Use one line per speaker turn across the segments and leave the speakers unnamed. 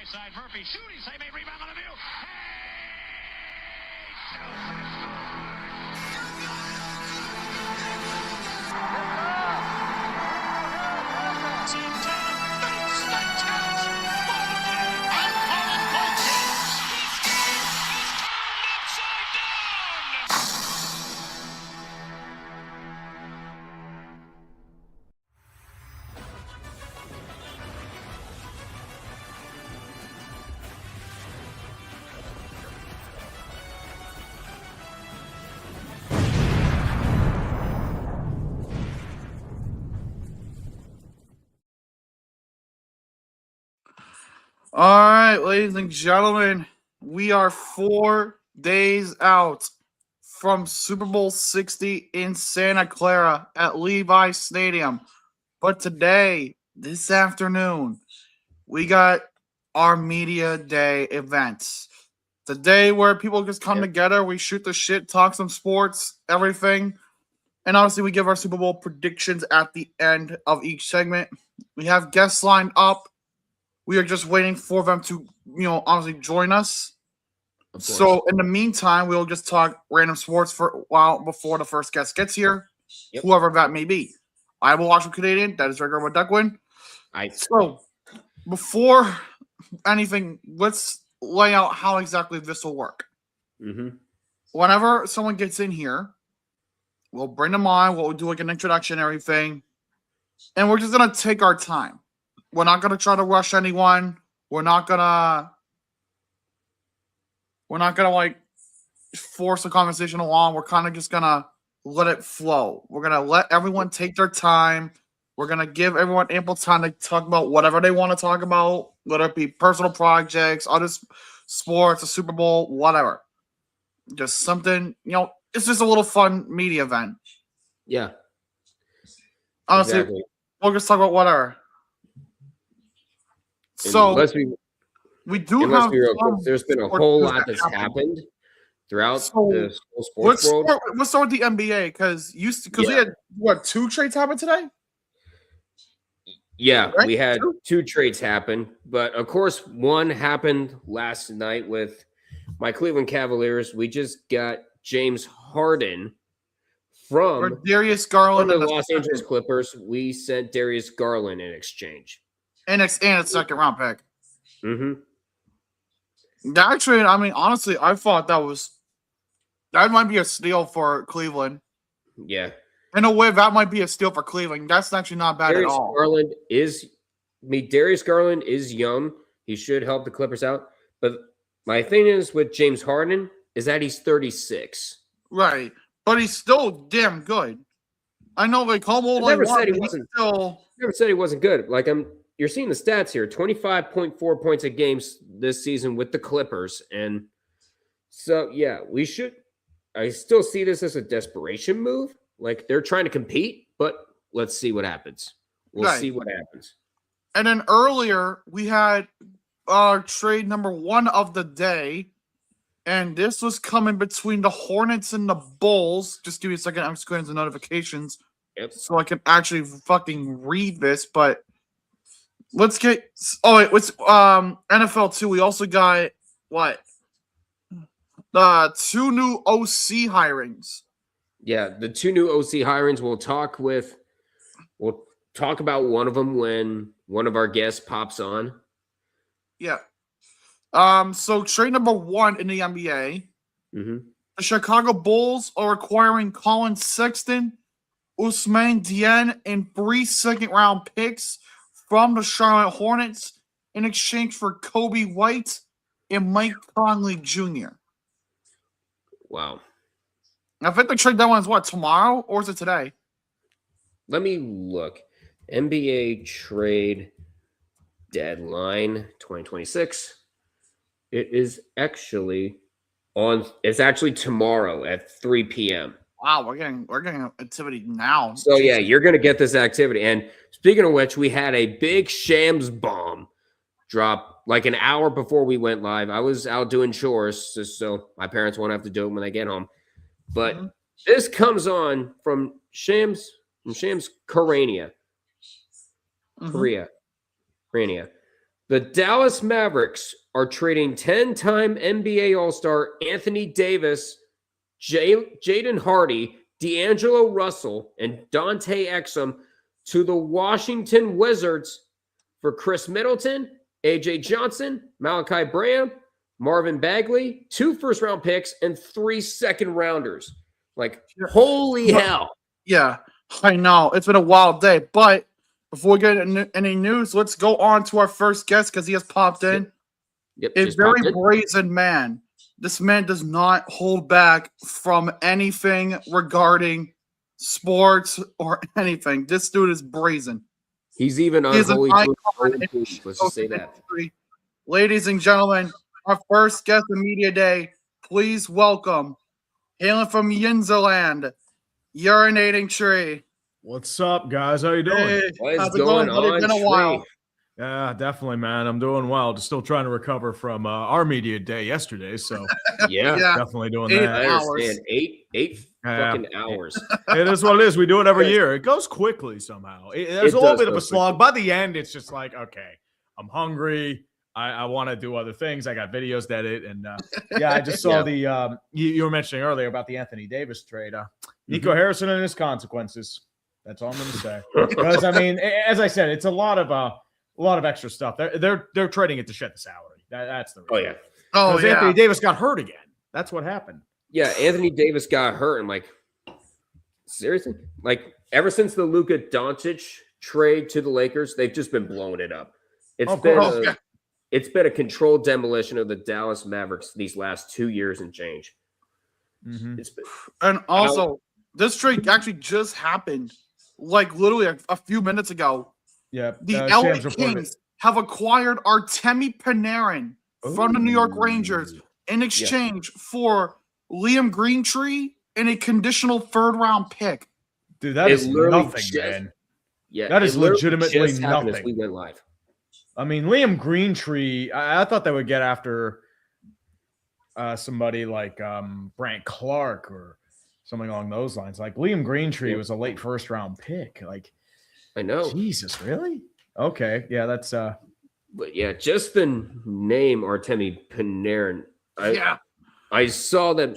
side. Murphy shooting. Save made rebound on the view.
All right, ladies and gentlemen, we are 4 days out from Super Bowl 60 in Santa Clara at Levi Stadium. But today, this afternoon, we got our Media Day event. The day where people just come together, we shoot the shit, talk some sports, everything. And obviously, we give our Super Bowl predictions at the end of each segment. We have guests lined up. We are just waiting for them to, honestly join us. So in the meantime, we'll just talk random sports for a while before the first guest gets here, whoever that may be. I will watch Canadian. That is RedRubberDuckGuin. So before anything, let's lay out how exactly this will work. Whenever someone gets in here, we'll bring them on. We'll do like an introduction and everything. And we're just going to take our time. We're not going to try to rush anyone. We're not going to like force the conversation along. We're kind of just going to let it flow. We're going to let everyone take their time. We're going to give everyone ample time to talk about whatever they want to talk about, whether it be personal projects, other sports, a Super Bowl, whatever. Just something, it's just a little fun media event.
Yeah.
Honestly, we'll just talk about whatever. So
there's been a whole lot that's happened throughout the sports world.
Let's start with the NBA because we had 2 trades happen today.
Yeah, right? We had 2 trades happen, but of course one happened last night with my Cleveland Cavaliers. We just got James Harden from
Darius Garland
and the Los Angeles Clippers. We sent Darius Garland in exchange.
And a second round pick. That trade, I mean, honestly, I thought that might be a steal for Cleveland.
Yeah.
In a way, that might be a steal for Cleveland. That's actually not bad at all.
Darius Garland is young. He should help the Clippers out. But my thing is with James Harden is that he's 36.
Right. But he's still damn good. I know they call him old.
Never said he wasn't good. Like you're seeing the stats here, 25.4 points a game this season with the Clippers. And so, yeah, I still see this as a desperation move. Like they're trying to compete, but let's see what happens. We'll see what happens.
And then earlier we had trade number 1 of the day. And this was coming between the Hornets and the Bulls. Just give me a second. I'm just going to the notifications so I can actually fucking read this. But let's get. Oh wait, what's NFL too? We also got what? 2 new OC hirings.
Yeah, the 2 new OC hirings. We'll talk about one of them when one of our guests pops on.
Yeah. So trade number 1 in the NBA. The Chicago Bulls are acquiring Colin Sexton, Ousmane Dieng, and 3 second-round picks from the Charlotte Hornets in exchange for Kobe White and Mike Conley Jr.
Wow.
I think the trade deadline is what, tomorrow or is it today?
Let me look. NBA trade deadline 2026. It is actually it's actually tomorrow at 3 p.m.
Wow, we're getting activity now.
So yeah, you're gonna get this activity. And speaking of which, we had a big Shams bomb drop like an hour before we went live. I was out doing chores, just so my parents won't have to do it when they get home. But this comes on from Shams Karania. Korea. The Dallas Mavericks are trading 10-time NBA All-Star Anthony Davis, Jaden Hardy, D'Angelo Russell, and Dante Exum to the Washington Wizards for Chris Middleton, AJ Johnson, Malachi Branham, Marvin Bagley, 2 first-round picks, and 3 second-rounders. Like, holy hell.
Yeah, I know. It's been a wild day. But before we get any news, let's go on to our first guest because he has popped in.
Yep,
A very brazen man. This man does not hold back from anything regarding sports or anything. This dude is brazen.
He's even on Holy Trinity. Let's just say that.
Ladies and gentlemen, our first guest of Media Day, please welcome, hailing from Yinzaland, UrinatingTree.
What's up, guys? How you doing?
Hey,
What
how's
is
it
going
going, buddy?
on?
It's been a while.
Yeah, definitely, man. I'm doing well. Just still trying to recover from our media day yesterday, so
Yeah,
definitely doing
8
that.
I understand.
hours.
Eight fucking hours.
It is what it is. We do it every year. It goes quickly somehow. There's a little bit of a slog. By the end, it's just like, okay, I'm hungry. I want to do other things. I got videos to edit, and yeah, I just saw the you were mentioning earlier about the Anthony Davis trade. Nico Harrison and his consequences. That's all I'm going to say. Because I mean, as I said, it's a lot of extra stuff. They're trading it to shed the salary. That's the reason.
Oh, yeah.
Anthony Davis got hurt again. That's what happened.
Yeah, Anthony Davis got hurt. I'm like, seriously? Like, ever since the Luka Doncic trade to the Lakers, they've just been blowing it up. It's been a controlled demolition of the Dallas Mavericks these last 2 years and change.
Mm-hmm.
And also, this trade actually just happened, like literally a few minutes ago.
Yeah,
The LA Kings have acquired Artemi Panarin from the New York Rangers in exchange for Liam Greentree and a conditional 3rd-round pick.
Dude, that is nothing, man.
Yeah,
that is legitimately nothing.
As we went live.
I mean, Liam Greentree, I thought they would get after somebody like Brant Clark or something along those lines. Like Liam Greentree was a late 1st-round pick. Like,
I know.
Jesus, really? Okay, yeah, that's
But yeah, just the name Artemi Panarin. I saw that.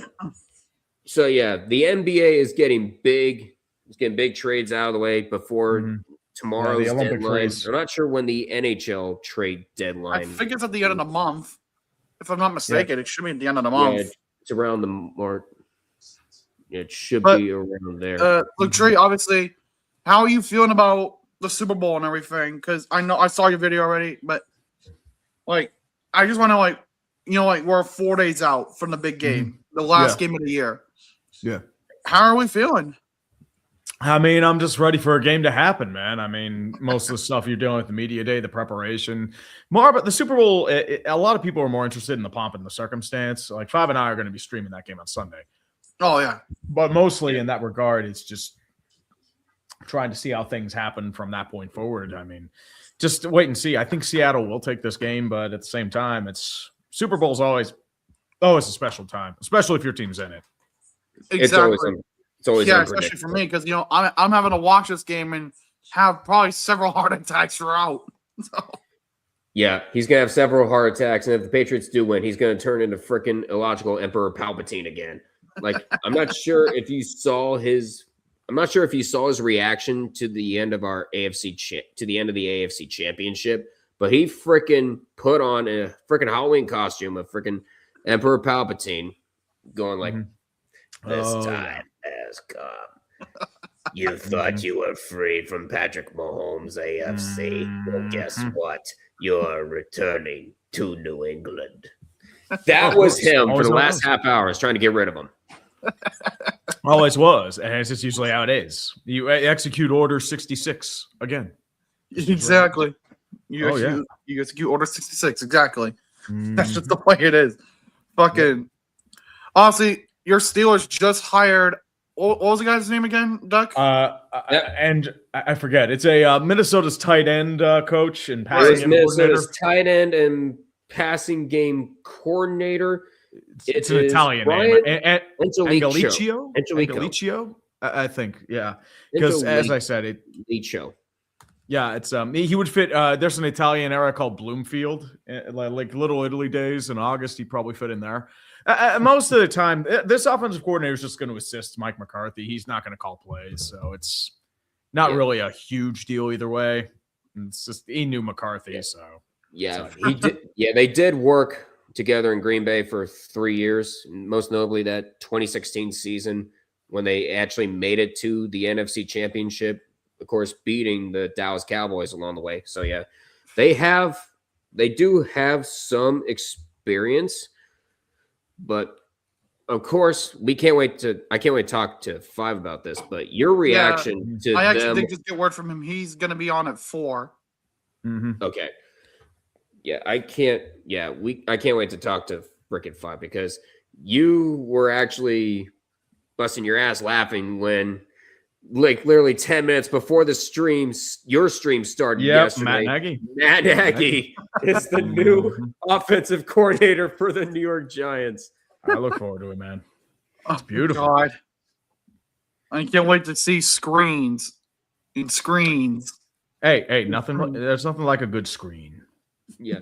So yeah, the NBA is getting big. It's getting big trades out of the way before tomorrow's deadline. Trades. I'm not sure when the NHL trade deadline.
I think it's at the end of the month. If I'm not mistaken, it should be at the end of the month.
Yeah, it's around the March. It should be around there.
Look, Tree, obviously, how are you feeling about the Super Bowl and everything? Because I know I saw your video already, but like, I just want to like we're 4 days out from the big game, the last game of the year.
Yeah.
How are we feeling?
I mean, I'm just ready for a game to happen, man. I mean, most of the stuff you're dealing with the media day, the preparation, more about the Super Bowl. A lot of people are more interested in the pomp and the circumstance. Like Five and I are going to be streaming that game on Sunday.
Oh yeah,
but mostly in that regard, it's just trying to see how things happen from that point forward. I mean, just wait and see. I think Seattle will take this game, but at the same time, it's Super Bowl's always a special time, especially if your team's in it.
Exactly.
It's always
especially for me because I'm having to watch this game and have probably several heart attacks throughout. So.
Yeah, he's gonna have several heart attacks, and if the Patriots do win, he's gonna turn into freaking illogical Emperor Palpatine again. Like, I'm not sure if you saw his reaction to the end of our to the end of the AFC Championship, but he freaking put on a freaking Halloween costume of freaking Emperor Palpatine, going like, "This time has come. You thought you were free from Patrick Mahomes' AFC. Well, guess what? You're returning to New England." That was him for the last half hour. I was trying to get rid of him.
Always was, and it's just usually how it is. You execute Order 66 again.
Exactly. You execute Order 66. Exactly. That's just the way it is. Fucking. Honestly, your Steelers just hired. What was the guy's name again, Duck?
And I forget. It's a Minnesota's tight end coach and passing game
Minnesota's tight end and passing game coordinator.
It's an Italian name.
Angelicio.
I think, yeah. Because as I said,
Licio.
Yeah, it's he would fit. There's an Italian area called Bloomfield, like Little Italy days in August. He probably fit in there. Most of the time, this offensive coordinator is just going to assist Mike McCarthy. He's not going to call plays, so it's not really a huge deal either way. It's just he knew McCarthy, so
he did. Yeah, they did work together in Green Bay for 3 years, most notably that 2016 season when they actually made it to the NFC Championship. Of course, beating the Dallas Cowboys along the way. So yeah, they do have some experience, but of course I can't wait to talk to Five about this. But your reaction to
I actually
them,
think just get word from him. He's going to be on at 4.
Mm-hmm.
Okay. Yeah, I can't wait to talk to frickin' Five because you were actually busting your ass laughing when, like, literally 10 minutes before the your stream started yesterday. Matt Nagy is the new offensive coordinator for the New York Giants.
I look forward to it, man. It's
Oh,
beautiful.
God. I can't wait to see screens.
Hey, there's nothing like a good screen.
Yeah.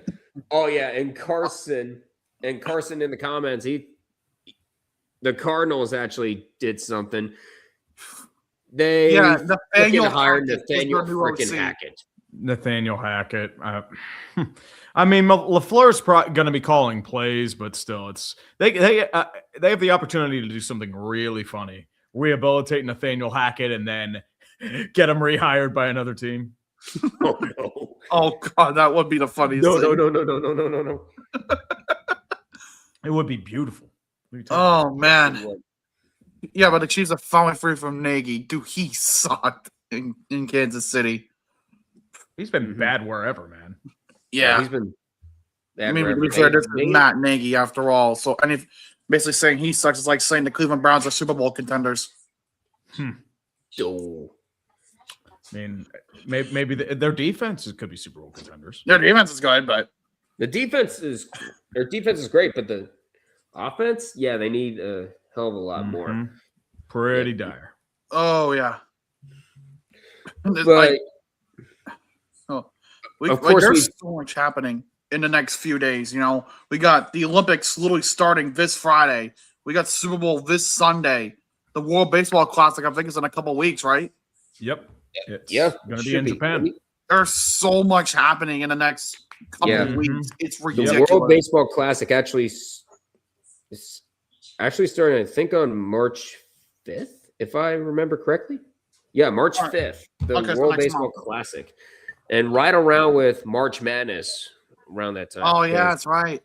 Oh yeah, and Carson in the comments, the Cardinals actually did something. They
Nathaniel
hired
Hackett
Nathaniel
is their new
freaking
OC.
Hackett.
Nathaniel Hackett. I mean, LaFleur's going to be calling plays, but still, they have the opportunity to do something really funny, rehabilitate Nathaniel Hackett, and then get him rehired by another team.
Oh no!
Oh God, that would be the funniest.
No.
It would be beautiful.
Oh man. Yeah, but the Chiefs are finally free from Nagy. Dude, he sucked in Kansas City.
He's been bad wherever, man.
Yeah.
He's been.
I mean, to be fair, this is Matt Nagy after all. So, and if basically saying he sucks is like saying the Cleveland Browns are Super Bowl contenders.
Oh.
I mean, maybe their defense could be Super Bowl contenders.
Their defense is good, but
their defense is great, but the offense, they need a hell of a lot more.
Pretty dire.
Oh yeah.
But
of course, there's so much happening in the next few days. You know, we got the Olympics literally starting this Friday. We got Super Bowl this Sunday. The World Baseball Classic, I think, is in a couple weeks, right?
Yep. It's
going
to be in Japan.
There's so much happening in the next couple of weeks. It's ridiculous.
The World Baseball Classic is actually starting, I think, on March 5th, if I remember correctly. Yeah, March 5th, the World Baseball Classic. And right around with March Madness around that time.
Oh, yeah, that's right.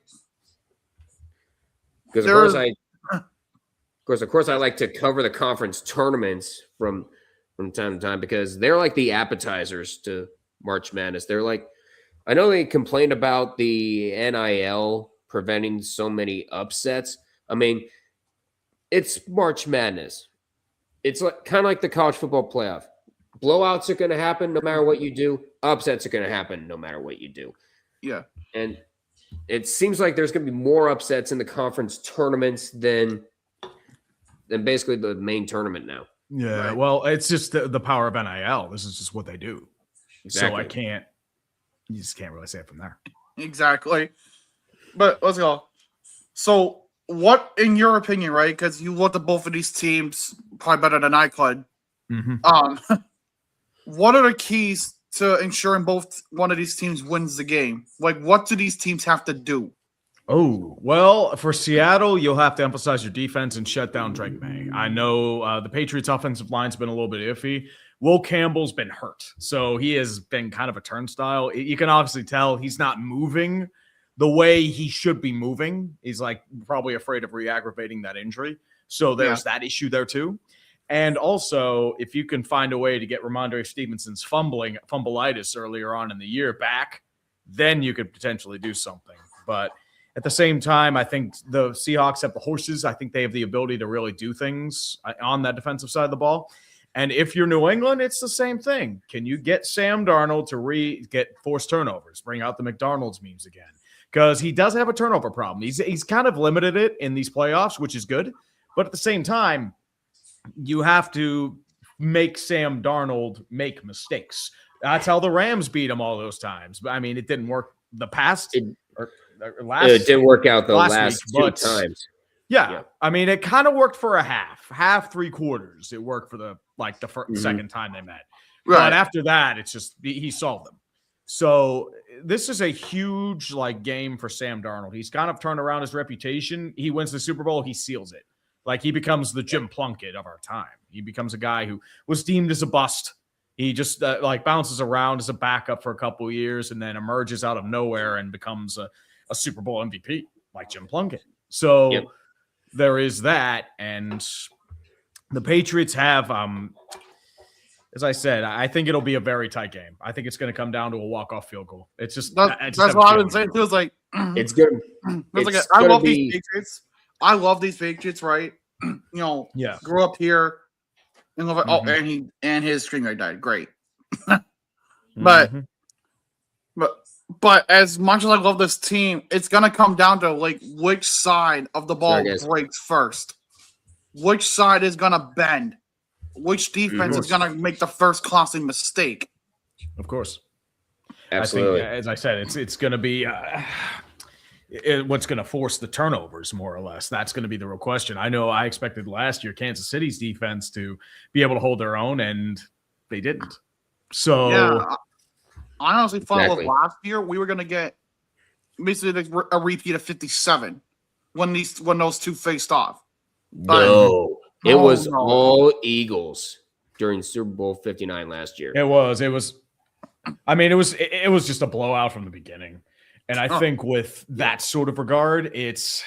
Because, of course, I like to cover the conference tournaments from time to time because they're like the appetizers to March Madness. They're like, I know they complained about the NIL preventing so many upsets. I mean, it's March Madness. It's like kind of like the college football playoff. Blowouts are going to happen no matter what you do. Upsets are going to happen no matter what you do.
Yeah.
And it seems like there's going to be more upsets in the conference tournaments than basically the main tournament now.
Yeah,
right.
Well, it's just the power of NIL. This is just what they do.
Exactly.
So you just can't really say it from there.
Exactly. But let's go. So, what, in your opinion, right? Because you looked at both of these teams probably better than I could.
Mm-hmm.
What are the keys to ensuring both one of these teams wins the game? Like, what do these teams have to do?
Oh, well, for Seattle, you'll have to emphasize your defense and shut down Drake May. I know the Patriots' offensive line's been a little bit iffy. Will Campbell's been hurt, so he has been kind of a turnstile. You can obviously tell he's not moving the way he should be moving. He's like probably afraid of re-aggravating that injury. So there's that issue there too. And also, if you can find a way to get Ramondre Stevenson's fumbleitis earlier on in the year back, then you could potentially do something. But at the same time, I think the Seahawks have the horses. I think they have the ability to really do things on that defensive side of the ball. And if you're New England, it's the same thing. Can you get Sam Darnold to get forced turnovers, bring out the McDonald's memes again? Because he does have a turnover problem. He's kind of limited it in these playoffs, which is good. But at the same time, you have to make Sam Darnold make mistakes. That's how the Rams beat them all those times. But I mean, it didn't work the past or last.
It didn't work out the last
week,
two times.
Yeah, I mean, it kind of worked for a half, 3 quarters. It worked for the second time they met. Right. But after that, it's just he solved them. So this is a huge game for Sam Darnold. He's kind of turned around his reputation. He wins the Super Bowl, he seals it. He becomes the Jim Plunkett of our time. He becomes a guy who was deemed as a bust. He just bounces around as a backup for a couple of years and then emerges out of nowhere and becomes a Super Bowl MVP like Jim Plunkett. So there is that. And the Patriots have, as I said, I think it'll be a very tight game. I think it's going to come down to a walk-off field goal. It's just
that's what I've been saying. It feels like
it's good.
I love these Patriots. I love these Patriots, right? Grew up here and love it. And his string guy died. Great. But as much as I love this team, it's gonna come down to which side of the ball breaks first. Which side is gonna bend? Which defense is gonna make the first costly mistake?
Of course.
Absolutely.
I think, as I said, it's gonna be what's going to force the turnovers, more or less. That's going to be the real question. I know I expected last year Kansas City's defense to be able to hold their own, and they didn't. So,
I honestly thought last year we were going to get basically a repeat of 57 when those two faced off.
No, it was all Eagles during Super Bowl 59 last year.
It was. I mean, it was just a blowout from the beginning. And I think with that sort of regard, it's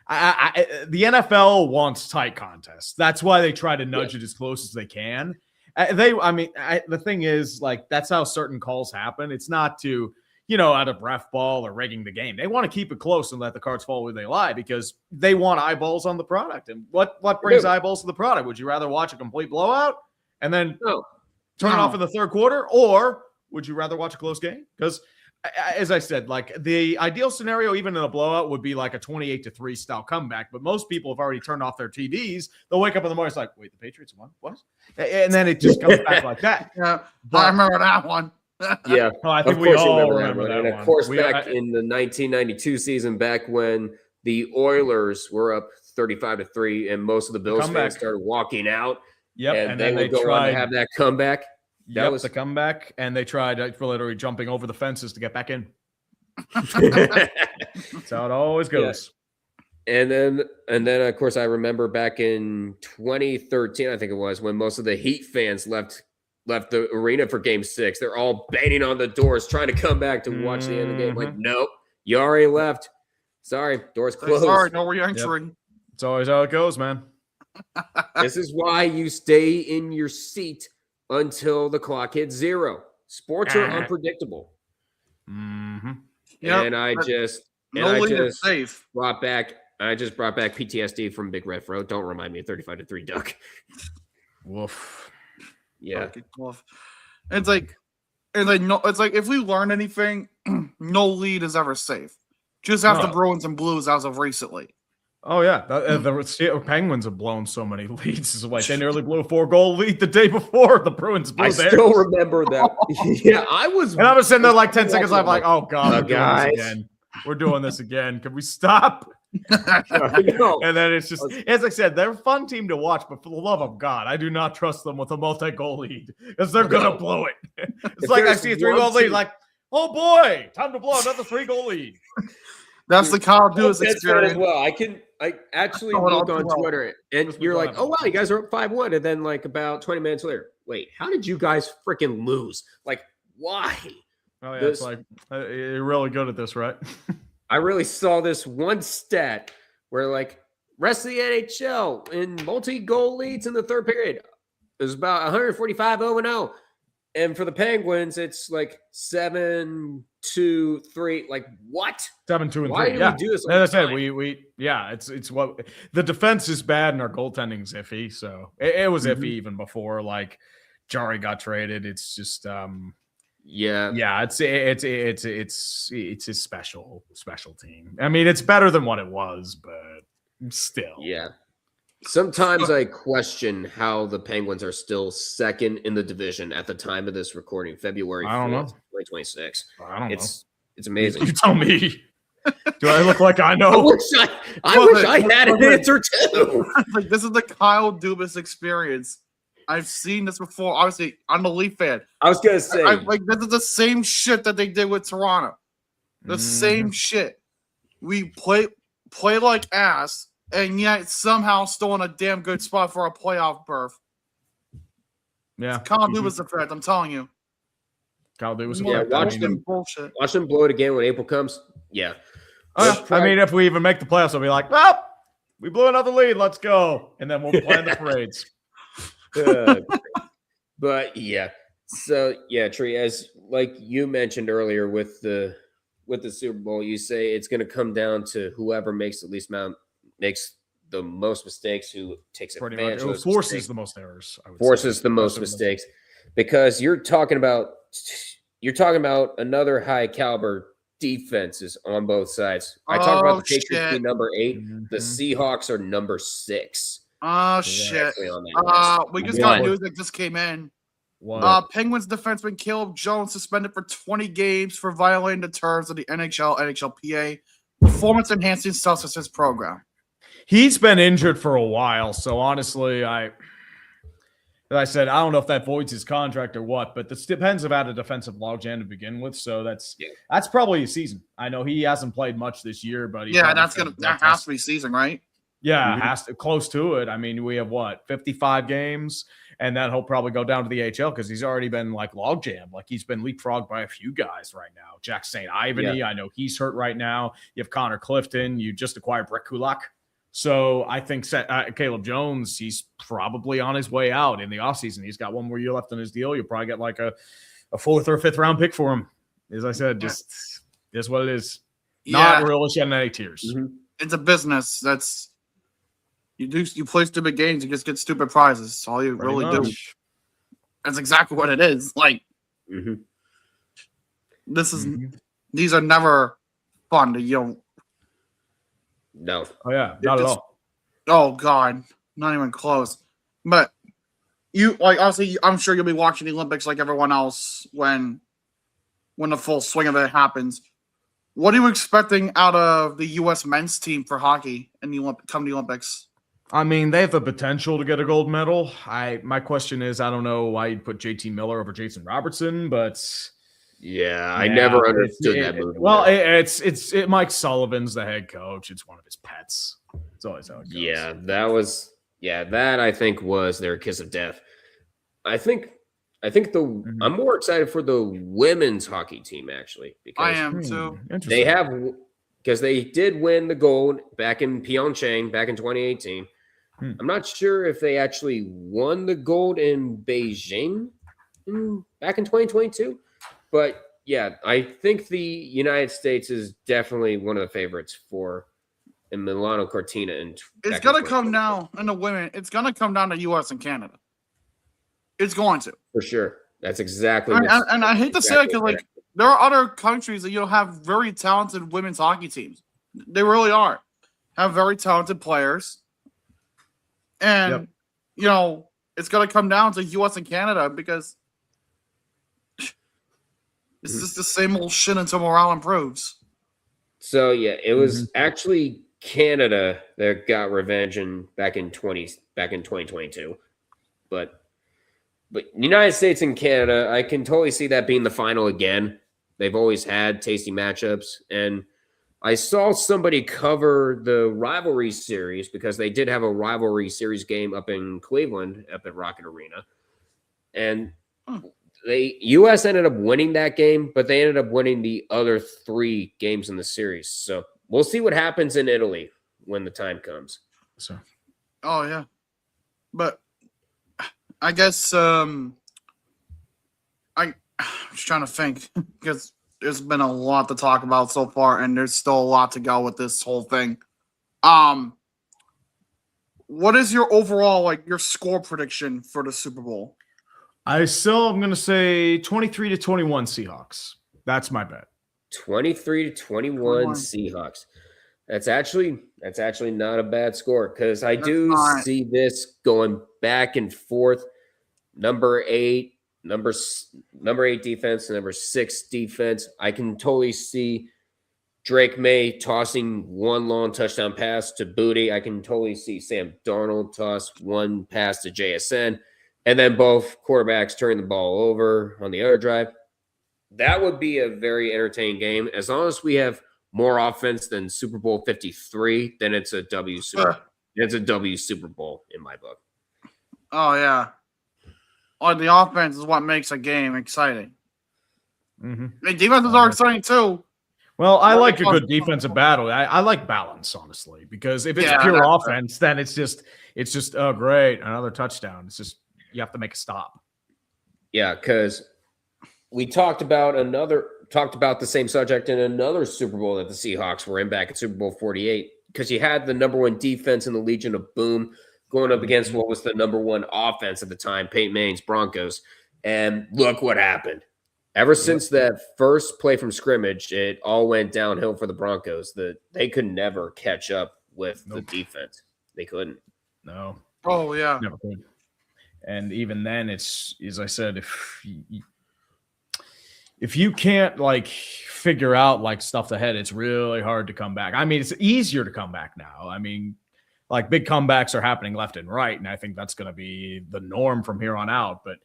the NFL wants tight contests. That's why they try to nudge it as close as they can. The thing is, that's how certain calls happen. It's not to, out of ref ball or rigging the game. They want to keep it close and let the cards fall where they lie because they want eyeballs on the product. And what brings eyeballs to the product? Would you rather watch a complete blowout and then turn it off in the third quarter, or would you rather watch a close game? Because as I said, the ideal scenario, even in a blowout, would be a 28-3 style comeback. But most people have already turned off their TVs. They'll wake up in the morning, it's like, wait, the Patriots won? What? And then it just comes back like that.
Yeah, I remember that one.
Yeah,
I think we all remember that one.
And of course, back in the 1992 season, back when the Oilers were up 35-3, and most of the Bills fans started walking out.
Yep,
and they would go on to have that comeback.
That was the comeback, and they tried literally jumping over the fences to get back in. That's how it always goes.
Yeah. And then, of course, I remember back in 2013, I think it was, when most of the Heat fans left the arena for Game 6. They're all banging on the doors, trying to come back to watch the end of the game. Nope, you already left. Sorry, doors closed.
Sorry, no re-entering.
Yep. It's always how it goes, man.
This is why you stay in your seat until the clock hits 0. Sports are unpredictable.
Yep.
And I just brought back PTSD from Big Red Fro. Don't remind me of 35-3 Duck.
Woof.
Yeah.
It's like if we learn anything, no lead is ever safe. Just have the Bruins and Blues as of recently.
Oh, yeah. The Penguins have blown so many leads. They nearly blew a 4-goal lead the day before the Bruins blew theirs.
I still remember that. Yeah, I was
sitting there 10 seconds. I'm like, oh, God, we're doing this again. Can we stop? And then it's just, as I said, they're a fun team to watch, but for the love of God, I do not trust them with a multi-goal lead because they're going to blow it. It's I see a 3-goal lead, oh, boy, time to blow another 3-goal lead.
That's the Kyle Dewis experience.
As well. I actually look on Twitter, and you're like, oh, wow, you guys are up 5-1. And then, about 20 minutes later, wait, how did you guys freaking lose? Why?
Oh, yeah, it's you're really good at this, right?
I really saw this one stat where, rest of the NHL in multi-goal leads in the third period. It was about 145-0-0. And for the Penguins, it's 7-2-3. What?
7-2-3.
Why do we do this?
As I said, it's what the defense is bad and our goaltending's iffy. So it was iffy even before Jari got traded. It's just it's a special team. I mean, it's better than what it was, but still.
Yeah. Sometimes I question how the Penguins are still second in the division at the time of this recording, February 4th, 2026.
I don't know.
It's amazing.
You tell me. Do I look like I know?
I wish I had an answer too.
Like, this is the Kyle Dubas experience. I've seen this before. Obviously, I'm a Leaf fan.
I was gonna say,
like, this is the same shit that they did with Toronto. The same shit. We play like ass, and yet somehow still in a damn good spot for a playoff berth.
Yeah,
it's Kyle Dubas effect. I'm telling you.
Kyle Dubas.
Yeah, watch them blow it again when April comes. Yeah.
I mean, if we even make the playoffs, I'll be like, well, we blew another lead. Let's go. And then we'll plan the parades.
But yeah. So yeah, Tree, as like you mentioned earlier with the Super Bowl, you say it's going to come down to whoever makes the most mistakes, who takes advantage of those
forces
mistakes.
The most errors. I would
forces
say.
the most mistakes, because you're talking about another high caliber defenses on both sides. I talk about the Patriots being number 8. The Seahawks are number 6.
Oh shit! We just got news that just came in. Penguins defenseman Caleb Jones suspended for 20 games for violating the terms of the NHLPA performance-enhancing substances program.
He's been injured for a while, so honestly, as I said, I don't know if that voids his contract or what, but this depends about a defensive logjam to begin with. So that's probably a season. I know he hasn't played much this year, but
that has to be season, right?
Yeah, has to close to it. I mean, we have 55 games, and then he'll probably go down to the AHL because he's already been like logjam. Like he's been leapfrogged by a few guys right now. Jack St. Ivany, I know he's hurt right now. You have Connor Clifton. You just acquired Brett Kulak. So I think Caleb Jones, he's probably on his way out in the offseason. He's got one more year left on his deal. You'll probably get like a 4th or 5th round pick for him. As I said, just is what it is. Not real shedding any tears.
It's a business. That's you play stupid games, you just get stupid prizes. That's all you really do. That's exactly what it is. Like this is these are never fun to
No.
Oh yeah, not at all.
Oh god, not even close. But you obviously, I'm sure you'll be watching the Olympics like everyone else when the full swing of it happens. What are you expecting out of the U.S. men's team for hockey in the Olympics?
I mean, they have the potential to get a gold medal. My question is, I don't know why you'd put JT Miller over Jason Robertson, but.
Yeah, I never understood that move.
Well, it's Mike Sullivan's the head coach. It's one of his pets. It's always how it goes.
That I think was their kiss of death. I think I'm more excited for the women's hockey team actually, because
I am too.
They have, because they did win the gold back in Pyeongchang back in 2018. I'm not sure if they actually won the gold in Beijing back in 2022. But yeah, I think the United States is definitely one of the favorites for Milano Cortina.
It's going to come down in the women. It's going to come down to U.S. and Canada. It's going to.
For sure. That's exactly.
And I hate to say it because there are other countries that have very talented women's hockey teams. They really are. Have very talented players. And, it's going to come down to U.S. and Canada because it's just the same old shit until morale improves. So yeah,
it was actually Canada that got revenge back in 2022, but United States and Canada, I can totally see that being the final again. They've always had tasty matchups, and I saw somebody cover the rivalry series because they did have a rivalry series game up in Cleveland, up at Rocket Arena, and. U.S. ended up winning that game, but they ended up winning the other 3 games in the series. So we'll see what happens in Italy when the time comes.
So,
oh yeah, but I guess I'm just trying to think because there's been a lot to talk about so far, and there's still a lot to go with this whole thing. What is your overall your score prediction for the Super Bowl?
I'm going to say 23-21 Seahawks. That's my bet.
23-21 Seahawks. That's actually not a bad score because I do
not.
see this going back and forth. Number 8 defense, number 6 defense. I can totally see Drake May tossing one long touchdown pass to Booty. I can totally see Sam Darnold toss one pass to JSN, and then both quarterbacks turn the ball over on the other drive. That would be a very entertaining game. As long as we have more offense than Super Bowl 53, then it's a W Super Bowl in my book.
Oh, yeah. Oh, the offense is what makes a game exciting.
Mm-hmm.
I mean, defenses are exciting, too.
Well, I like a good defensive battle. I like balance, honestly, because if it's pure offense, then it's just oh great, another touchdown. It's just you have to make a stop.
Yeah, because we talked about the same subject in another Super Bowl that the Seahawks were in back in Super Bowl 48, because you had the number 1 defense in the Legion of Boom going up against what was the number 1 offense at the time, Peyton Manning's Broncos, and look what happened. Ever since that first play from scrimmage, it all went downhill for the Broncos. They could never catch up with the defense. They couldn't.
No.
Oh, yeah.
Never could. And even then, it's, as I said, if you can't like figure out like stuff ahead, it's really hard to come back. I mean, it's easier to come back now. I mean, like big comebacks are happening left and right, and I think that's going to be the norm from here on out. But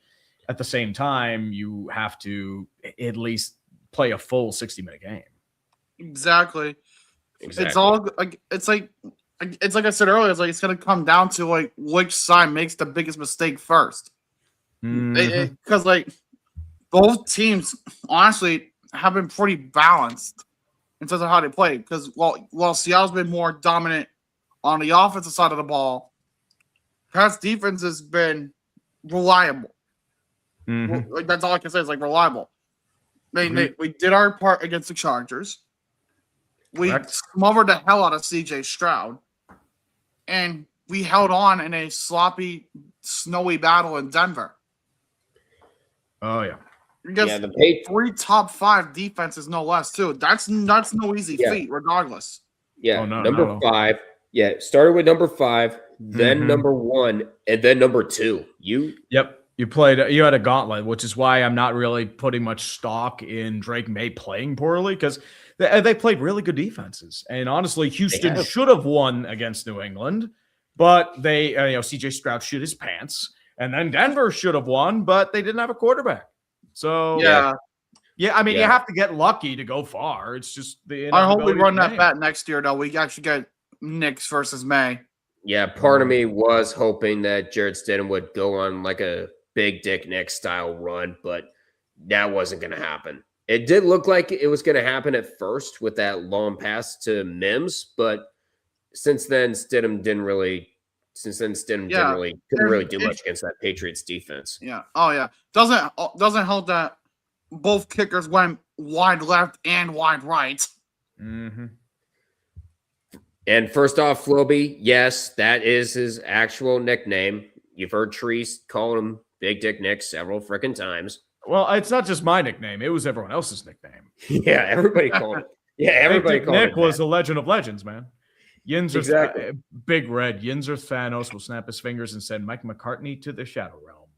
at the same time, you have to at least play a full 60-minute game.
Exactly. It's all like it's like I said earlier. It's like it's going to come down to like which side makes the biggest mistake first. Because like both teams honestly have been pretty balanced in terms of how they play. Because while Seattle's been more dominant on the offensive side of the ball, Pat's defense has been reliable. Like that's all I can say is like reliable. We did our part against the Chargers. We smothered the hell out of CJ Stroud, and we held on in a sloppy, snowy battle in Denver.
Oh yeah,
because 3 top 5 defenses, no less. Too. That's no easy feat, regardless.
Yeah, number 5. Yeah, started with number 5, then number 1, and then number 2.
You had a gauntlet, which is why I'm not really putting much stock in Drake May playing poorly, because they played really good defenses. And honestly, Houston should have won against New England, but they, CJ Stroud shit his pants. And then Denver should have won, but they didn't have a quarterback. So, I mean, you have to get lucky to go far. It's just
I hope we run that bet next year, though. We actually get Knicks versus May.
Yeah, part of me was hoping that Jared Stidham would go on like a big dick Knicks style run, but that wasn't going to happen. It did look like it was going to happen at first with that long pass to Mims, but since then Stidham couldn't really do much against that Patriots defense.
Yeah. Oh yeah. Doesn't help that both kickers went wide left and wide right.
Mm-hmm. And first off, Floby, yes, that is his actual nickname. You've heard Treese call him Big Dick Nick several freaking times.
Well, it's not just my nickname. It was everyone else's nickname.
Yeah, everybody called it. Yeah, everybody called
Nick
it.
Nick was a legend of legends, man. Big Red. Yinzer Thanos will snap his fingers and send Mike McCartney to the Shadow Realm.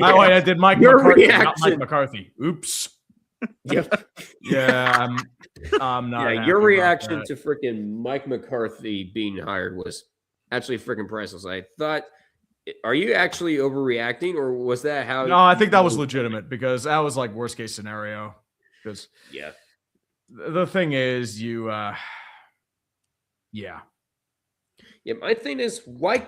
I did Mike McCarthy, not Mike McCarthy. Oops.
Yep.
Yeah, I'm not.
Yeah, your reaction to freaking Mike McCarthy being hired was actually freaking priceless. I thought, are you actually overreacting, or was that how?
No, I think that was legitimate, because that was like worst case scenario. Because the thing is,
my thing is, why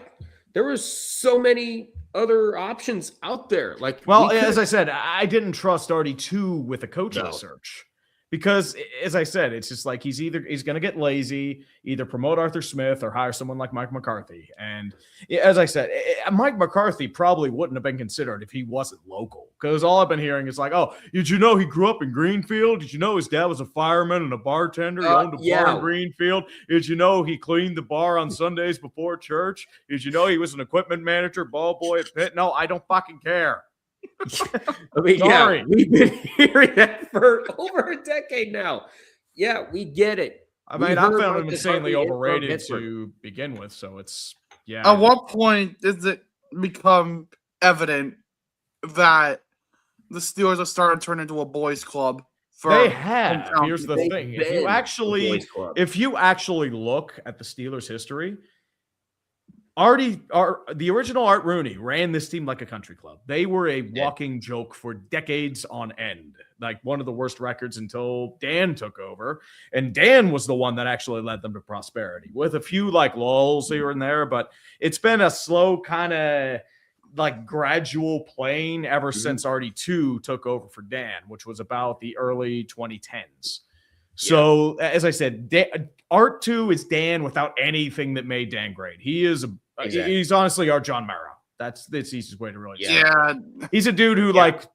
there were so many other options out there. Like,
as I said, I didn't trust RD2 with a coaching search, because, as I said, it's just like he's going to get lazy, either promote Arthur Smith or hire someone like Mike McCarthy. And as I said, Mike McCarthy probably wouldn't have been considered if he wasn't local, because all I've been hearing is like, oh, did you know he grew up in Greenfield? Did you know his dad was a fireman and a bartender? He owned a bar in Greenfield. Did you know he cleaned the bar on Sundays before church? Did you know he was an equipment manager, ball boy at Pitt? No, I don't fucking care.
I mean, we've been hearing that for over a decade now. Yeah, we get it.
I mean, I found him insanely overrated to begin with. So it's
At what point does it become evident that the Steelers are starting to turn into a boys' club?
They have. Here's the thing: if you actually look at the Steelers' history, the original Art Rooney ran this team like a country club. They were a walking joke for decades on end, like one of the worst records until Dan took over. And Dan was the one that actually led them to prosperity with a few like lulls here and there. But it's been a slow kind of like gradual plane ever since RD2 took over for Dan, which was about the early 2010s. So as I said, Art 2 is Dan without anything that made Dan great. He's honestly our John Mara. That's the easiest way to really say it. He's a dude who like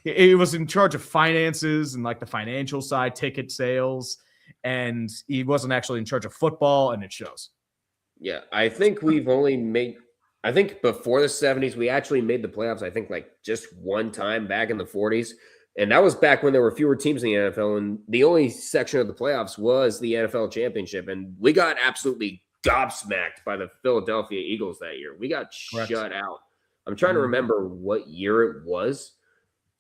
he was in charge of finances and like the financial side, ticket sales, and he wasn't actually in charge of football, and it shows.
Yeah, I think before the 70s, we actually made the playoffs, I think like just one time back in the 40s. And that was back when there were fewer teams in the NFL, and the only section of the playoffs was the NFL championship. And we got absolutely gobsmacked by the Philadelphia Eagles that year. We got shut out. I'm trying to remember what year it was.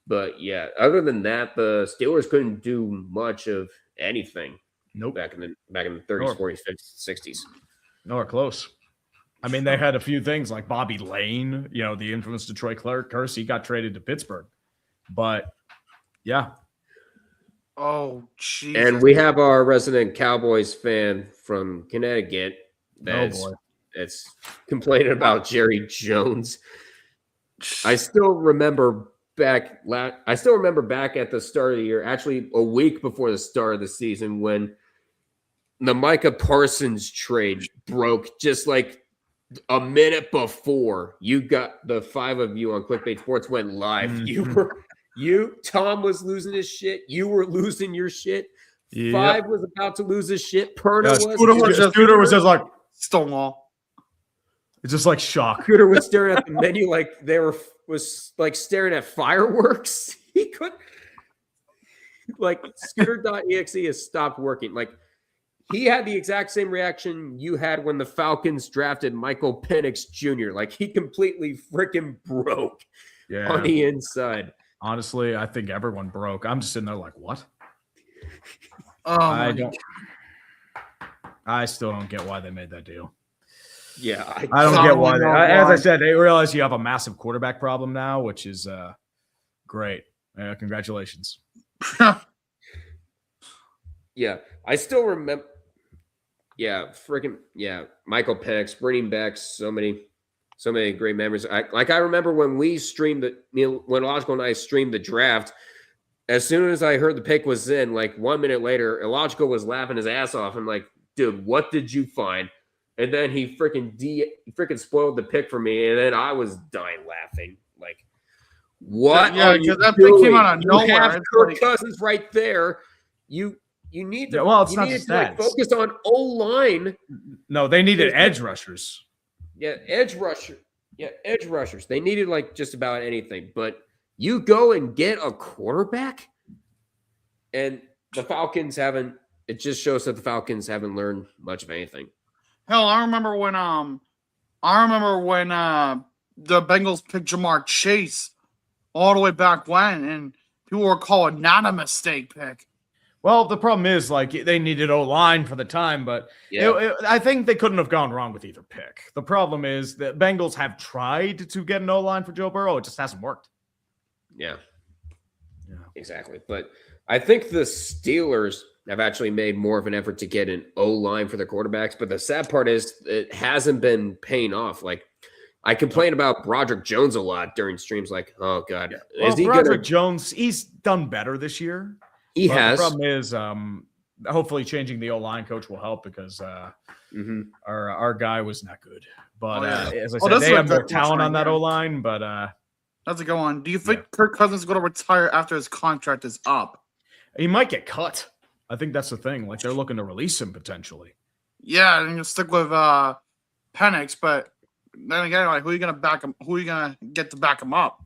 But yeah, other than that, the Steelers couldn't do much of anything.
Nope.
Back in the 30s, 40s, 50s, 60s.
Nor close. I mean, they had a few things like Bobby Lane, the infamous Detroit curse. He got traded to Pittsburgh. But yeah.
Oh, jeez.
And we have our resident Cowboys fan from Connecticut that's complaining about Jerry Jones. I still remember back at the start of the year, actually a week before the start of the season, when the Micah Parsons trade broke just like a minute before you got the five of you on Clickbait Sports went live. Tom was losing his shit. You were losing your shit. Yep. Five was about to lose his shit. Perna
Scooter was just like
Stonewall.
It's just like shock.
Scooter was staring at the menu like was like staring at fireworks. He couldn't like Scooter.exe has stopped working. Like he had the exact same reaction you had when the Falcons drafted Michael Penix Jr. Like he completely freaking broke on the inside.
Honestly, I think everyone broke. I'm just sitting there like, what? I still don't get why they made that deal.
Yeah,
I don't get why. As I said, they realize you have a massive quarterback problem now, which is great. Congratulations.
Yeah, I still remember. Yeah, Michael Penix bringing back so many great memories. I remember when we streamed when Illogical and I streamed the draft. As soon as I heard the pick was in, like 1 minute later, Illogical was laughing his ass off. I'm like, dude, what did you find? And then he freaking spoiled the pick for me, and then I was dying laughing. Like, what?
Yeah, because that pick came out of nowhere.
You have Kirk Cousins right there. You need to.
Well, it's not just that.
Focus on O-line.
No, they needed edge rushers.
Yeah, edge rushers. They needed like just about anything, but you go and get a quarterback, and the Falcons haven't. It just shows that the Falcons haven't learned much of anything.
Hell, I remember when the Bengals picked Jamar Chase all the way back when, and people were calling that a mistake pick.
Well, the problem is, like, they needed O-line for the time, but I think they couldn't have gone wrong with either pick. The problem is that Bengals have tried to get an O-line for Joe Burrow. It just hasn't worked.
Yeah, exactly. But I think the Steelers have actually made more of an effort to get an O-line for their quarterbacks. But the sad part is it hasn't been paying off. Like, I complain about Broderick Jones a lot during streams. Like, oh, God.
Yeah. Well, Broderick Jones, he's done better this year.
He has.
The problem is hopefully changing the O-line coach will help because our guy was not good. But as I said, they have more talent on that O-line. But
how's it go on? Do you think Kirk Cousins is going to retire after his contract is up?
He might get cut. I think that's the thing. Like, they're looking to release him potentially.
Yeah, and you'll stick with Penix, but then again, like, who are you going to back him? Who are you going to get to back him up?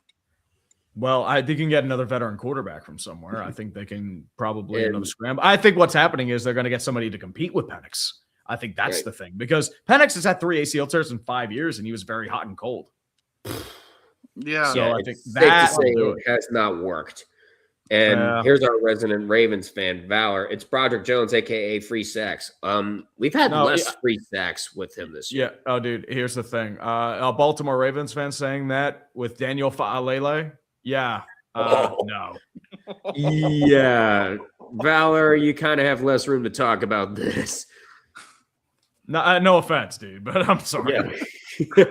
Well, I think you can get another veteran quarterback from somewhere. I think they can probably another scramble. I think what's happening is they're going to get somebody to compete with Penix. I think that's the thing, because Penix has had 3 ACL tears in 5 years, and he was very hot and cold.
Yeah.
So I think
safe
that
to say it has not worked. And here's our resident Ravens fan, Valor. It's Broderick Jones, aka Free Sacks. We've had less free sacks with him this year.
Yeah. Oh, dude. Here's the thing. A Baltimore Ravens fan saying that with Daniel Fa'alele. Yeah. No.
Yeah. Valor, you kind of have less room to talk about this.
No offense, dude, but I'm sorry.
Yeah.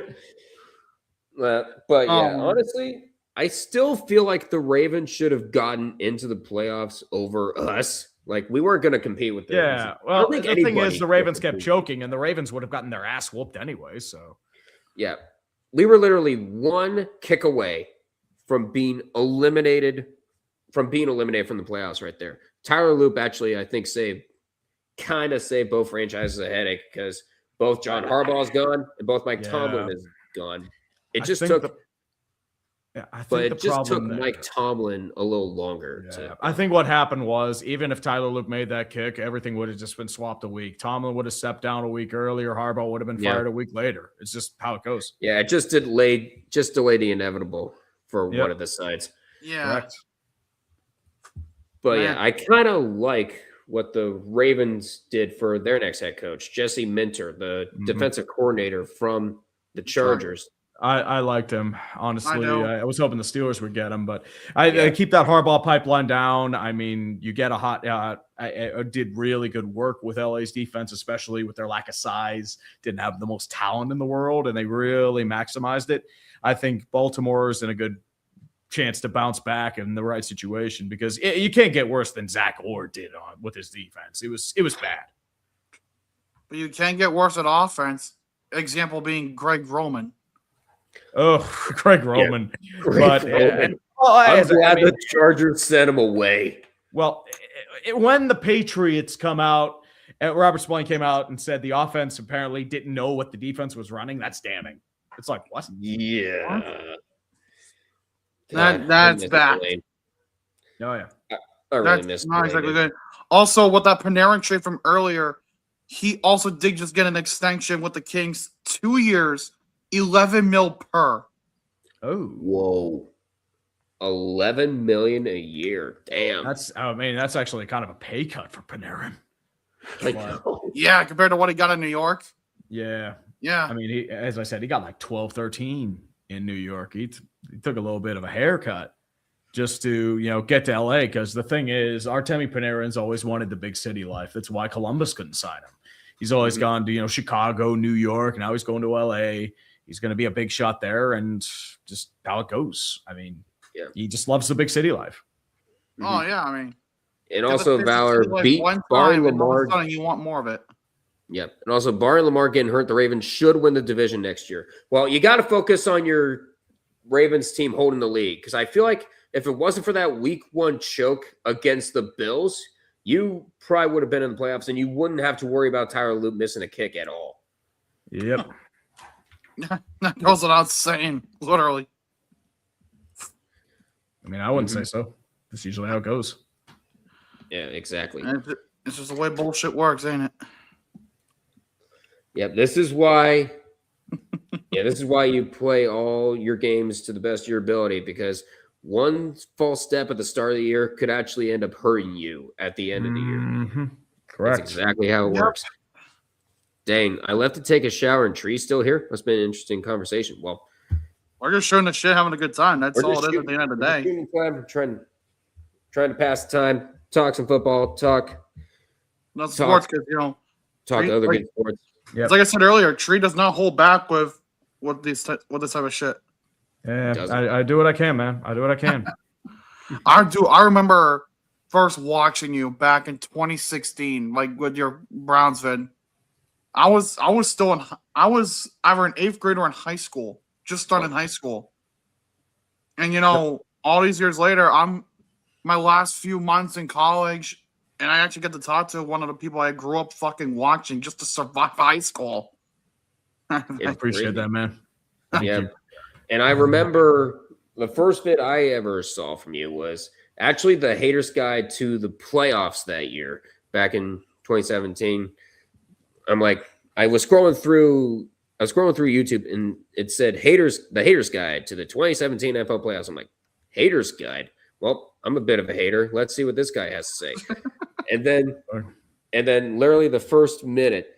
But yeah, honestly, I still feel like the Ravens should have gotten into the playoffs over us. Like, we weren't going to compete with them.
Yeah, well, the thing is, the Ravens kept choking, and the Ravens would have gotten their ass whooped anyway, so.
Yeah. We were literally 1 kick away from being eliminated from the playoffs right there. Tyler Loop actually, I think, saved both franchises a headache, because both John Harbaugh's gone and both Mike Tomlin is gone. It just took Mike Tomlin a little longer.
Yeah. I think what happened was, even if Tyler Loop made that kick, everything would have just been swapped a week. Tomlin would have stepped down a week earlier. Harbaugh would have been fired a week later. It's just how it goes.
Yeah, it just delayed the inevitable for one of the sides.
Yeah. Correct.
But yeah, I kind of like what the Ravens did for their next head coach, Jesse Minter, the defensive coordinator from the Chargers.
I liked him, honestly. I was hoping the Steelers would get him, but I keep that Harbaugh pipeline down. I mean, you get a hot I did really good work with LA's defense, especially with their lack of size. Didn't have the most talent in the world, and they really maximized it. I think Baltimore's in a good chance to bounce back in the right situation, because you can't get worse than Zach Orr did with his defense. It was bad.
But you can't get worse at offense. Example being Greg Roman.
Oh, Greg Roman. I'm
glad the Chargers sent him away.
Well, when the Patriots come out, Robert Spillane came out and said the offense apparently didn't know what the defense was running. That's damning. It's like, what?
Yeah.
That's bad.
Oh, yeah.
I really miss
not exactly good. Also, with that Panarin trade from earlier, he also did just get an extension with the Kings, 2 years, $11 million per.
Oh,
whoa! $11 million a year. Damn.
That's actually kind of a pay cut for Panarin.
Yeah, compared to what he got in New York.
Yeah.
Yeah.
I mean, as I said, he got like 12, 13 in New York. He took a little bit of a haircut just to, get to LA, because the thing is, Artemi Panarin's always wanted the big city life. That's why Columbus couldn't sign him. He's always gone to, Chicago, New York, now he's going to LA. He's going to be a big shot there, and just how it goes. I mean, he just loves the big city life.
Oh, yeah, I mean.
And also, Valor beat barring Lamar.
You want more of it.
Yep. And also, barring Lamar getting hurt, the Ravens should win the division next year. Well, you got to focus on your Ravens team holding the league, because I feel like if it wasn't for that week 1 choke against the Bills, you probably would have been in the playoffs, and you wouldn't have to worry about Tyler Loop missing a kick at all.
Yep.
That goes without saying, literally.
I mean, I wouldn't say so. That's usually how it goes.
Yeah, exactly.
It's just the way bullshit works, ain't it?
Yep. This is why you play all your games to the best of your ability, because one false step at the start of the year could actually end up hurting you at the end of the year.
Mm-hmm. Correct.
That's exactly how it works. Dang, I left to take a shower and Tree's still here. That's been an interesting conversation. Well,
we're just shooting the shit, having a good time. That's all it is at the end of the day.
Trying to pass the time, talk some football, talk
sports, because
talk other good sports.
Yep. Like I said earlier, Tree does not hold back with this type of shit.
Yeah, I do what I can, man. I do what I can.
I remember first watching you back in 2016, like with your Browns vid. I was either in 8th grade or in high school, just starting high school. And all these years later, I'm my last few months in college, and I actually get to talk to one of the people I grew up fucking watching just to survive high school.
I appreciate that, man.
Yeah. And I remember The first vid I ever saw from you was actually the haters guide to the playoffs that year, back in 2017. I'm like, I was scrolling through YouTube and it said the haters guide to the 2017 NFL playoffs. I'm like, haters guide. Well, I'm a bit of a hater. Let's see what this guy has to say. and then literally the first minute,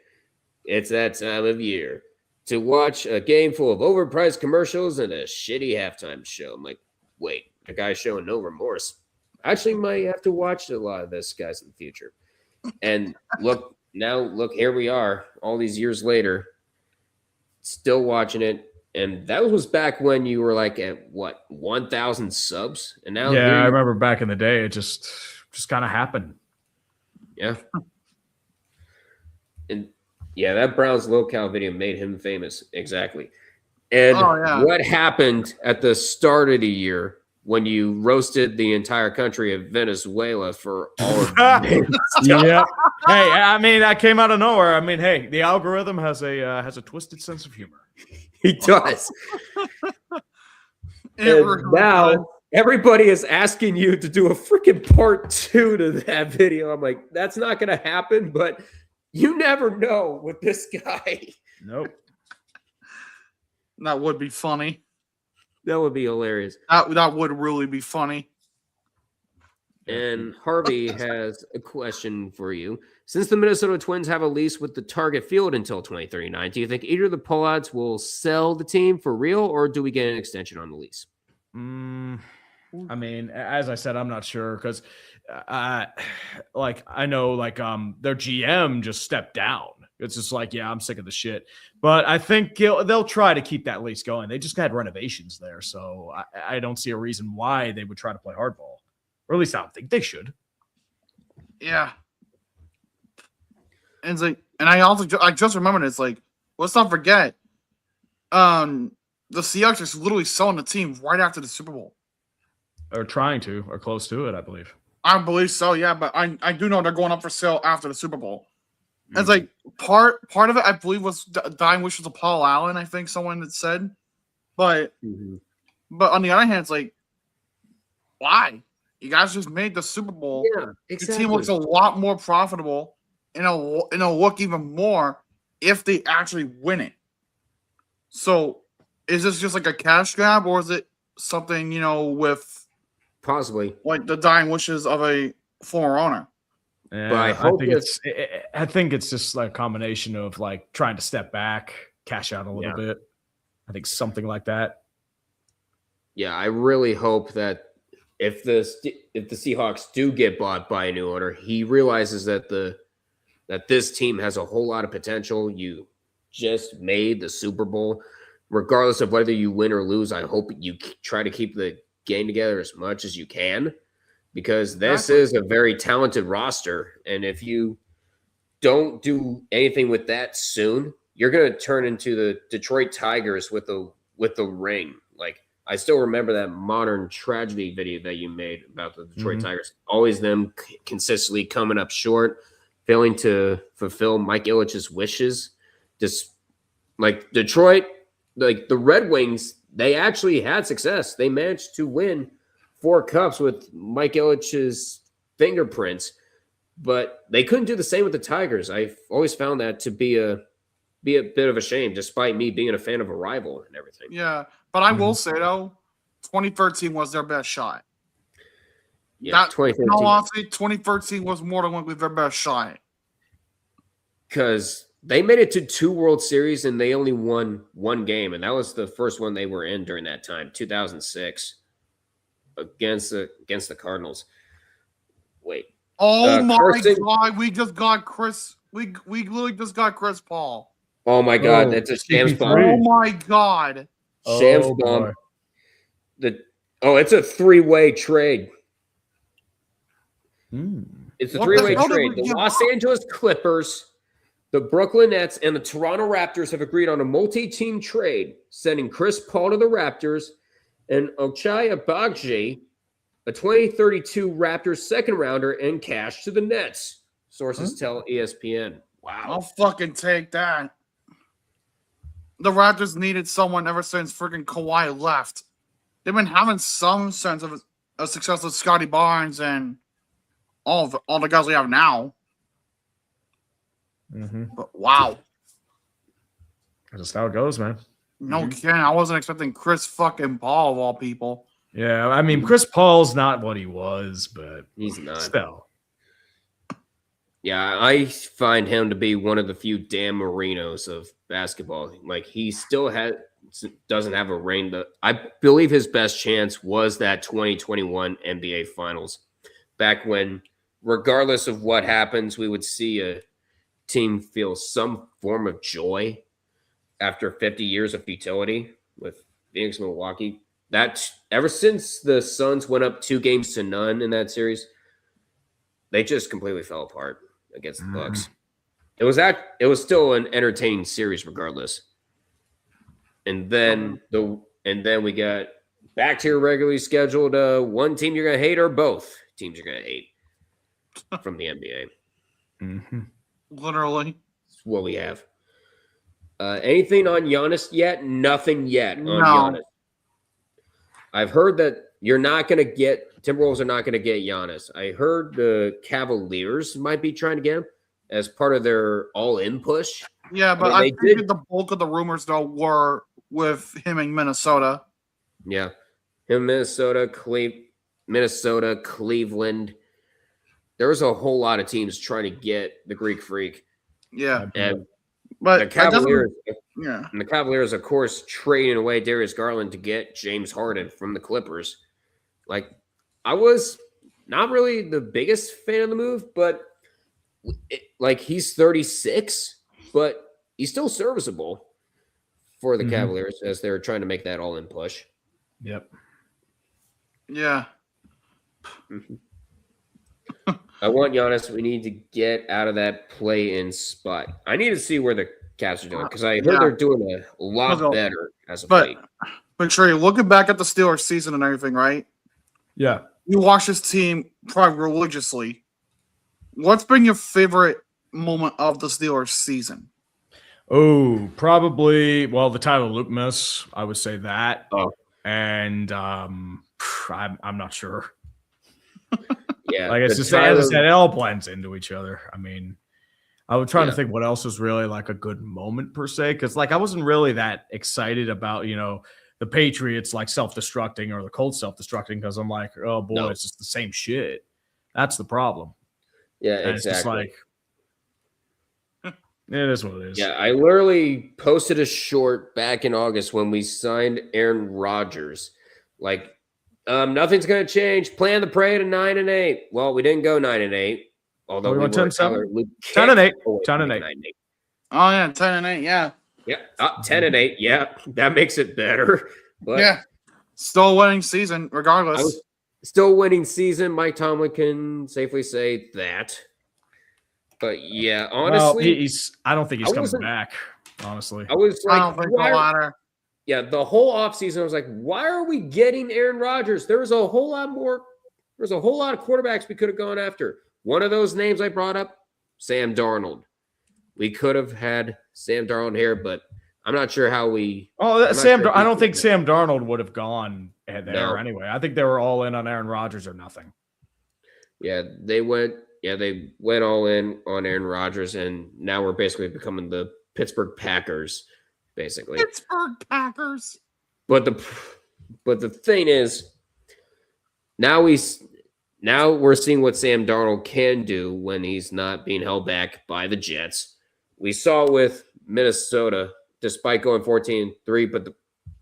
it's that time of year to watch a game full of overpriced commercials and a shitty halftime show. I'm like, wait, a guy showing no remorse. I actually might have to watch a lot of this guys in the future. And look, here we are all these years later, still watching it. And that was back when you were like at what, 1,000 subs? And now,
yeah, I remember back in the day, it just kind of happened.
Yeah. And yeah, that Browns low-cal video made him famous. Exactly. And what happened at the start of the year when you roasted the entire country of Venezuela for all of
yeah. Hey, I mean, that came out of nowhere. I mean, hey, the algorithm has a twisted sense of humor.
He does. And now everybody is asking you to do a freaking part 2 to that video. I'm like, that's not going to happen, but you never know with this guy.
Nope.
That would be funny.
That would be hilarious.
That would really be funny.
And Harvey has a question for you. Since the Minnesota Twins have a lease with the Target Field until 2039, do you think either of the Pollards will sell the team for real, or do we get an extension on the lease?
I mean, as I said, I'm not sure because, I know their GM just stepped down. It's just like, yeah, I'm sick of the shit. But I think they'll try to keep that lease going. They just had renovations there, so I don't see a reason why they would try to play hardball, or at least I don't think they should.
Yeah. And it's like, and I just remembered, it's like, let's not forget, the Seahawks are literally selling the team right after the Super Bowl.
Or trying to, or close to it, I believe.
I believe so, yeah, but I do know they're going up for sale after the Super Bowl. Mm-hmm. It's like part of it, I believe, was dying wishes of Paul Allen, I think someone had said. But but on the other hand, it's like, why? You guys just made the Super Bowl.
Yeah, exactly.
The team looks a lot more profitable, and it'll look even more if they actually win it. So, is this just like a cash grab, or is it something, with
possibly
like the dying wishes of a former owner?
Yeah, but I think it's just like a combination of like trying to step back, cash out a little bit. I think something like that.
Yeah, I really hope that if the Seahawks do get bought by a new owner, he realizes that that this team has a whole lot of potential. You just made the Super Bowl. Regardless of whether you win or lose, I hope you try to keep the game together as much as you can, because this is a very talented roster. And if you don't do anything with that soon, you're going to turn into the Detroit Tigers with the ring. Like, I still remember that Modern Tragedy video that you made about the Detroit Tigers. Always them consistently coming up short, failing to fulfill Mike Ilitch's wishes. Just like Detroit, like the Red Wings, they actually had success. They managed to win 4 cups with Mike Ilitch's fingerprints, but they couldn't do the same with the Tigers. I've always found that to be a bit of a shame, despite me being a fan of a rival and everything.
Yeah, but I will say, though, 2013 was their best shot.
Yeah,
2013 was more than likely their best shot.
Because they made it to 2 World Series and they only won 1 game, and that was the first one they were in during that time, 2006, against the Cardinals. Wait.
Oh my God! We just got Chris. We literally just got Chris Paul.
Oh my God! That's a Shams bomb.
Oh my God!
Shams bomb. It's a 3-way trade. It's a 3-way trade. The Los Angeles Clippers, the Brooklyn Nets, and the Toronto Raptors have agreed on a multi-team trade, sending Chris Paul to the Raptors and Ochai Agbaji, a 2032 Raptors second-rounder, and cash to the Nets. Sources tell ESPN. Wow.
I'll fucking take that. The Raptors needed someone ever since freaking Kawhi left. they've been having some sense of a success with Scotty Barnes and all the guys we have now. But wow.
That's just how it goes, man.
No kidding. I wasn't expecting Chris fucking Paul of all people.
Yeah, I mean, Chris Paul's not what he was, but
he's not.
Still.
Yeah, I find him to be one of the few Dan Marinos of basketball. Like, he still doesn't have a ring. I believe his best chance was that 2021 NBA Finals. Back when, regardless of what happens, we would see a team feel some form of joy after 50 years of futility with Phoenix and Milwaukee. That ever since the Suns went up 2-0 in that series, they just completely fell apart against the Bucks. It was still an entertaining series regardless. And then we got back to your regularly scheduled one team you're gonna hate or both teams you're gonna hate from the NBA.
Literally.
That's what we have. Anything on Giannis yet? Nothing yet on Giannis. I've heard that Timberwolves are not going to get Giannis. I heard the Cavaliers might be trying to get him as part of their all-in push.
Yeah, but I think the bulk of the rumors, though, were with him in Minnesota.
Yeah. Him, Minnesota, Cleveland. There was a whole lot of teams trying to get the Greek Freak.
Yeah.
And
but
the Cavaliers, of course, trading away Darius Garland to get James Harden from the Clippers. Like, I was not really the biggest fan of the move, but he's 36, but he's still serviceable for the Cavaliers as they're trying to make that all-in push.
Yep.
Yeah.
I want Giannis. We need to get out of that play-in spot. I need to see where the Cavs are doing because I heard they're doing a lot better as of late.
But Trey, looking back at the Steelers season and everything, right?
Yeah.
You watch this team probably religiously. What's been your favorite moment of the Steelers season?
Oh, probably, the Tyler Luke miss. I would say that.
Oh.
And I'm not sure.
Yeah,
like it's just as I said, it all blends into each other. I mean, I was trying to think what else was really like a good moment per se, because I wasn't really that excited about the Patriots like self-destructing or the Colts self-destructing because I'm like, oh boy, it's just the same shit. That's the problem.
Yeah,
and
exactly.
It's just like it is what it is.
Yeah, I literally posted a short back in August when we signed Aaron Rodgers. Nothing's going to change. Plan the parade of 9-8. Well, we didn't go 9-8. Although we went
10-7. 10-8. 10-8.
Oh, yeah, 10-8, yeah.
Yeah, 10-8. Yeah, that makes it better. But
yeah, still a winning season, regardless.
Still winning season. Mike Tomlin can safely say that. But yeah, honestly,
I don't think he's coming back. Honestly,
I was like,
I don't think the latter.
Yeah, the whole offseason, I was like, why are we getting Aaron Rodgers? There was a whole lot more. There's a whole lot of quarterbacks we could have gone after. One of those names I brought up, Sam Darnold. We could have had Sam Darnold here, but I'm not sure how we.
Oh, I don't think Sam Darnold would have gone there anyway. I think they were all in on Aaron Rodgers or nothing.
Yeah, they went. Yeah, they went all in on Aaron Rodgers, and now we're basically becoming the Pittsburgh Packers, basically.
Pittsburgh Packers.
But the thing is, now we're seeing what Sam Darnold can do when he's not being held back by the Jets. We saw with Minnesota, despite going 14-3, but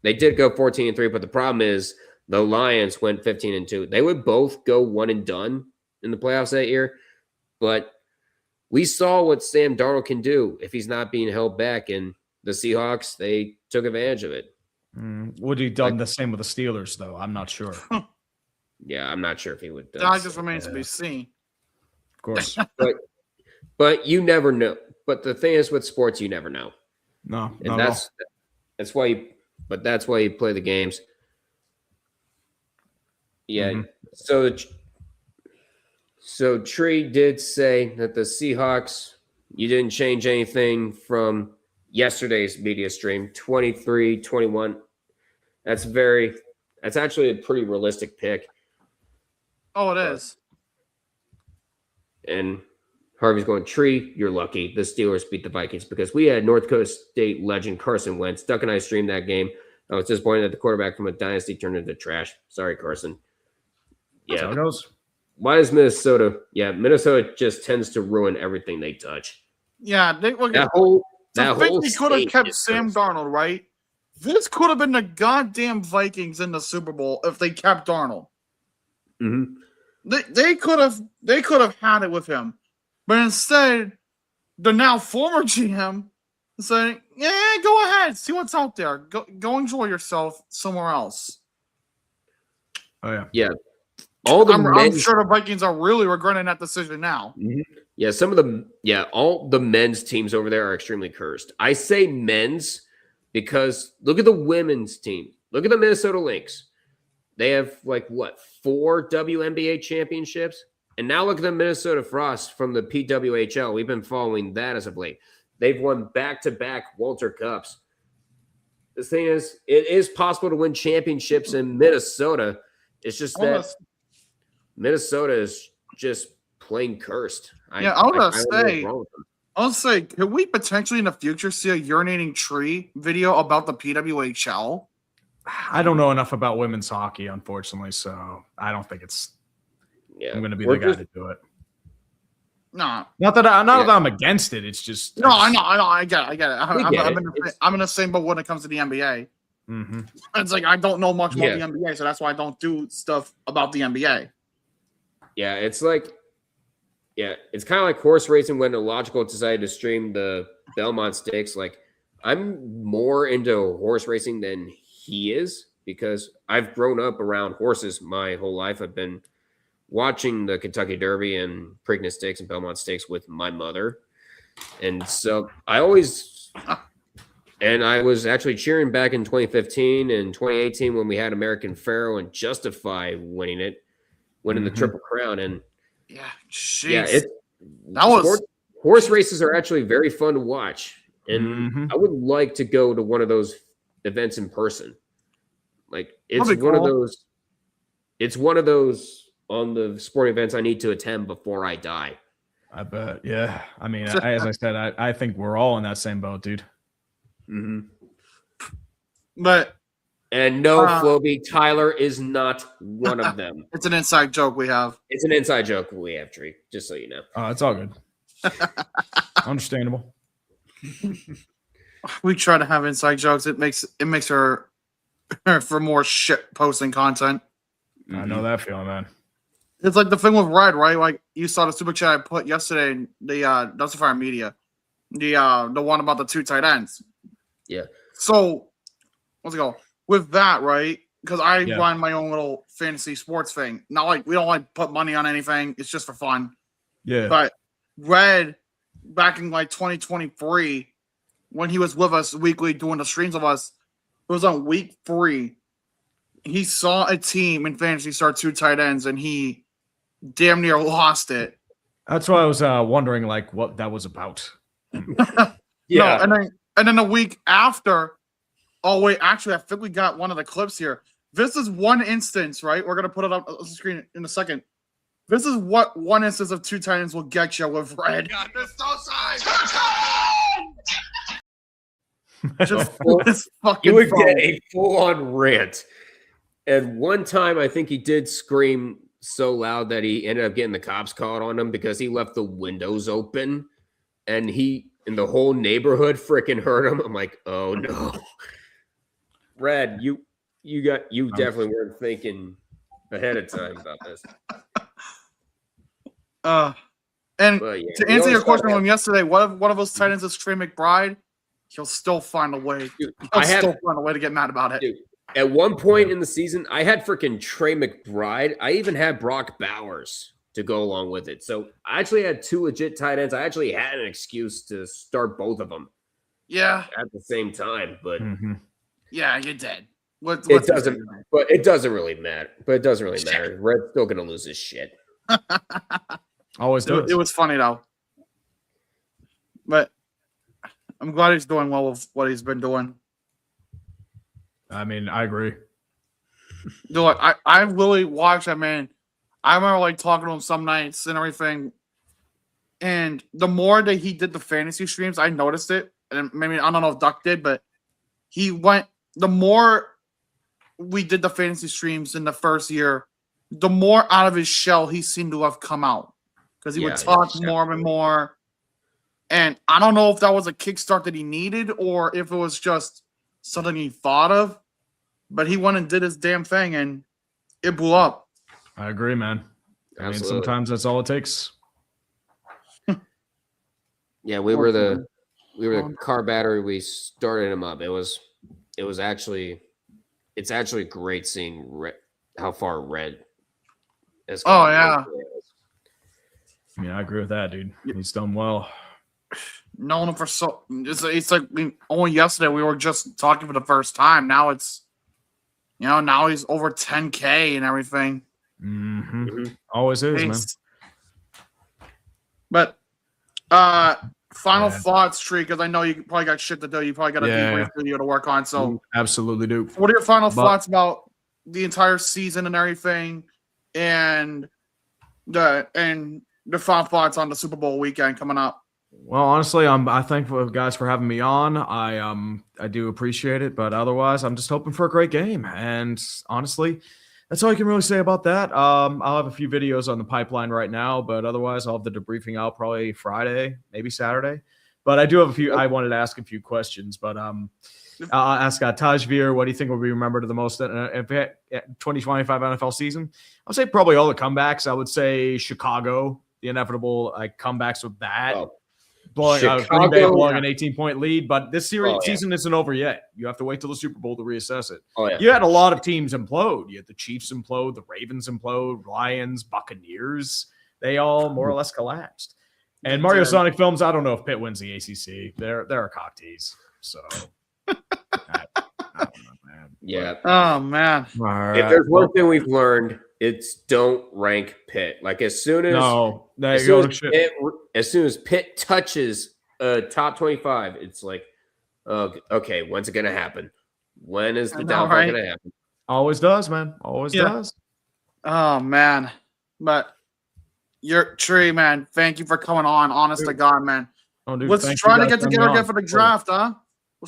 they did go 14-3. But the problem is the Lions went 15-2. They would both go one and done in the playoffs that year. But we saw what Sam Darnold can do if he's not being held back. And the Seahawks, they took advantage of it.
Would he done the same with the Steelers, though? I'm not sure.
Yeah, I'm not sure if he would.
That just remains to be seen.
Of course.
but you never know. But the thing is with sports, you never know.
No.
And that's why you play the games. Yeah. So Tree did say that the Seahawks, you didn't change anything from yesterday's media stream, 23-21. That's That's actually a pretty realistic pick.
Oh, it is.
And Harvey's going, Tree, you're lucky. The Steelers beat the Vikings because we had North Dakota State legend Carson Wentz. Duck and I streamed that game. I was disappointed that the quarterback from a dynasty turned into trash. Sorry, Carson. Yeah.
That's how it goes.
Why is Minnesota? Yeah, Minnesota just tends to ruin everything they touch.
Yeah, they
That whole
they could have kept Sam
cursed.
Darnold, right? This could have been the goddamn Vikings in the Super Bowl if they kept Darnold.
Mm-hmm.
They could have had it with him, but instead, the now former GM saying, "Yeah, go ahead, see what's out there. Go enjoy yourself somewhere else."
Oh yeah,
yeah. I'm
sure the Vikings are really regretting that decision now.
Mm-hmm. Yeah, all the men's teams over there are extremely cursed. I say men's because look at the women's team. Look at the Minnesota Lynx. They have 4 WNBA championships. And now look at the Minnesota Frost from the PWHL. We've been following that as of late. They've won back-to-back Walter Cups. The thing is, it is possible to win championships in Minnesota. It's just that Minnesota is just plain cursed.
I was gonna say, could we potentially in the future see a urinating tree video about the PWHL?
I don't know enough about women's hockey, unfortunately, so I don't think I'm going to be the guy to do it.
No,
not that I'm against it. It's just
I know. I get it. I'm in the same boat when it comes to the NBA.
Mm-hmm.
It's like I don't know much about the NBA, so that's why I don't do stuff about the NBA.
Yeah, it's kind of like horse racing when Illogical decided to stream the Belmont Stakes. I'm more into horse racing than he is because I've grown up around horses my whole life. I've been watching the Kentucky Derby and Preakness Stakes and Belmont Stakes with my mother. And so I was actually cheering back in 2015 and 2018 when we had American Pharaoh and Justify winning the Triple Crown. And horse races are actually very fun to watch. And I would like to go to one of those events in person. It's one of those on the sporting events I need to attend before I die.
I bet. Yeah. I mean, as I said, I think we're all in that same boat, dude.
Mm-hmm.
But
Floby, Tyler is not one of them.
It's an inside joke we have.
It's an inside joke we have, Tree, just so you know.
It's all good. Understandable.
We try to have inside jokes. It makes her for more shit posting content.
I know that feeling, man.
It's like the thing with Red, right? Like you saw the super chat I put yesterday in the Justifier Media, the one about the 2 tight ends.
Yeah.
So let's go with that, right? Because I run my own little fantasy sports thing. Not we don't put money on anything. It's just for fun.
Yeah.
But Red, back in 2023, when he was with us weekly doing the streams of us, it was on week 3. He saw a team in fantasy start 2 tight ends, and he damn near lost it.
That's why I was wondering what that was about.
Yeah. No, and then the week after, oh wait, actually I think we got one of the clips here. This is one instance, right? We're gonna put it up on the screen in a second. This is what one instance of 2 tight ends will get you with Red.
God, this outside.
Just this fucking
you would get a full-on rant. And one time, I think he did scream so loud that he ended up getting the cops called on him because he left the windows open, and the whole neighborhood freaking heard him. I'm like, oh no, Red, you definitely weren't thinking ahead of time about this.
To answer your question from yesterday, one of those tight ends is Trey McBride. He'll still find a way. Find a way to get mad about it.
Dude, at one point in the season, I had freaking Trey McBride. I even had Brock Bowers to go along with it. So I actually had 2 legit tight ends. I actually had an excuse to start both of them.
Yeah.
At the same time, but
yeah, you did.
It doesn't really matter. Red's still gonna lose his shit.
Always does.
It was funny though. But I'm glad he's doing well with what he's been doing.
I mean, I agree.
Dude, I really watched that, man. I remember like talking to him some nights and everything. And the more that he did the fantasy streams, I noticed it. And maybe I don't know if Duck did, but the more we did the fantasy streams in the first year, the more out of his shell he seemed to have come out. Because he would talk more and more. And I don't know if that was a kickstart that he needed or if it was just something he thought of. But he went and did his damn thing and it blew up.
I agree, man. I mean, sometimes that's all it takes.
Yeah, we were the car battery. We started him up. It's actually great seeing how far Red has come.
Oh yeah.
Yeah, I agree with that, dude. He's done well.
Known him for it's like only yesterday we were just talking for the first time. Now it's now he's over 10K and everything.
Mm-hmm. Always is, man.
But final thoughts, Tree, because I know you probably got shit to do. You probably got a debrief video to work on. So
absolutely do.
What are your final thoughts about the entire season and everything, and the final thoughts on the Super Bowl weekend coming up?
Well, honestly, I thankful guys for having me on. I do appreciate it, but otherwise, I'm just hoping for a great game. And honestly, that's all I can really say about that. I'll have a few videos on the pipeline right now, but otherwise, I'll have the debriefing out probably Friday, maybe Saturday. But I do have a few. I wanted to ask a few questions, but I'll ask Tajveer, what do you think will be remembered the most in 2025 NFL season? I would say probably all the comebacks. I would say Chicago, the inevitable comebacks with that. Green Bay blowing an 18-point lead, but this season isn't over yet. You have to wait till the Super Bowl to reassess it. You had a lot of teams implode. You had the Chiefs implode, the Ravens implode, Lions, Buccaneers. They all more or less collapsed. And Mario Sonic Films, I don't know if Pitt wins the ACC. They're a cock tease. So, I don't know, man.
Yeah.
Oh, man.
Right. If there's one thing we've learned, it's don't rank Pitt. Like as soon as Pitt touches top 25, it's like, okay, when's it gonna happen? When is the downfall gonna happen?
Always does, man. Always does.
Oh man, but you're Tree, man. Thank you for coming on. Honest to God, man.
Oh, dude,
let's try to get together again for the draft, huh?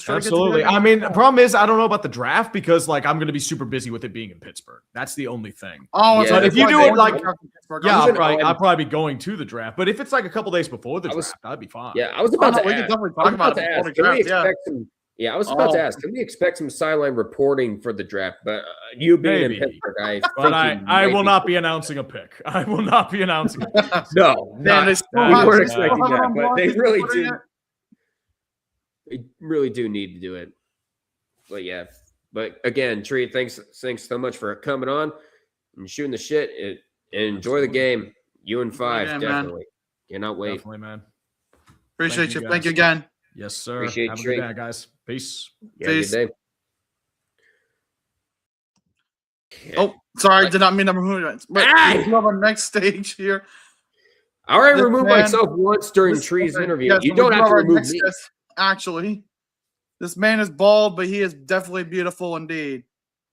Absolutely. I mean, the problem is I don't know about the draft because I'm going to be super busy with it being in Pittsburgh. That's the only thing.
But
if you do it I'll probably be going to the draft. But if it's like a couple days before the draft, that'd be fine.
Yeah, I was about to ask.
We can definitely talk about it before the draft.
I was about to ask, can we expect some sideline reporting for the draft? But you being in Pittsburgh,
I will not be announcing a pick. I will not be announcing a pick.
No, we weren't expecting that, but they really do. They really do need to do it. But yeah. But again, Tree, thanks so much for coming on and shooting the shit and enjoy the game. You and Five, definitely. Cannot wait.
Definitely, man.
Appreciate you. Thank you again.
Yes, sir.
Appreciate
Have a good day, guys. Peace.
Peace.
Good day.
Oh, sorry, did not mean to remove it. But we have our next stage here.
I already removed myself once during Tree's interview.
Yes,
you don't have to remove me.
Actually, this man is bald, but he is definitely beautiful indeed.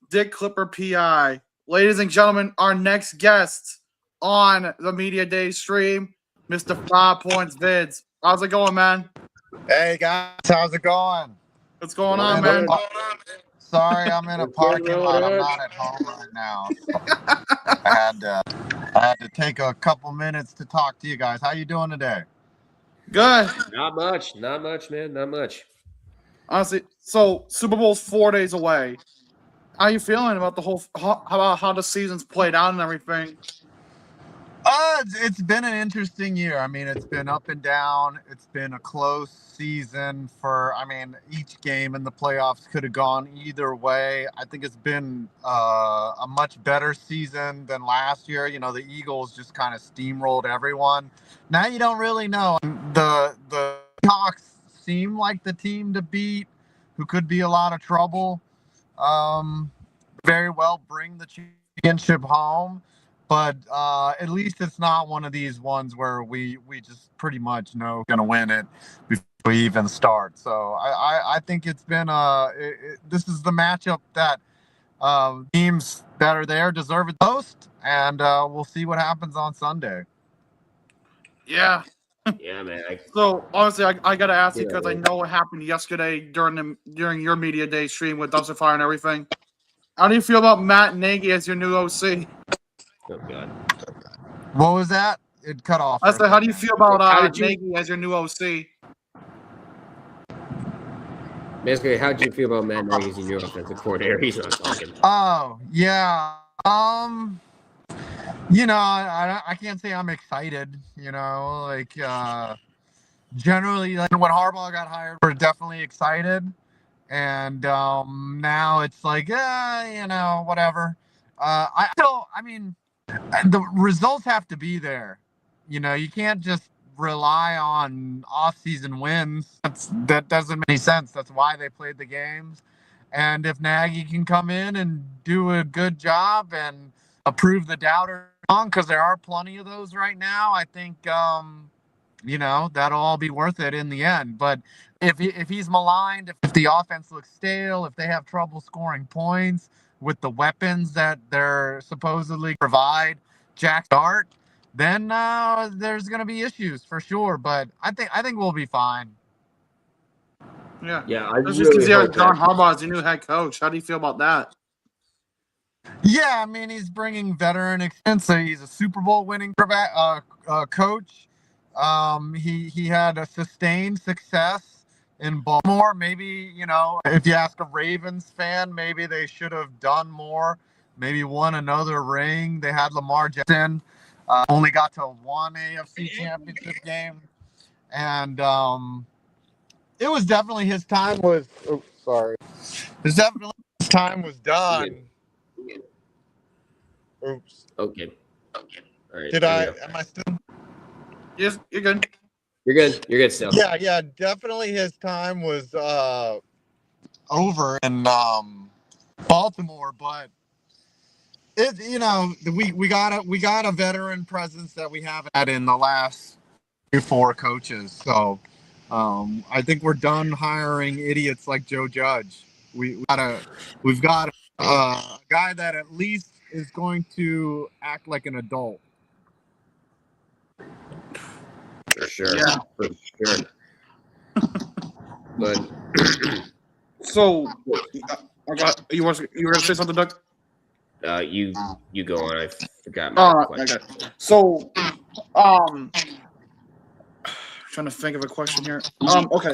Dick Clipper PI. Ladies and gentlemen, our next guest on the Media Day stream, Mr. FivePoints Vids. How's it going, man?
Hey, guys. How's it going?
What's going on, man?
Sorry, I'm in a parking lot. I'm not at home right now. So I had to take a couple minutes to talk to you guys. How you doing today?
Good.
Not much, man. Not much.
Honestly, so Super Bowl's 4 days away. How are you feeling about the whole how the season's played out and everything?
It's been an interesting year. I mean, it's been up and down. It's been a close season each game in the playoffs could have gone either way. I think it's been a much better season than last year. You know, the Eagles just kind of steamrolled everyone. Now you don't really know. The Hawks seem like the team to beat, who could be a lot of trouble. Very well bring the championship home. But at least it's not one of these ones where we just pretty much know we're going to win it before we even start. So I think it's been this is the matchup that teams that are there deserve it most, and we'll see what happens on Sunday.
Yeah.
Yeah, man.
So honestly, I gotta ask you
Yeah,
because I
man.
know what happened yesterday during your media day stream with Dumpster Fire and everything. How do you feel about Matt Nagy as your new OC?
Oh God.
What was that? It cut off.
I said, how do you feel about
How did you-
Nagy as your new OC?
Basically, how did you feel about Matt Nagy as your new offensive coordinator? He's not talking.
Oh yeah. You know, I can't say I'm excited. You know, like generally, like when Harbaugh got hired, we're definitely excited, and now it's like, you know, whatever. I mean, the results have to be there. You know, you can't just rely on off-season wins. That doesn't make any sense. That's why they played the games. And if Nagy can come in and do a good job and prove the doubters wrong, because there are plenty of those right now, I think you know, that'll all be worth it in the end. But if he's maligned, if the offense looks stale, if they have trouble scoring points with the weapons that they're supposedly provide, Jack Dart, then there's going to be issues for sure. But I think we'll be fine.
Yeah.
Yeah, I
It's
really
just because
hope
John
that.
Harbaugh is your new head coach. How do you feel about that?
Yeah, I mean, he's bringing veteran experience. So he's a Super Bowl winning coach. He had a sustained success in Baltimore. Maybe, you know, if you ask a Ravens fan, maybe they should have done more. Maybe won another ring. They had Lamar Jackson. Only got to one AFC championship game. And it was definitely his time was His time was done. Oops.
Okay. All right.
Am I still?
Yes, you're good.
You're good. You're good still.
Yeah, definitely his time was over in Baltimore, but it, you know, we got a veteran presence that we haven't had in the last 4 coaches. So I think we're done hiring idiots like Joe Judge. We've got a guy that at least is going to act like an adult.
For sure.
Yeah.
For sure. But
So, you were gonna say something, Doug?
you go on. I forgot my question.
Okay. So, trying to think of a question here. Okay.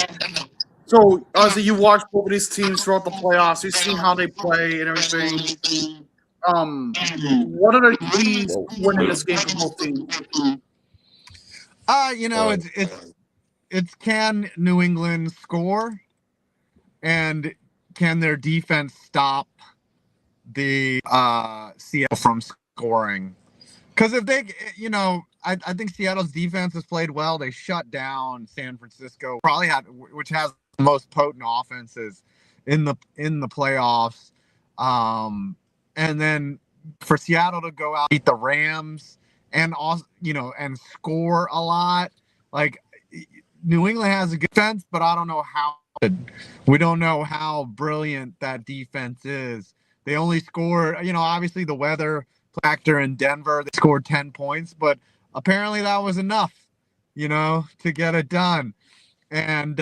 So, obviously, you watched both of these teams throughout the playoffs. You've seen how they play and everything. What are the keys to winning this game for both teams?
You know, it's can New England score, and can their defense stop the Seattle from scoring? Because if they, you know, I think Seattle's defense has played well. They shut down San Francisco, which has the most potent offenses in the playoffs. And then for Seattle to go out, beat the Rams, and also, you know, and score a lot. Like, New England has a good defense, but I don't know how good. We don't know how brilliant that defense is. They only scored, you know, obviously the weather factor in Denver. They scored 10 points, but apparently that was enough, you know, to get it done. And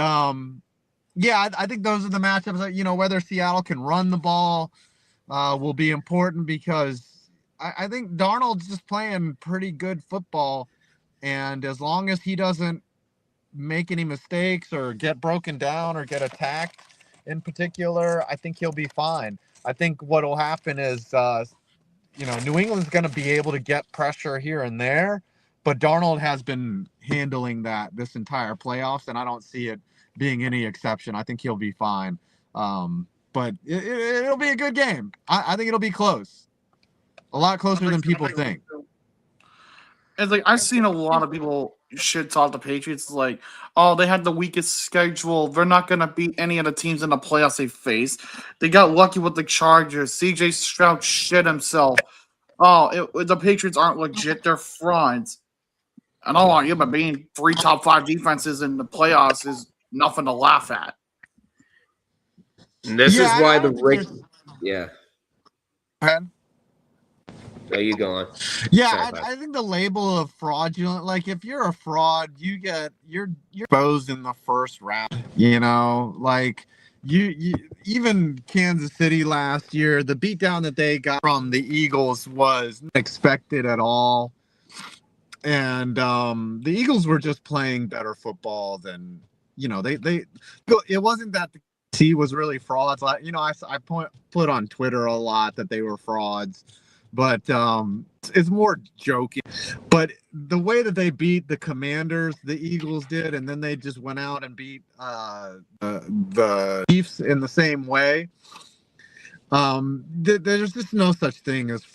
yeah, I think those are the matchups that, you know, whether Seattle can run the ball will be important, because I think Darnold's just playing pretty good football, and as long as he doesn't make any mistakes or get broken down or get attacked in particular, I think he'll be fine. I think what will happen is, you know, New England's going to be able to get pressure here and there, but Darnold has been handling that this entire playoffs, and I don't see it being any exception. I think he'll be fine. But it'll be a good game. I think it'll be close. A lot closer than people think.
It's like, I've seen a lot of people shit talk the Patriots like, oh, they had the weakest schedule. They're not going to beat any of the teams in the playoffs they face. They got lucky with the Chargers. CJ Stroud shit himself. Oh, the Patriots aren't legit. They're frauds. And all you, but being 3 top 5 defenses in the playoffs is nothing to laugh at.
And this is why the rig. Yeah.
ahead.
So you go on.
Yeah,
Sorry,
I think the label of fraudulent, like if you're a fraud, you're exposed in the first round. You know, like you even Kansas City last year, the beatdown that they got from the Eagles was not expected at all. And the Eagles were just playing better football than, you know, it wasn't that the T was really frauds. Like, you know, I put on Twitter a lot that they were frauds, but it's more joking. But the way that they beat the Commanders, the Eagles did, and then they just went out and beat the Chiefs in the same way. There's just no such thing as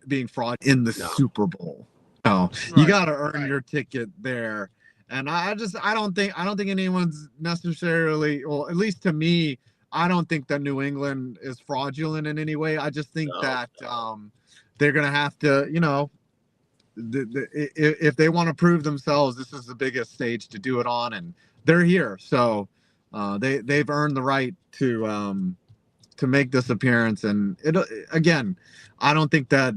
being fraud in the Super Bowl. No, you got to earn your ticket there. And I don't think anyone's necessarily, well, at least to me, I don't think that New England is fraudulent in any way. I just think that they're going to have to, you know, if they want to prove themselves, this is the biggest stage to do it on, and they're here. So they've earned the right to make this appearance. And again, I don't think that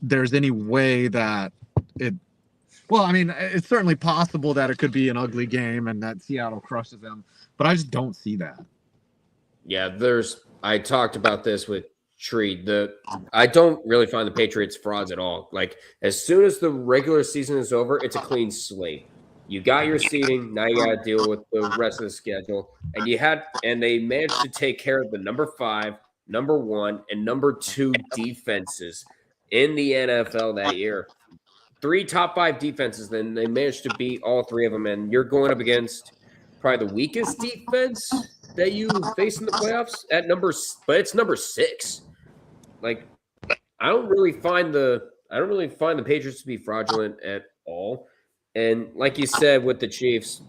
there's any way that well, I mean, it's certainly possible that it could be an ugly game and that Seattle crushes them, but I just don't see that.
Yeah, I talked about this with Tree. I don't really find the Patriots frauds at all. Like, as soon as the regular season is over, it's a clean slate. You got your seeding, now you got to deal with the rest of the schedule. And they managed to take care of the number 5, number 1, and number 2 defenses in the NFL that year. 3 top 5 defenses, then they managed to beat all 3 of them. And you're going up against probably the weakest defense that you face in the playoffs but it's number 6. Like, I don't really find the Patriots to be fraudulent at all. And like you said with the Chiefs,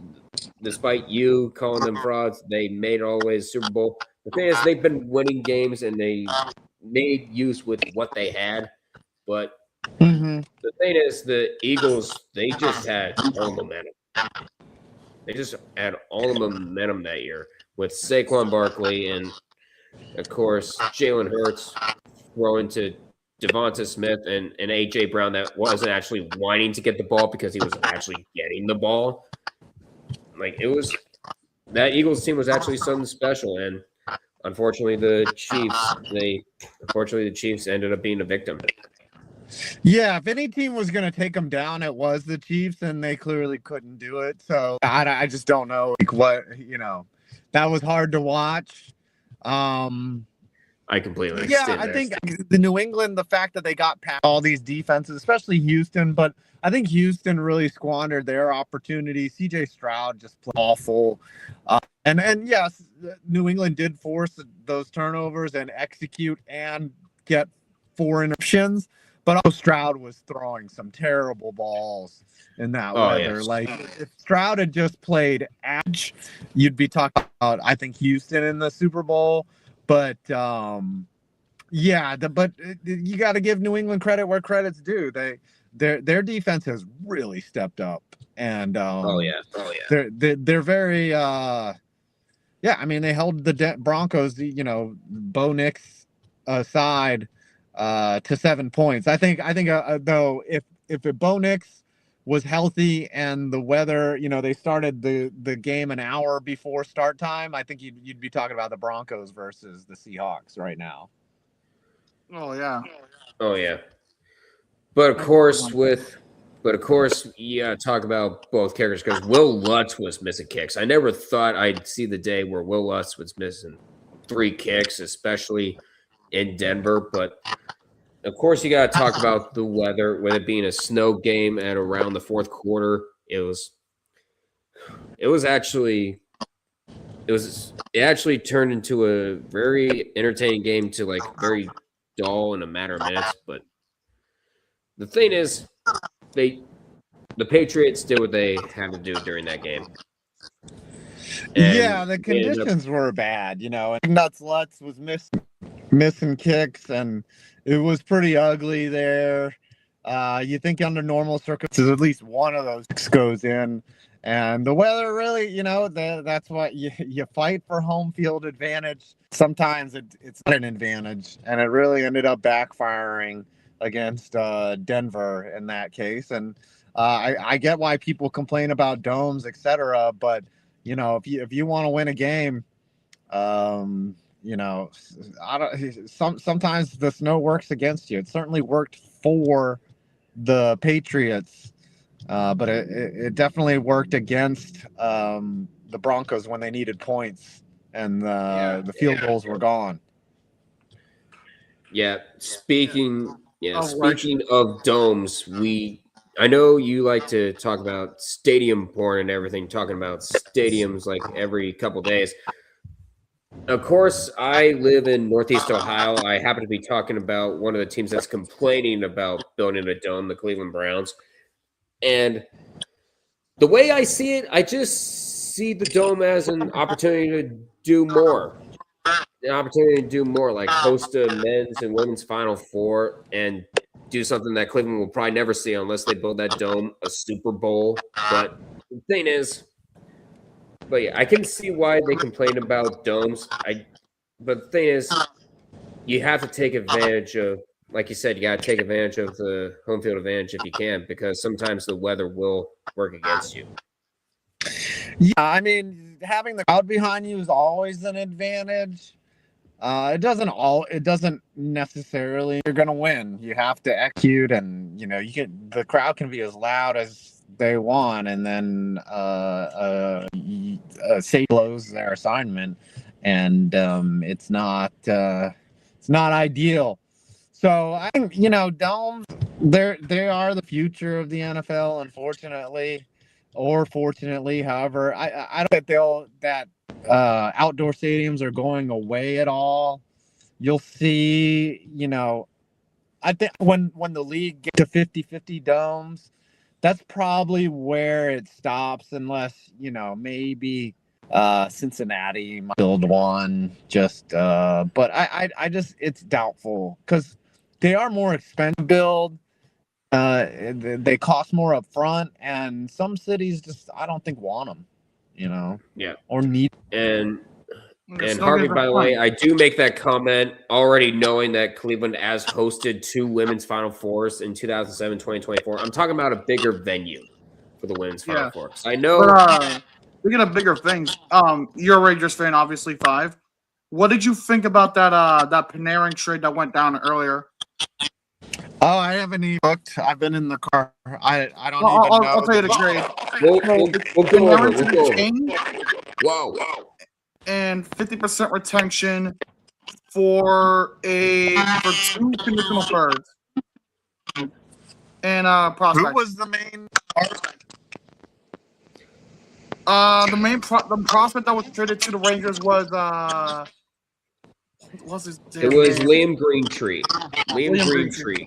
despite you calling them frauds, they made it all the way to the Super Bowl. The thing is, they've been winning games and they made use with what they had. But the thing is, the Eagles, they just had all the momentum. They just had all the momentum that year with Saquon Barkley and, of course, Jalen Hurts throwing to Devonta Smith and A.J. Brown that wasn't actually whining to get the ball because he was actually getting the ball. Like, that Eagles team was actually something special. And unfortunately, the Chiefs ended up being a victim.
Yeah, if any team was going to take them down, it was the Chiefs, and they clearly couldn't do it. So I just don't know what, you know, that was hard to watch.
I completely understand.
Yeah, I think the New England, the fact that they got past all these defenses, especially Houston, but I think Houston really squandered their opportunity. CJ Stroud just played awful. And yes, New England did force those turnovers and execute and get 4 interceptions. But also Stroud was throwing some terrible balls in that weather. Yes. Like, if Stroud had just played edge, you'd be talking about, I think, Houston in the Super Bowl. But, yeah, but you got to give New England credit where credit's due. Their defense has really stepped up. And they're very yeah, I mean, they held the Broncos, you know, Bo Nix aside, to 7 points. I think though, if Bo Nix was healthy and the weather, you know, they started the game an hour before start time, I think you'd be talking about the Broncos versus the Seahawks right now.
Oh yeah.
But of course, you gotta talk about both characters because Will Lutz was missing kicks. I never thought I'd see the day where Will Lutz was missing 3 kicks, especially in Denver. But of course, you got to talk about the weather, with it being a snow game at around the 4th quarter. It actually turned into a very entertaining game to, like, very dull in a matter of minutes. But the thing is, the Patriots did what they had to do during that game.
And yeah, the conditions were bad, you know. And Nuts Lutz was missing kicks, and it was pretty ugly there. You think under normal circumstances, at least one of those kicks goes in, And the weather really, that's what you fight for home field advantage. Sometimes it's not an advantage, and it really ended up backfiring against Denver in that case. And I get why people complain about domes, etc. But if you want to win a game, sometimes the snow works against you. It certainly worked for the Patriots. But it definitely worked against the Broncos when they needed points and the field goals were gone.
Yeah. Speaking of domes, I know you like to talk about stadium porn and everything, talking about stadiums like every couple days. Of course, I live in Northeast Ohio. I happen to be talking about one of the teams that's complaining about building a dome, the Cleveland Browns. And the way I see it, I just see the dome as an opportunity to do more. An opportunity to do more, like host a men's and women's Final Four and do something that Cleveland will probably never see unless they build that dome, a Super Bowl. But the thing is, I can see why they complain about domes. But the thing is, you have to take advantage of, like you said, you got to take advantage of the home field advantage if you can, because sometimes the weather will work against you.
Yeah, I mean, having the crowd behind you is always an advantage. It doesn't necessarily you're going to win. You have to execute, and the crowd can be as loud as they want, and then say blows their assignment, and it's not ideal. So I think domes they are the future of the NFL, unfortunately, or fortunately. However, I don't think that outdoor stadiums are going away at all. You'll see, I think when the league gets to 50-50 domes, that's probably where it stops, unless maybe Cincinnati might build one. But I just it's doubtful because they are more expensive to build. They cost more up front, and some cities just I don't think want them. Or need.
And Harvey, by the way, I do make that comment already knowing that Cleveland has hosted 2 women's Final Fours in 2007, 2024. I'm talking about a bigger venue for the women's Final Four. I know.
But, speaking of bigger things, you're a Rangers fan, obviously, Five. What did you think about that Panarin trade that went down earlier?
Oh, I haven't even looked. I've been in the car. I don't even know.
I'll tell you the trade.
We'll go over. We'll go over. Wow.
And 50% retention for 2 conditional birds. And prospect.
Who was the main?
The prospect that was traded to the Rangers was what's his name?
It was Liam Greentree. Liam Greentree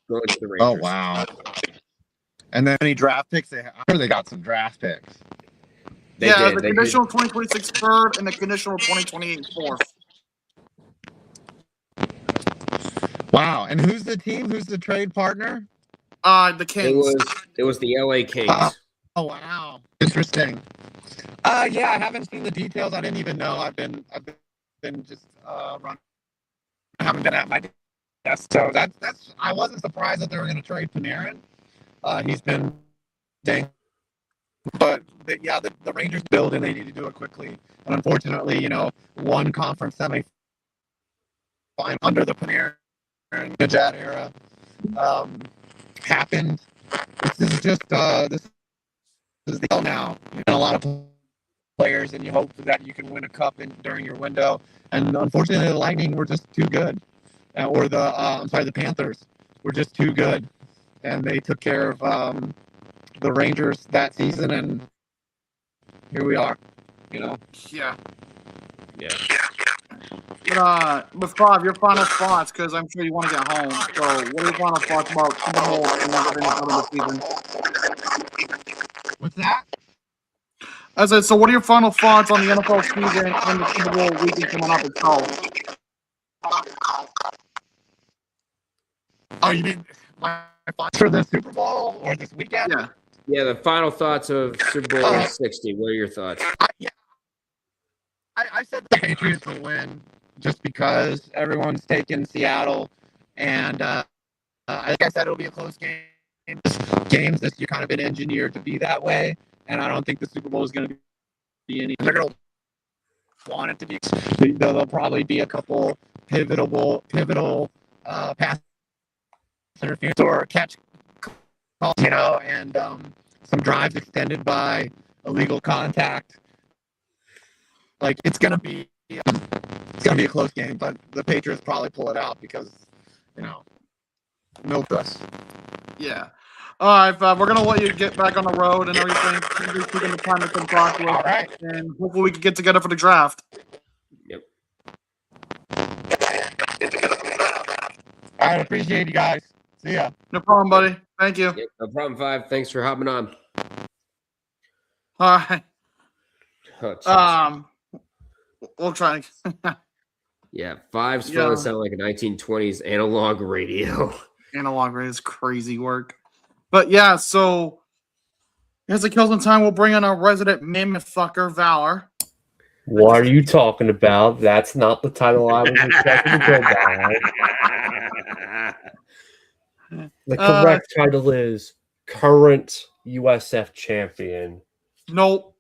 going to the Rangers.
Oh wow! And then any draft picks? I'm sure they got some draft picks.
The conditional 2026 third and the conditional 2028 fourth.
Wow! And who's the team? Who's the trade partner?
The Kings.
It was the LA Kings.
Oh wow! Interesting. Yeah, I haven't seen the details. I didn't even know. I've been just running. I haven't been at my desk, so that's. I wasn't surprised that they were going to trade Panarin. He's been dang. But the Rangers build and they need to do it quickly. And unfortunately, one conference semi under the Panarin and Cashapp era happened. This is just this is the deal now. A lot of players, and you hope that you can win a cup during your window. And unfortunately, the Lightning were just too good, or the Panthers were just too good, and they took care of the Rangers that season, and here we are.
Yeah. But Five, your final thoughts, because I'm sure you want to get home. So, what are your final thoughts about Super Bowl and everything coming this season?
What's that?
I said, so what are your final thoughts on the NFL season and the Super Bowl weekend coming up itself?
Oh, you mean my thoughts for the Super Bowl or this weekend?
Yeah.
Yeah, the final thoughts of Super Bowl 60. What are your thoughts?
I said the Patriots will win just because everyone's taking Seattle, and like I said, it'll be a close game. Games this year kind of been engineered to be that way, and I don't think the Super Bowl is going to be any. They're going to want it to be. There'll probably be a couple pivotal pass interference or catch calls, and some drives extended by illegal contact. Like it's gonna be a close game, but the Patriots probably pull it out because milk us.
Yeah. All right, Fab, we're gonna let you get back on the road and everything. You're taking the time to come talk to us.
All right.
And hopefully we can get together for the draft.
Yep.
I appreciate you guys. See ya.
No problem, buddy. Thank you.
Yep, no problem, Five. Thanks for hopping on.
All right.
Oh, jeez.
We'll try.
Yeah, Five's phone sound like a 1920s analog radio.
Analog radio is crazy work. But yeah, so as it kills in time, we'll bring in our resident mammoth fucker, Valor.
What are you talking about? That's not the title I was expecting to go by. The correct title is current USF champion.
Nope.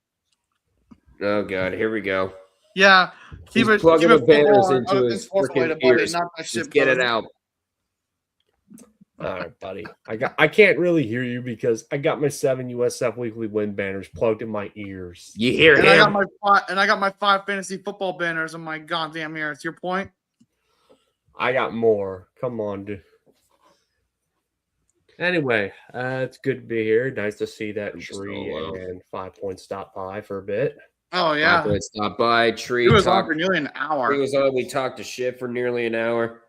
Oh god, here we go.
Yeah,
He's plugging the banners into his freaking ears. Let's get it out.
All right, buddy. I can't really hear you because I got my 7 USF weekly win banners plugged in my ears.
You hear
and
him?
I got my 5 fantasy football banners in my goddamn ears. Your point?
I got more. Come on, dude. Anyway, it's good to be here. Nice to see that Tree and 5 Points stop by for a bit.
Oh yeah,
5 Points stop by. Tree
was on for nearly an hour.
Tree was on. We talked to shit for nearly an hour.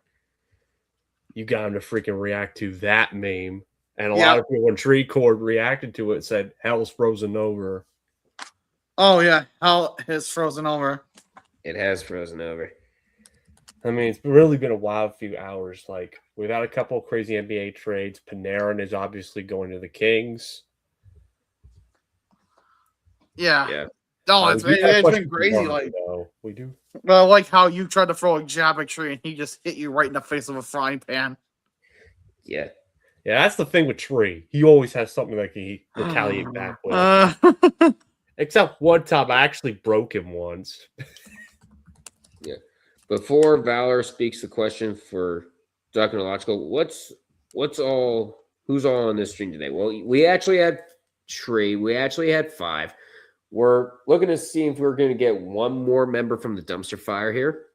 You got him to freaking react to that meme, and a lot of people when Tree Cord reacted to it said "Hell's frozen over."
Oh yeah, hell is frozen over.
It has frozen over.
I mean, it's really been a wild few hours. Like, we've had a couple of crazy NBA trades. Panarin is obviously going to the Kings.
Yeah. No, it's been crazy. Like,
we do.
Well, like how you tried to throw a jab at Tree and he just hit you right in the face of a frying pan.
Yeah.
Yeah, that's the thing with Tree. He always has something that he retaliate back with. Except one time, I actually broke him once.
Yeah. Before Valor speaks the question for Duck and Illogical, who's all on this stream today? Well, we actually had Tree. We actually had 5. We're looking to see if we're going to get one more member from the dumpster fire here.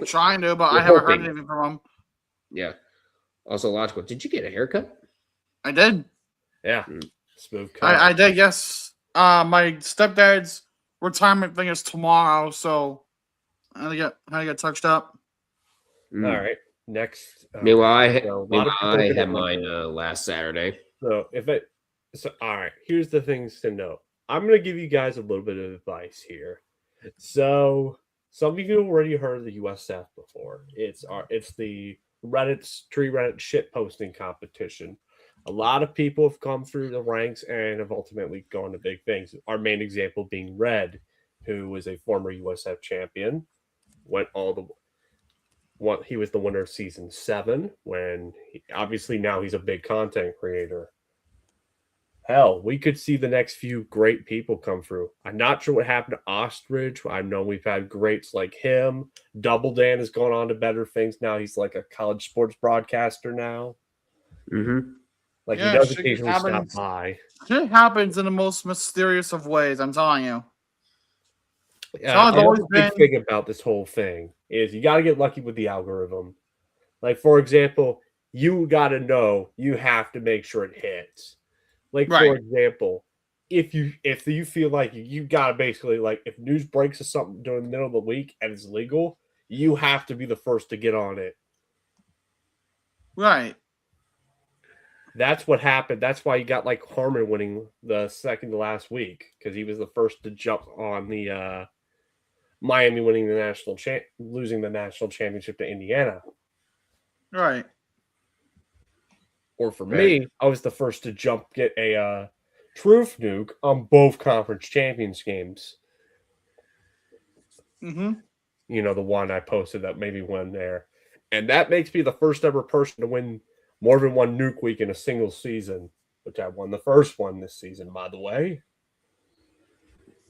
Trying to, but I haven't heard anything from him.
Yeah. Also, Illogical, did you get a haircut?
I did.
Yeah. Smooth cut.
I did, yes. My stepdad's retirement thing is tomorrow, so I get touched up.
All right. Next.
Meanwhile, I had mine last Saturday.
So all right. Here's the things to know. I'm going to give you guys a little bit of advice here. So some of you already heard of the USF before. It's the Tree Reddit shit posting competition. A lot of people have come through the ranks and have ultimately gone to big things. Our main example being Red, who was a former USF champion, he was the winner of season 7 when obviously now he's a big content creator. Hell, we could see the next few great people come through. I'm not sure what happened to Ostrich. I know we've had greats like him. Double Dan has gone on to better things now. He's like a college sports broadcaster now.
Mm-hmm.
Like, he does occasionally stop by.
Shit happens in the most mysterious of ways, I'm telling you.
Yeah, the big thing about this whole thing is you got to get lucky with the algorithm. Like, for example, you got to know you have to make sure it hits. Like, for example, if you feel like you got to basically, like, if news breaks or something during the middle of the week and it's legal, you have to be the first to get on it.
Right.
That's what happened. That's why you got, like, Harmon winning the second to last week, because he was the first to jump on the Miami winning the losing the national championship to Indiana.
Right.
Or for me, I was the first to get a truth nuke on both conference champions games.
Mm-hmm.
You know, the one I posted that maybe won there. And that makes me the first ever person to win more than one nuke week in a single season, which I won the first one this season, by the way.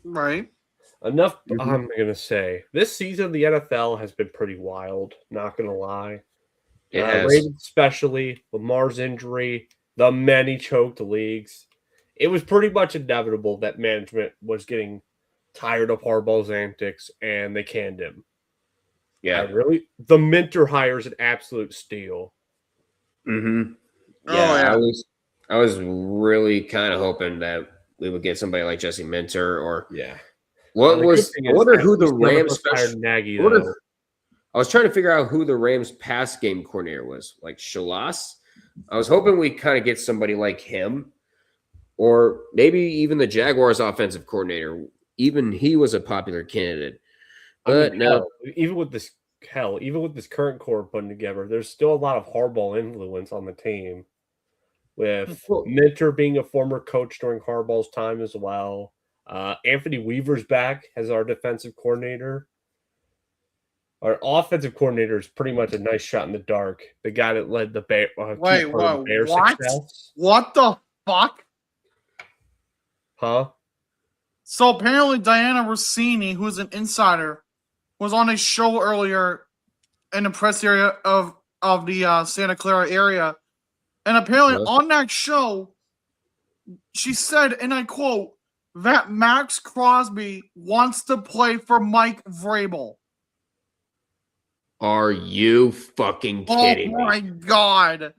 Right.
Enough, I'm going to say. This season, the NFL has been pretty wild, not going to lie. Ravens especially, Lamar's injury, the many choked leagues. It was pretty much inevitable that management was getting tired of Harbaugh's antics, and they canned him.
Yeah.
The Minter hire is an absolute steal.
Mm-hmm.
Oh,
Yeah,
yeah.
I was really kind of hoping that we would get somebody like Jesse Minter or I wonder who the Rams I was trying to figure out who the Rams pass game coordinator was, like Shalas. I was hoping we kind of get somebody like him, or maybe even the Jaguars offensive coordinator. Even he was a popular candidate. But no,
even with this current core putting together, there's still a lot of Harbaugh influence on the team. With Minter being a former coach during Harbaugh's time as well. Anthony Weaver's back as our defensive coordinator. Our offensive coordinator is pretty much a nice shot in the dark. The guy that led the Bears success.
What the fuck?
Huh?
So apparently Diana Rossini, who's an insider, was on a show earlier in the press area of the Santa Clara area. And apparently on that show, she said, and I quote, that Max Crosby wants to play for Mike Vrabel.
Are you fucking kidding me?
Oh my God.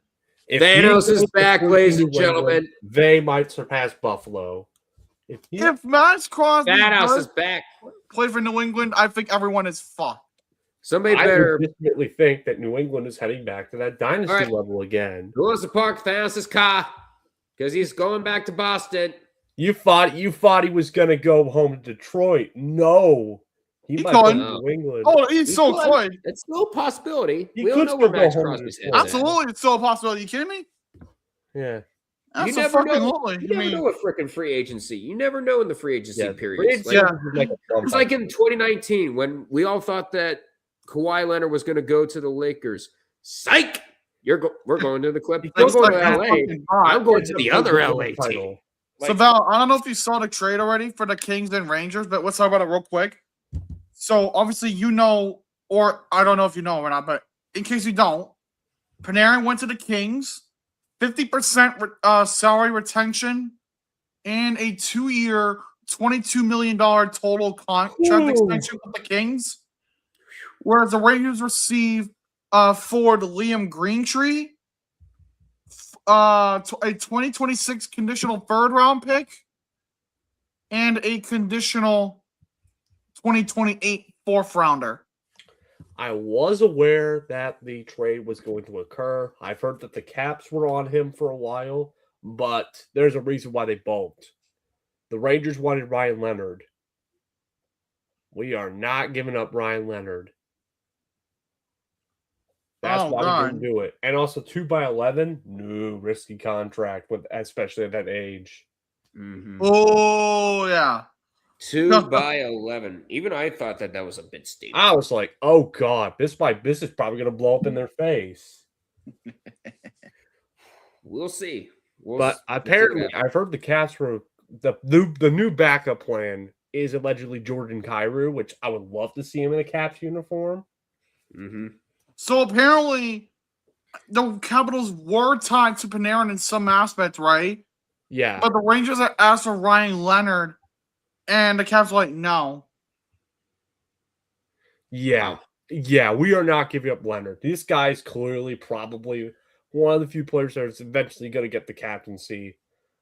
If
Thanos is back, ladies and gentlemen.
They might surpass Buffalo.
If Max Crosby
is back,
play for New England, I think everyone is fucked.
Somebody better
legitimately think that New England is heading back to that dynasty level again.
Who wants to park Thanos' car? Because he's going back to Boston.
You thought he was gonna go home to Detroit. No. He might go to New England.
Oh, he's so could.
It's still a possibility.
We
don't know where Max Crosby's at.
Absolutely, it's still a possibility. You kidding me?
Yeah.
That's
you never know. You never know a freaking free agency. You never know in the free agency period. It's like in 2019 when we all thought that Kawhi Leonard was going to go to the Lakers. Psych! We're going to the Clippers. I'm going to LA. I'm going to the other LA team.
So Val, I don't know if you saw the trade already for the Kings and Rangers, but let's talk about it real quick. So obviously you know, or I don't know if you know or not, but in case you don't, Panarin went to the Kings, 50% salary retention, and a 2-year, $22 million total contract extension with the Kings. Whereas the Rangers receive Ford Liam Greentree, a 2026 conditional third-round pick, and a conditional 2028 fourth-rounder.
I was aware that the trade was going to occur. I've heard that the Caps were on him for a while, but there's a reason why they bulked. The Rangers wanted Ryan Leonard. We are not giving up Ryan Leonard. That's why we didn't do it. And also 2x11, no risky contract, especially at that age.
Mm-hmm.
Oh yeah,
2x11. Even I thought that was a bit steep.
I was like, oh god, this is probably going to blow up in their face.
We'll see.
But apparently, I've heard the Caps were the new backup plan is allegedly Jordan Kyrou, which I would love to see him in a Caps uniform.
Mm-hmm.
So apparently, the Capitals were tied to Panarin in some aspects, right?
Yeah.
But the Rangers asked for Ryan Leonard, and the Caps were like, no.
Yeah. Yeah, we are not giving up Leonard. This guy's clearly probably one of the few players that is eventually going to get the captaincy.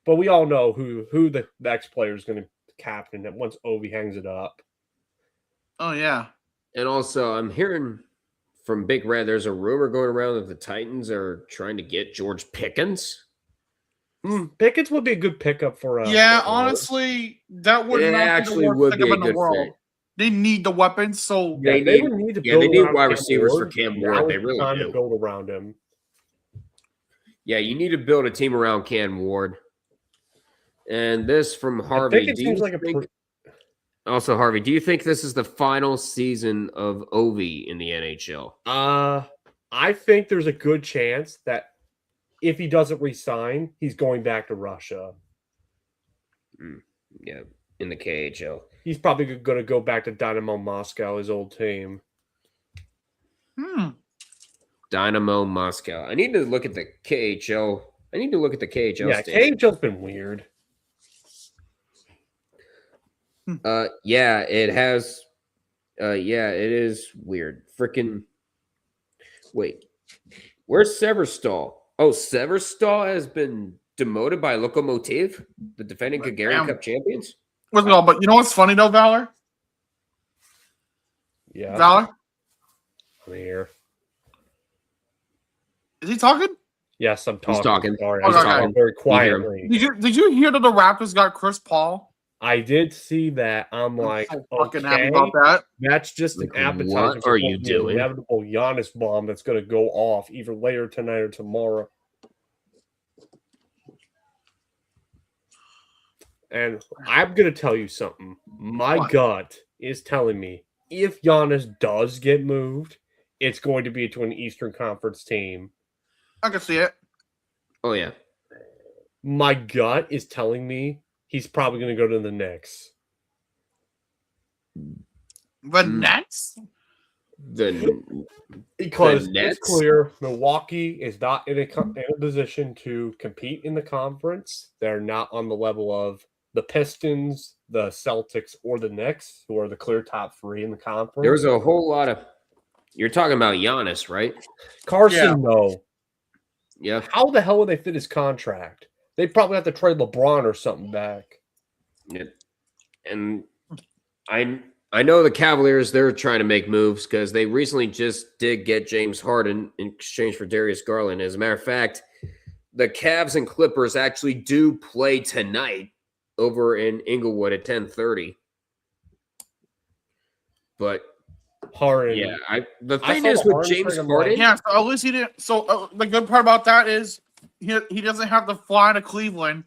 But we all know who the next player is going to captain it once Ovi hangs it up.
Oh, yeah.
And also, I'm hearing from Big Red, there's a rumor going around that the Titans are trying to get George Pickens.
Pickens would be a good pickup for us.
Yeah, honestly, that would not
actually
be the worst pickup in the world.
Fit.
They need the weapons, so
they need wide receivers for Cam Ward. They really
do.
do.
Build around him.
Yeah, you need to build a team around Cam Ward. And this from Harvey.
I think it seems like
also, Harvey, do you think this is the final season of Ovi in the NHL?
I think there's a good chance that if he doesn't resign, he's going back to Russia.
Yeah, in the KHL.
He's probably going to go back to Dynamo Moscow, his old team.
Dynamo Moscow. I need to look at the KHL.
Yeah, KHL's been weird.
Yeah, it has. Yeah, it is weird. Freaking. Wait, where's Severstal? Oh, Severstal has been demoted by Lokomotiv, the defending Gagarin Cup champions.
But you know what's funny though, Valor?
Yeah.
Valor?
I'm here.
Is he talking?
Yes, I'm talking.
He's talking.
Sorry,
He's
I'm
talking.
talking very quietly.
Did you hear that the Raptors got Chris Paul?
I did see that. I'm like,
so fucking
okay,
happy about that.
that's just an appetizer.
What are you
the
doing?
Inevitable Giannis bomb that's going to go off either later tonight or tomorrow. And I'm going to tell you something. My gut is telling me if Giannis does get moved, it's going to be to an Eastern Conference team.
I can see it.
Oh yeah.
My gut is telling me he's probably going to go to the Knicks.
The Nets?
Because
Nets?
it's clear Milwaukee is not in a position to compete in the conference. They're not on the level of the Pistons, the Celtics, or the Knicks, who are the clear top three in the conference.
There's a whole lot of. You're talking about Giannis, right?
Carson, no.
Yeah.
How the hell would they fit his contract? They probably have to trade LeBron or something back.
Yeah. And I know the Cavaliers, they're trying to make moves because they recently just did get James Harden in exchange for Darius Garland. As a matter of fact, the Cavs and Clippers actually do play tonight over in Inglewood at 10:30. But
Harden.
yeah, the thing is with James Harden.
Yeah, so at least he didn't. So the good part about that is he doesn't have to fly to Cleveland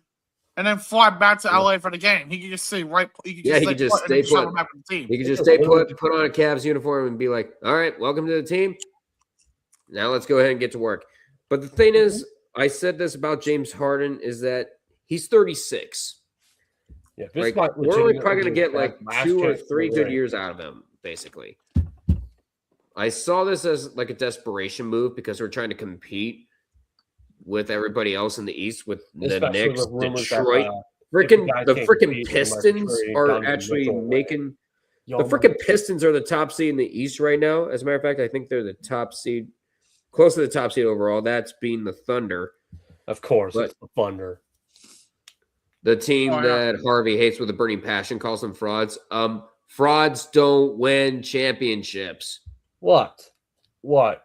and then fly back to LA for the game. He can just stay right. He can just stay put.
He can just stay put, put on a Cavs uniform, and be like, "All right, welcome to the team. Now let's go ahead and get to work." But the thing is, I said this about James Harden is that he's 36.
Yeah,
like, we're only probably going to get like 2 or 3 good years out of him, basically. I saw this as like a desperation move because we're trying to compete with everybody else in the East, with the Knicks, Detroit. The freaking Pistons are actually making the freaking Pistons are the top seed in the East right now. As a matter of fact, I think they're the top seed, close to the top seed overall. That's being the Thunder.
Of course, it's the Thunder.
The team that Harvey hates with a burning passion, calls them frauds. Frauds don't win championships.
What?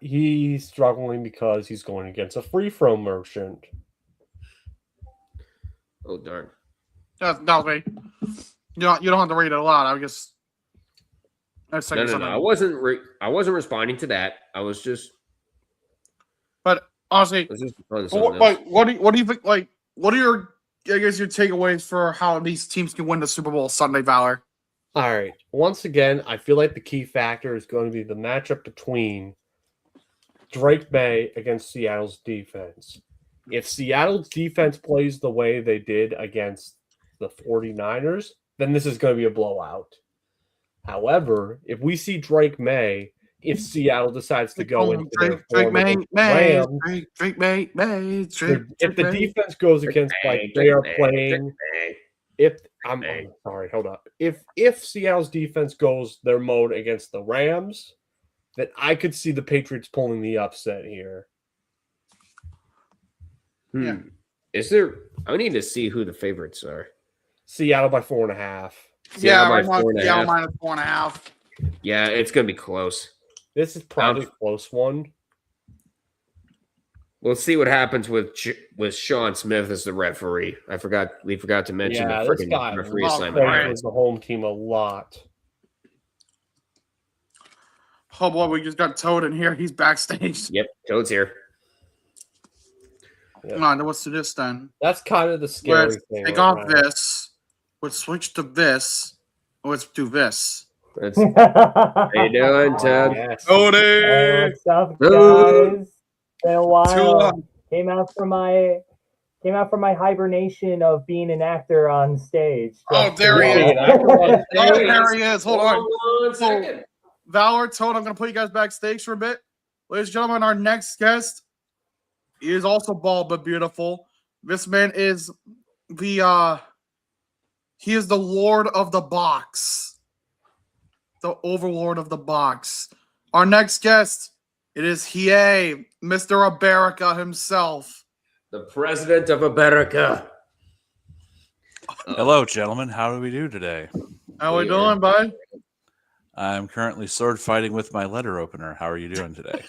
He's struggling because he's going against a free throw merchant.
Oh darn!
That was me. You don't have to read it a lot. I guess.
No. I wasn't responding to that. I was just.
But honestly, what do you think? Like, what are your takeaways for how these teams can win the Super Bowl Sunday, Valor?
All right. Once again, I feel like the key factor is going to be the matchup between Drake May against Seattle's defense. If Seattle's defense plays the way they did against the 49ers, then this is going to be a blowout. However, if we see Drake May, if Seattle decides to go into Drake May, if the defense goes against like they are playing, sorry, hold up. If Seattle's defense goes their mode against the Rams, then I could see the Patriots pulling the upset here.
Yeah.
Is there? I need to see who the favorites are.
Seattle by 4.5.
Seattle minus 4.5.
Yeah, it's gonna be close.
This is probably a close one.
We'll see what happens with Sean Smith as the referee. We forgot to mention the freaking referee assignment.
The home team a lot.
Oh boy, we just got Toad in here. He's backstage.
Yep, Toad's here.
Come on, let's do this then.
That's kind of the scary
Let's
thing.
take
right
off
now.
this. Let's switch to this. Let's do this.
How you doing, Ted?
Yes.
Cody!
Hey, what's up,
Hello.
guys? Been a while. Came out from my hibernation of being an actor on stage.
Oh,
Just
there he
to-
is.
There
Oh,
he is.
there he is. Hold on.
One second.
Valor, Toad, I'm going to put you guys backstage for a bit. Ladies and gentlemen, our next guest he is also bald but beautiful. This man is he is the Lord of the Box. The Overlord of the Box. Our next guest, it is Mr. America himself.
The president of America.
Hello, gentlemen. How do we do today?
How we doing, bud?
I'm currently sword fighting with my letter opener. How are you doing today?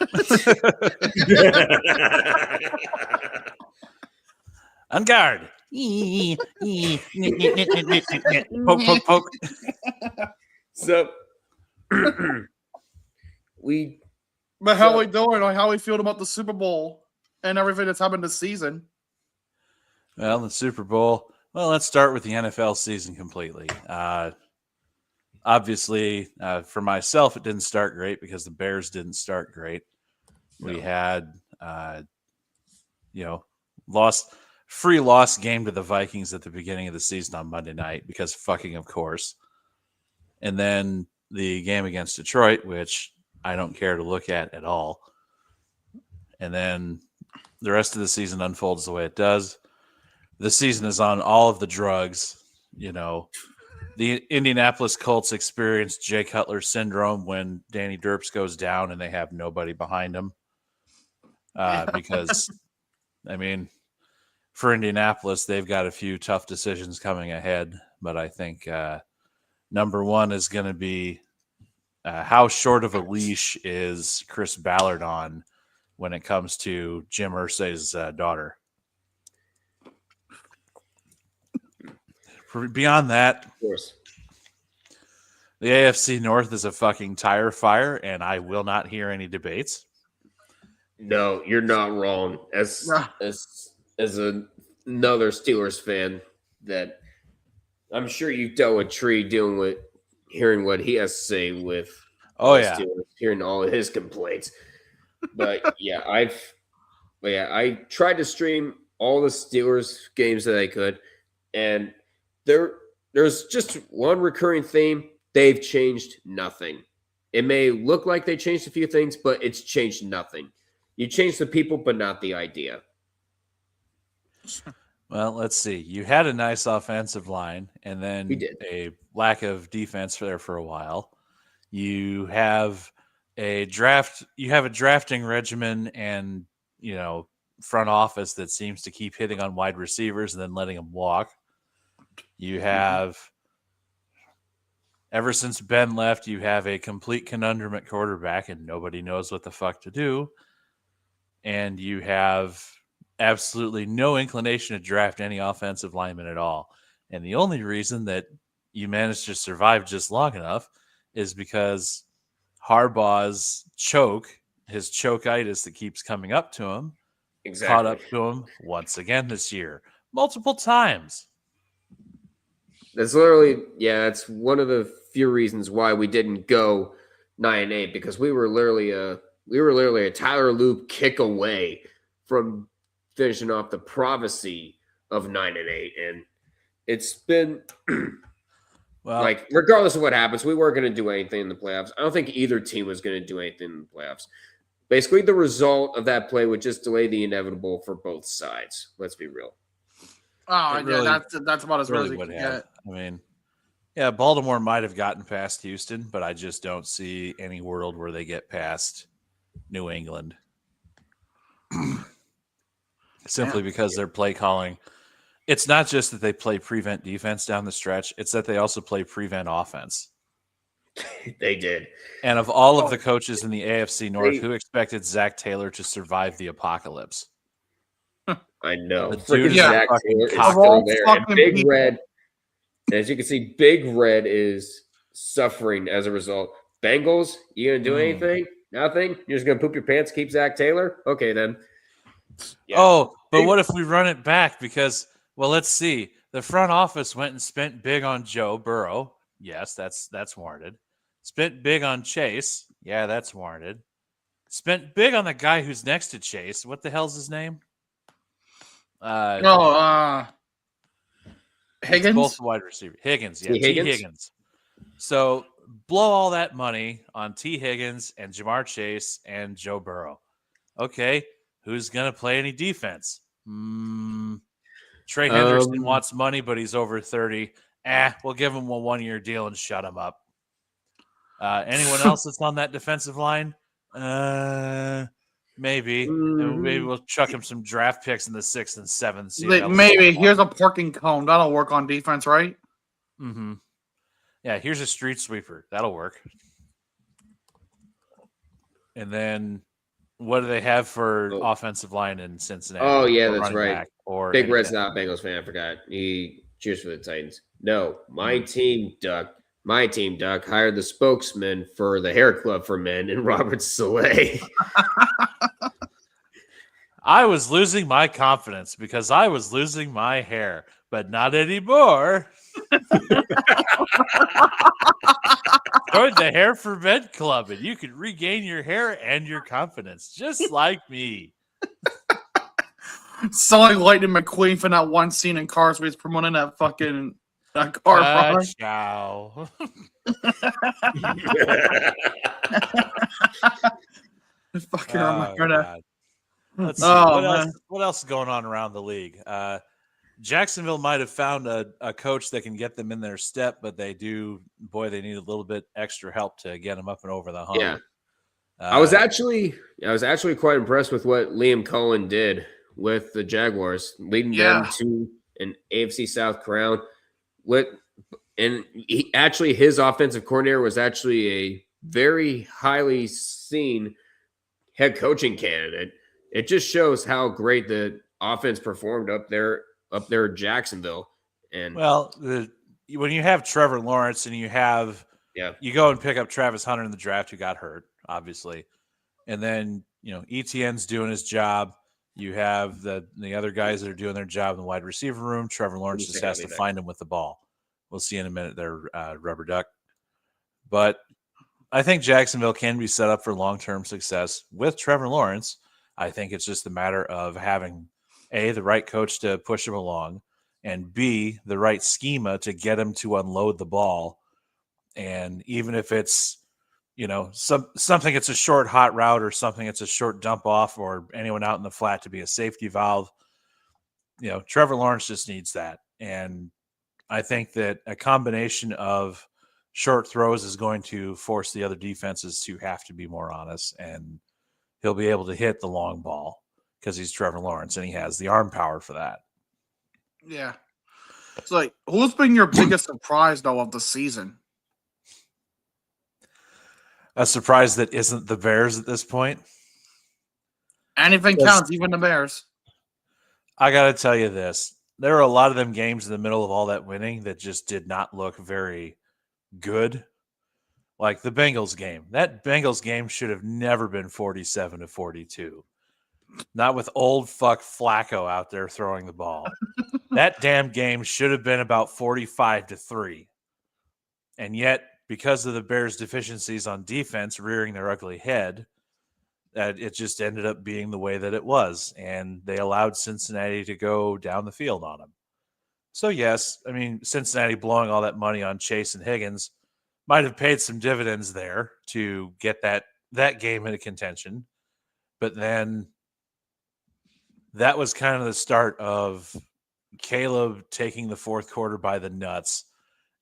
On guard. Poke, poke, poke.
So
But how we doing? Like, how we feel about the Super Bowl and everything that's happened this season?
Well, the Super Bowl. Well, let's start with the NFL season completely. Obviously, for myself, it didn't start great because the Bears didn't start great. We had, lost game to the Vikings at the beginning of the season on Monday night because fucking of course. And then the game against Detroit, which I don't care to look at all. And then the rest of the season unfolds the way it does. The season is on all of the drugs, The Indianapolis Colts experienced Jay Cutler syndrome when Danny Derps goes down and they have nobody behind him. Because, for Indianapolis, they've got a few tough decisions coming ahead. But I think number one is going to be how short of a leash is Chris Ballard on when it comes to Jim Irsay's daughter. Beyond that,
of course,
the AFC North is a fucking tire fire, and I will not hear any debates.
no, you're not wrong. As another Steelers fan, that I'm sure you've dealt with Tree dealing with hearing what he has to say with the Steelers, hearing all of his complaints. But I tried to stream all the Steelers games that I could, and there's just one recurring theme. They've changed nothing. It may look like they changed a few things, but it's changed nothing. You change the people, but not the idea.
Well, let's see. You had a nice offensive line, and then a lack of defense there for a while. You have a drafting regimen and front office that seems to keep hitting on wide receivers and then letting them walk. You have, ever since Ben left, you have a complete conundrum at quarterback and nobody knows what the fuck to do. And you have absolutely no inclination to draft any offensive lineman at all. And the only reason that you managed to survive just long enough is because Harbaugh's his chokitis that keeps coming up to him, caught up to him once again this year, multiple times.
That's literally, that's one of the few reasons why we didn't go 9-8, because we were literally a Tyler Loop kick away from finishing off the prophecy of 9-8, and it's been
well,
regardless of what happens, we weren't going to do anything in the playoffs. I don't think either team was going to do anything in the playoffs. Basically, the result of that play would just delay the inevitable for both sides. Let's be real.
Oh, that's about as real as it can get.
Baltimore might have gotten past Houston, but I just don't see any world where they get past New England. Simply because their play calling. It's not just that they play prevent defense down the stretch, it's that they also play prevent offense.
They did.
And of all of the coaches in the AFC North, who expected Zach Taylor to survive the apocalypse?
I know.
The dude
Zach Taylor is still there. And Big Red, as you can see, Big Red is suffering as a result. Bengals, you gonna do anything? Nothing? You're just gonna poop your pants, keep Zach Taylor? Okay, then. Yeah.
Oh, but what if we run it back? Because, well, let's see. The front office went and spent big on Joe Burrow. Yes, that's warranted. Spent big on Chase. Yeah, that's warranted. Spent big on the guy who's next to Chase. What the hell's his name?
Higgins?
Both wide receiver. Higgins, yeah.
T. Higgins?
Higgins. So blow all that money on T. Higgins and Jamar Chase and Joe Burrow. Okay, who's going to play any defense? Trey Henderson wants money, but he's over 30. We'll give him a 1-year deal and shut him up. Anyone else that's on that defensive line? Maybe. Maybe we'll chuck him some draft picks in the 6th and 7th.
Maybe. Here's a parking cone. That'll work on defense, right?
Mm-hmm. Yeah, here's a street sweeper. That'll work. And then what do they have for offensive line in Cincinnati?
Oh, yeah, that's right.
Or
Big Red's not Bengals fan. I forgot. He cheers for the Titans. No, my team, Duck, hired the spokesman for the hair club for men in Robert Saleh.
I was losing my confidence because I was losing my hair, but not anymore. Join the Hair for Men Club, and you can regain your hair and your confidence, just like me.
So like Lightning McQueen from that one scene in Cars where he's promoting that fucking car product.
Ciao.
Fucking remember that.
Let's see. What else is going on around the league? Jacksonville might have found a coach that can get them in their step, but they need a little bit extra help to get them up and over the hump.
Yeah. I was actually quite impressed with what Liam Cohen did with the Jaguars, leading them to an AFC South crown. His offensive coordinator was actually a very highly seen head coaching candidate. It just shows how great the offense performed up there in Jacksonville. And
when you have Trevor Lawrence and you go and pick up Travis Hunter in the draft, who got hurt, obviously, and then ETN's doing his job. You have the other guys that are doing their job in the wide receiver room. Trevor Lawrence just has to find him with the ball. We'll see in a minute there, Rubber Duck. But I think Jacksonville can be set up for long-term success with Trevor Lawrence. I think it's just a matter of having A, the right coach to push him along, and B, the right schema to get him to unload the ball. And even if it's, something it's a short hot route or something it's a short dump off or anyone out in the flat to be a safety valve, Trevor Lawrence just needs that. And I think that a combination of short throws is going to force the other defenses to have to be more honest, and he'll be able to hit the long ball because he's Trevor Lawrence and he has the arm power for that.
Yeah. It's like, who's been your biggest surprise, though, of the season?
A surprise that isn't the Bears at this point?
Anything counts, even the Bears.
I got to tell you this. There are a lot of them games in the middle of all that winning that just did not look very good. Like the Bengals game. That Bengals game should have never been 47-42. Not with old fuck Flacco out there throwing the ball. That damn game should have been about 45-3. And yet, because of the Bears' deficiencies on defense rearing their ugly head, that it just ended up being the way that it was. And they allowed Cincinnati to go down the field on them. So, yes, I mean, Cincinnati blowing all that money on Chase and Higgins might have paid some dividends there to get that game into contention. But then that was kind of the start of Caleb taking the fourth quarter by the nuts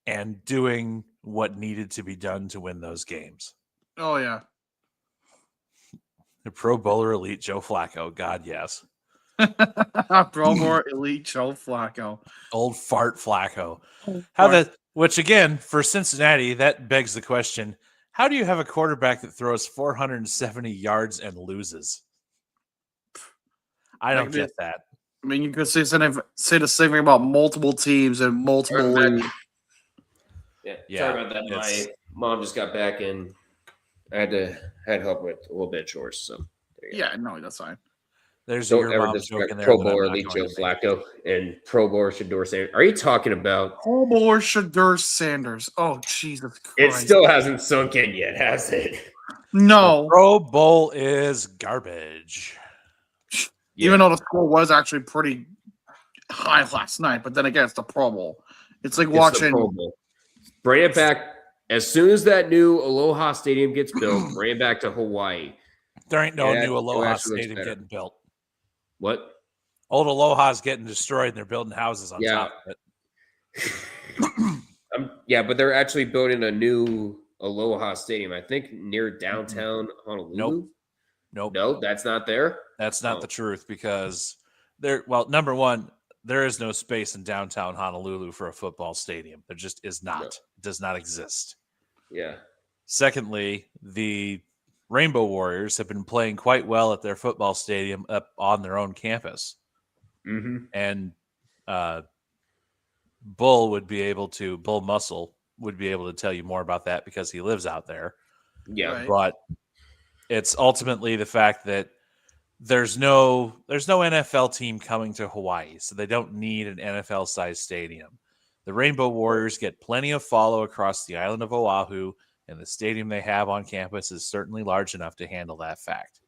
and doing what needed to be done to win those games.
Oh, yeah.
The Pro Bowler elite Joe Flacco. God, yes.
Pro Bowler elite Joe Flacco.
Old fart Flacco.
Oh,
Which, again, for Cincinnati, that begs the question, how do you have a quarterback that throws 470 yards and loses? I don't get that.
I mean, you could say the same thing about multiple teams and multiple leagues.
Yeah, sorry about that. My mom just got back and I had help with a little bit of chores. So
yeah, no, that's fine.
There's
Don't
your
ever
mom joke
disrespect
in there.
Pro
that I'm
Bowler
not
Lee
going
Joe
to make.
Flacco and Pro Bowler Shador Sanders. Are you talking about?
Pro Bowler Shador Sanders. Oh, Jesus Christ.
It still hasn't sunk in yet, has it?
No.
Pro Bowl is garbage.
Even though the score was actually pretty high last night, but then again, it's the Pro Bowl. It's like
It's the
watching.
Pro Bowl. Bring it back as soon as that new Aloha Stadium gets built. Bring it back to Hawaii.
There ain't no
Yeah,
new
it
Aloha
actually looks
Stadium
better.
getting built.
What?
Old Aloha's getting destroyed, and they're building houses on top of it.
Yeah, but they're actually building a new Aloha Stadium. I think near downtown Honolulu.
Nope.
No, that's not there.
That's not the truth because number one, there is no space in downtown Honolulu for a football stadium. There just is not.
No.
It does not exist.
Yeah.
Secondly, the Rainbow Warriors have been playing quite well at their football stadium up on their own campus.
Mm-hmm.
And Bull Muscle would be able to tell you more about that because he lives out there.
Yeah.
Right.
But it's ultimately the fact that there's no NFL team coming to Hawaii, so they don't need an NFL-sized stadium. The Rainbow Warriors get plenty of follow across the island of Oahu, and the stadium they have on campus is certainly large enough to handle that fact.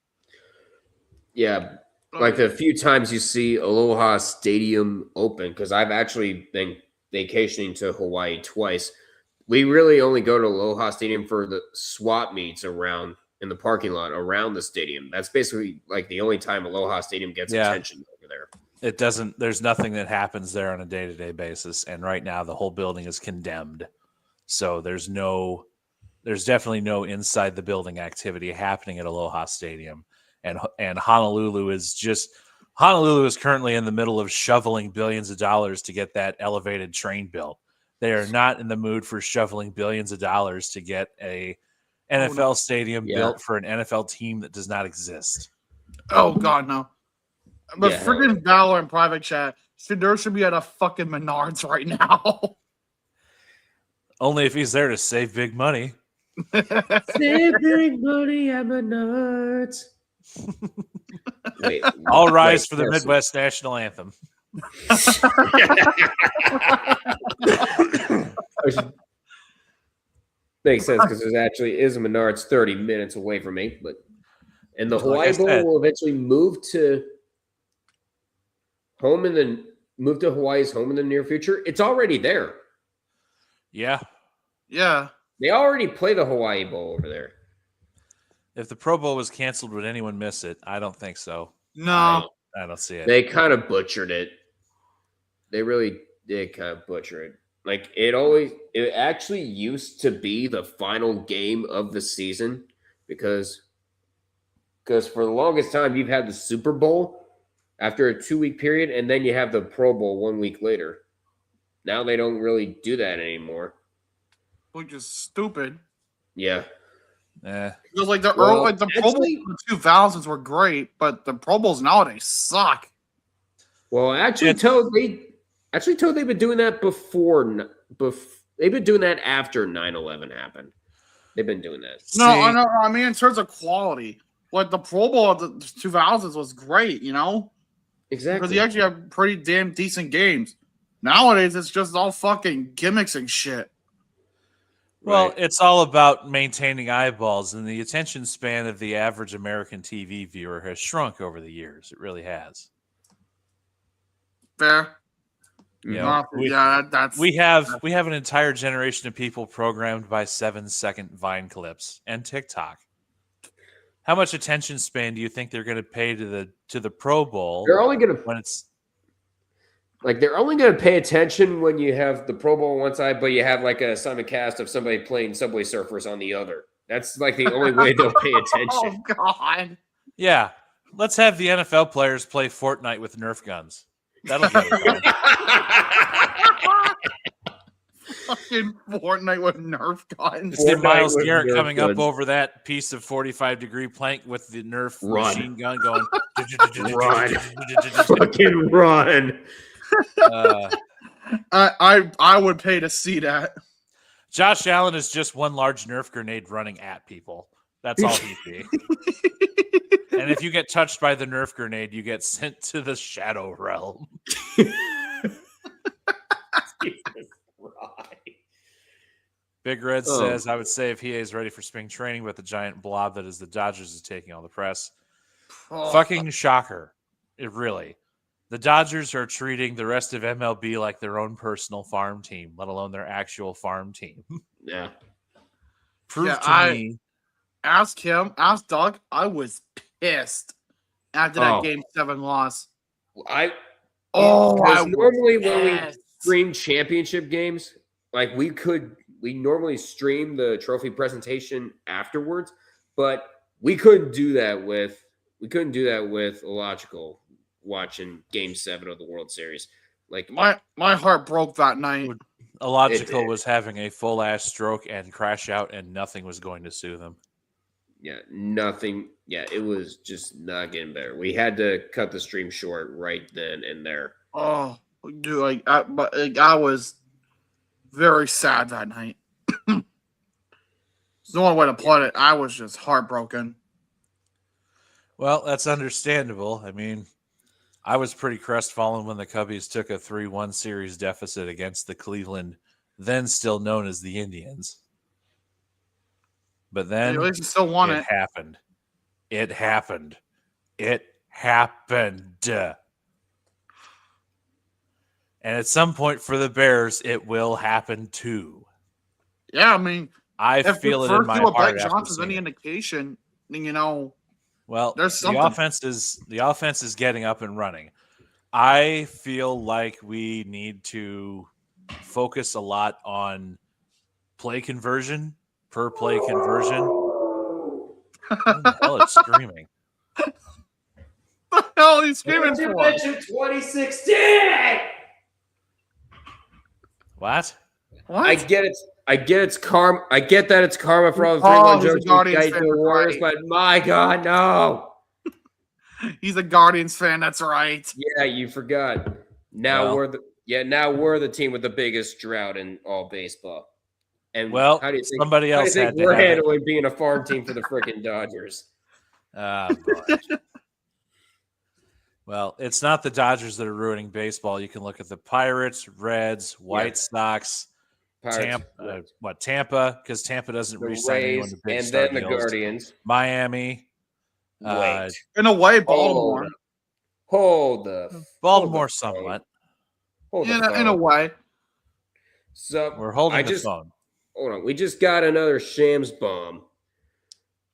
Yeah. Like the few times you see Aloha Stadium open, because I've actually been vacationing to Hawaii twice. We really only go to Aloha Stadium for the swap meets around in the parking lot around the stadium. That's basically like the only time Aloha Stadium gets attention over there.
It doesn't. There's nothing that happens there on a day-to-day basis, and right now the whole building is condemned. So there's definitely no inside the building activity happening at Aloha Stadium, and Honolulu is currently in the middle of shoveling billions of dollars to get that elevated train built. They are not in the mood for shoveling billions of dollars to get a NFL stadium built for an NFL team that does not exist.
Oh, God, no. But
Yeah.
freaking Valor in private chat, Shador should be at a fucking Menards right now.
Only if he's there to save big money.
Save big money at Menards. Wait,
All rise for the Midwest National Anthem.
Makes sense because there actually is a Menards 30 minutes away from me, and the Hawaii Bowl will eventually move to Hawaii's home in the near future. It's already there.
Yeah.
Yeah.
They already play the Hawaii Bowl over there.
If the Pro Bowl was canceled, would anyone miss it? I don't think so.
No.
I don't see it.
They kind of butchered it. They really did kind of butcher it. Like it actually used to be the final game of the season because for the longest time you've had the Super Bowl after a 2-week period, and then you have the Pro Bowl 1 week later. Now they don't really do that anymore.
Which is stupid.
Yeah.
Because like the Pro Bowls in the 2000s were great, but the Pro Bowls nowadays suck.
Well, they've been doing that before. They've been doing that after 9/11 happened. They've been doing that.
No, I know. I mean, in terms of quality, like the Pro Bowl of the 2000s was great, you know?
Exactly.
Because you actually have pretty damn decent games. Nowadays, it's just all fucking gimmicks and shit.
Well, it's all about maintaining eyeballs, and the attention span of the average American TV viewer has shrunk over the years. It really has.
Fair.
Yeah, we have an entire generation of people programmed by 7-second Vine clips and TikTok. How much attention span do you think they're going to pay to the Pro Bowl?
They're only going to
when it's
like they're only going to pay attention when you have the Pro Bowl on one side, but you have like a simulcast of somebody playing Subway Surfers on the other. That's like the only way they'll pay attention.
Oh God!
Yeah, let's have the NFL players play Fortnite with Nerf guns. That'll get it done.
Fucking Fortnite with Nerf guns.
See Myles Garrett coming up over that piece of 45-degree plank with the Nerf machine gun going.
Run. Fucking run.
I would pay to see that.
Josh Allen is just one large Nerf grenade running at people. That's all he'd be. And if you get touched by the Nerf grenade, you get sent to the Shadow Realm. Big Red says, I would say if he is ready for spring training, but the giant blob that is the Dodgers is taking all the press. Fucking shocker. It really. The Dodgers are treating the rest of MLB like their own personal farm team, let alone their actual farm team.
Yeah.
Prove to me.
Ask Doug. I was pissed after that Game 7 loss.
Normally when we stream championship games, like we normally stream the trophy presentation afterwards, but we couldn't do that with illogical watching Game 7 of the World Series. Like
my heart broke that night.
Illogical was having a full ass stroke and crash out, and nothing was going to soothe him.
Yeah, nothing. Yeah, it was just not getting better. We had to cut the stream short right then and there.
Oh, dude, I was very sad that night. There's no one way to put it. I was just heartbroken.
Well, that's understandable. I mean, I was pretty crestfallen when the Cubbies took a 3-1 series deficit against the Cleveland, then still known as the Indians. But then
at least you still won it.
Happened. It happened. It happened. And at some point for the Bears, it will happen too.
Yeah, I mean,
I feel it in my heart.
If Johnson's any indication, you know.
Well,
there's
the offense is getting up and running. I feel like we need to focus a lot on play conversion, per play conversion. What the hell is screaming?
What the hell are you screaming for?
2016.
What?
I get it. I get that it's karma for all the 3-1 jokes the Warriors, but my God, no.
He's a Guardians fan. That's right.
Yeah, you forgot. Now we're the team with the biggest drought in all baseball. And
well,
how do you think,
somebody else had
we're handling being a farm team for the freaking Dodgers?
Well, it's not the Dodgers that are ruining baseball. You can look at the Pirates, Reds, White Sox, Tampa, because Tampa doesn't re-sign anyone to big star
and then the
deals.
Guardians,
Miami.
Wait,
in a way, Baltimore.
Baltimore somewhat.
In a way.
So
we're holding the phone.
Hold on, we just got another Shams bomb,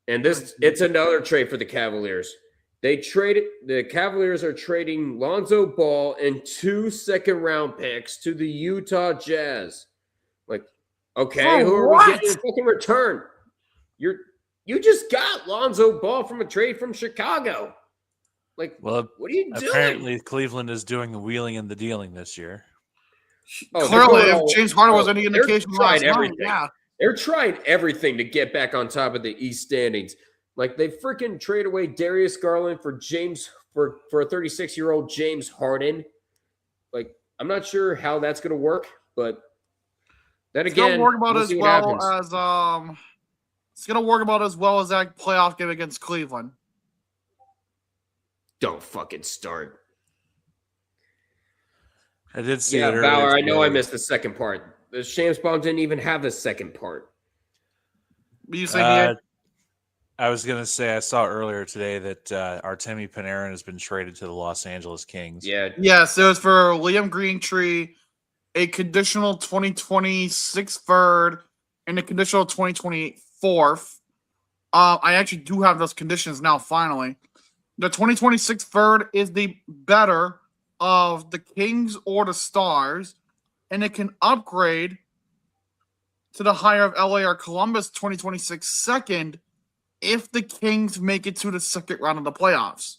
and it's another trade for the Cavaliers. The Cavaliers are trading Lonzo Ball and 2 second-round picks to the Utah Jazz. Like, okay, who are we getting in fucking return? You just got Lonzo Ball from a trade from Chicago. Like, well, what are you doing?
Apparently, Cleveland is doing the wheeling and the dealing this year.
Clearly, if James Harden was any indication,
they're trying everything to get back on top of the East standings. Like, they freaking trade away Darius Garland for a 36-year-old James Harden. Like, I'm not sure how that's going to work, but then again,
it's going to work about as well as that playoff game against Cleveland.
Don't fucking start.
I did see
it earlier. Bauer, I know I missed the second part. The Shams bomb didn't even have the second part.
You say
I was going to say I saw earlier today that Artemi Panarin has been traded to the Los Angeles Kings.
Yeah.
Yes, it was for Liam Greentree, a conditional 2026 third, and a conditional 2028 fourth. I actually do have those conditions now, finally. The 2026 third is the better of the Kings or the Stars, and it can upgrade to the higher of LA or Columbus 2026 second if the Kings make it to the second round of the playoffs.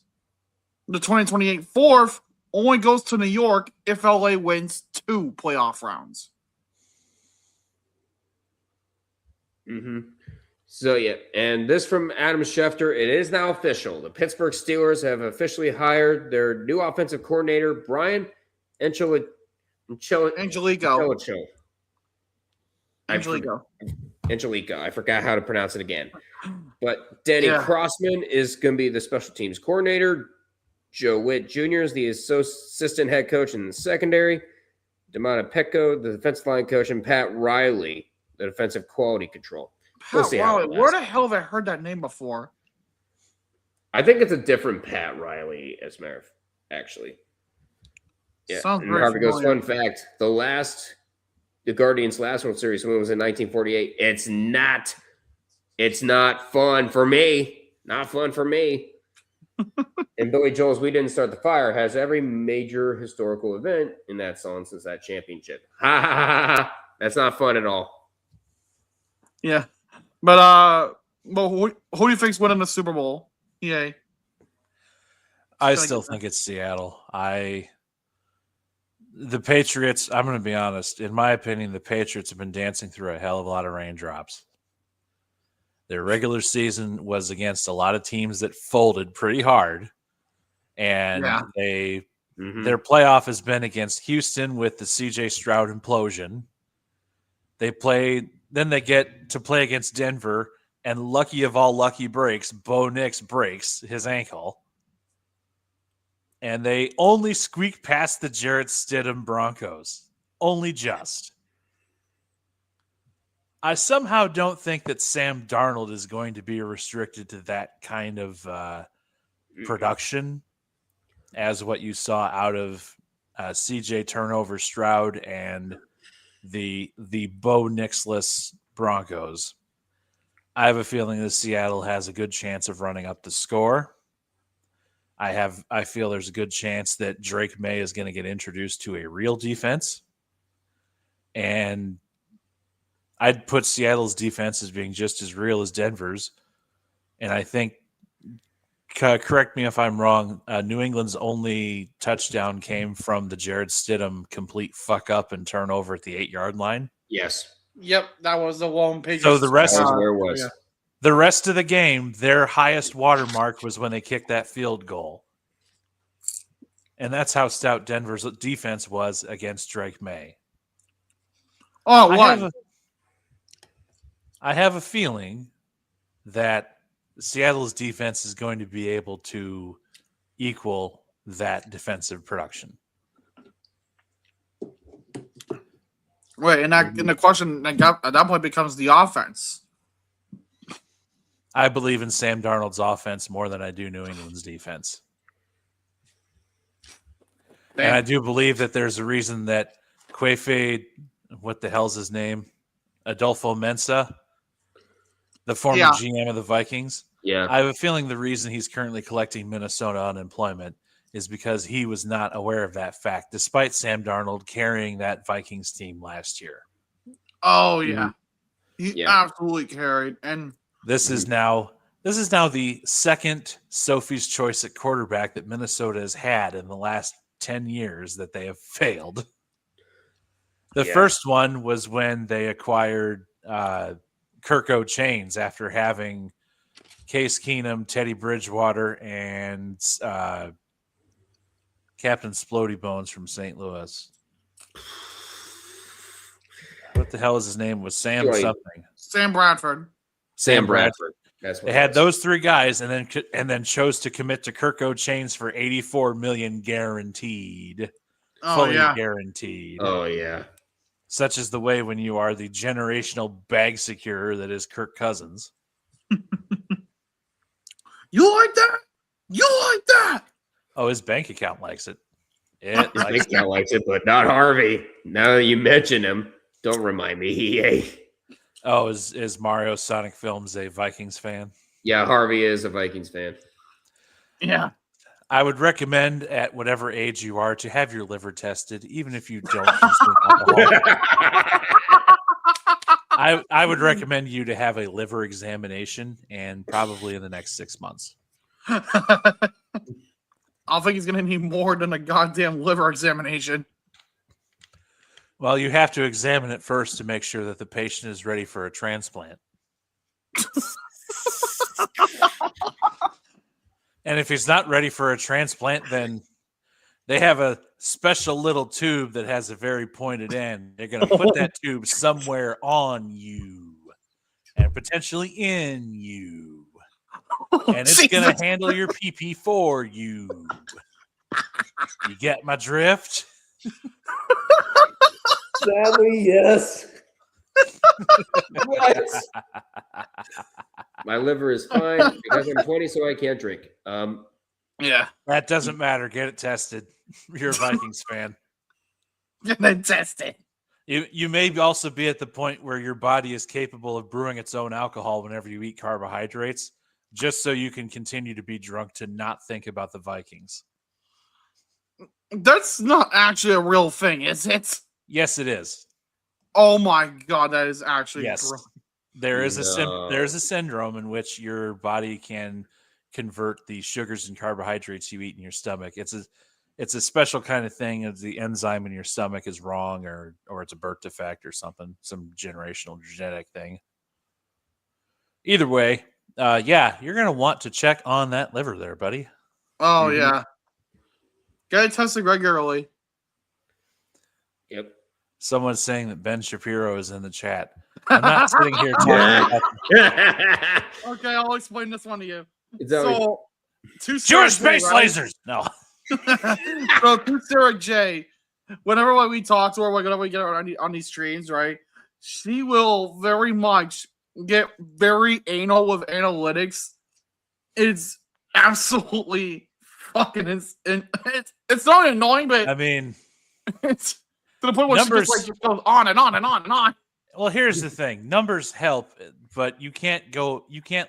The 2028 fourth only goes to New York if LA wins 2 playoff rounds.
Mm-hmm. So, yeah, and this from Adam Schefter. It is now official. The Pittsburgh Steelers have officially hired their new offensive coordinator, Brian Angelico.
Angelico.
I forgot how to pronounce it again. But Danny Crossman is going to be the special teams coordinator. Joe Witt Jr. is the assistant head coach in the secondary. Damana Petco, the defensive line coach, and Pat Riley, the defensive quality control.
Pat Riley. Where the hell have I heard that name before?
I think it's a different Pat Riley, as a matter of actually. Yeah.
Sounds
and
very
Harvey goes,
familiar.
fun fact, the Guardians' last World Series win was in 1948. It's not fun for me. Not fun for me. And Billy Joel's We Didn't Start the Fire has every major historical event in that song since that championship. Ha ha ha ha. That's not fun at all.
Yeah. But who do you think's winning the Super Bowl? EA.
I still think it's Seattle. The Patriots, I'm going to be honest. In my opinion, the Patriots have been dancing through a hell of a lot of raindrops. Their regular season was against a lot of teams that folded pretty hard. And their playoff has been against Houston with the CJ Stroud implosion. Then they get to play against Denver, and lucky of all lucky breaks, Bo Nix breaks his ankle. And they only squeak past the Jarrett Stidham Broncos. Only just. I somehow don't think that Sam Darnold is going to be restricted to that kind of production as what you saw out of CJ Turnover Stroud and the Bo Nixless Broncos. I have a feeling that Seattle has a good chance of running up the score. I feel there's a good chance that Drake May is going to get introduced to a real defense. And I'd put Seattle's defense as being just as real as Denver's. And I think, correct me if I'm wrong, New England's only touchdown came from the Jared Stidham complete fuck up and turnover at the 8-yard line.
Yes.
Yep, that was the one page.
So the rest
That was where it was.
Yeah.
The rest of the game, their highest watermark was when they kicked that field goal. And that's how stout Denver's defense was against Drake May.
Oh, what?
I have a feeling that Seattle's defense is going to be able to equal that defensive production.
Wait, and the question at that point becomes the offense.
I believe in Sam Darnold's offense more than I do New England's defense.
Damn.
And I do believe that there's a reason that Kwefe, what the hell's his name? Adolfo Mensa, the former GM of the Vikings.
Yeah.
I have a feeling the reason he's currently collecting Minnesota unemployment is because he was not aware of that fact, despite Sam Darnold carrying that Vikings team last year.
Oh, yeah. He absolutely carried. And
This is now the second Sophie's Choice at quarterback that Minnesota has had in the last 10 years that they have failed. The first one was when they acquired Kirk O'Chains after having Case Keenum, Teddy Bridgewater, and Captain Splody Bones from St. Louis. What the hell is his name? Was Sam something?
Sam Bradford.
Sam Bradford.
That's what
they had those three guys, and then chose to commit to Kirk O'Chains for $84 million guaranteed.
Oh,
fully guaranteed.
Oh yeah.
Such is the way when you are the generational bag securer that is Kirk Cousins.
You like that? You like that?
Oh, his bank account likes it.
His bank account likes it, but not Harvey. Now that you mention him, don't remind me. EA.
Oh, is Mario Sonic Films a Vikings fan?
Yeah, Harvey is a Vikings fan.
Yeah.
I would recommend at whatever age you are to have your liver tested, even if you don't consume alcohol. I would recommend you to have a liver examination, and probably in the next 6 months.
I think he's going to need more than a goddamn liver examination.
Well, you have to examine it first to make sure that the patient is ready for a transplant. And if he's not ready for a transplant, then they have a special little tube that has a very pointed end. They're going to put that tube somewhere on you and potentially in you. and it's going to handle your pee-pee for you. You get my drift?
Sadly, yes. What? My liver is fine because I'm 20, so I can't drink.
Yeah.
That doesn't matter. Get it tested. You're a Vikings fan.
Get it tested.
You may also be at the point where your body is capable of brewing its own alcohol whenever you eat carbohydrates, just so you can continue to be drunk to not think about the Vikings.
That's not actually a real thing, is it?
Yes, it is.
Oh my god, that is actually
yes. There's a syndrome in which your body can convert the sugars and carbohydrates you eat in your stomach. It's a special kind of thing. As the enzyme in your stomach is wrong, or it's a birth defect or something, some generational genetic thing. Either way, you're gonna want to check on that liver there, buddy.
Oh yeah, get it tested regularly.
Yep.
Someone's saying that Ben Shapiro is in the chat. I'm not sitting here talking about.
Okay, I'll explain this one to you.
So,
Jewish space lasers. No.
So to Sarah J, whenever we talk to her, whenever we get her on these streams, right? She will very much get very anal with analytics. It's absolutely fucking it's not annoying, but
I mean,
it's to the point where she just goes on and on and on and on.
Well, here's the thing. Numbers help, but you can't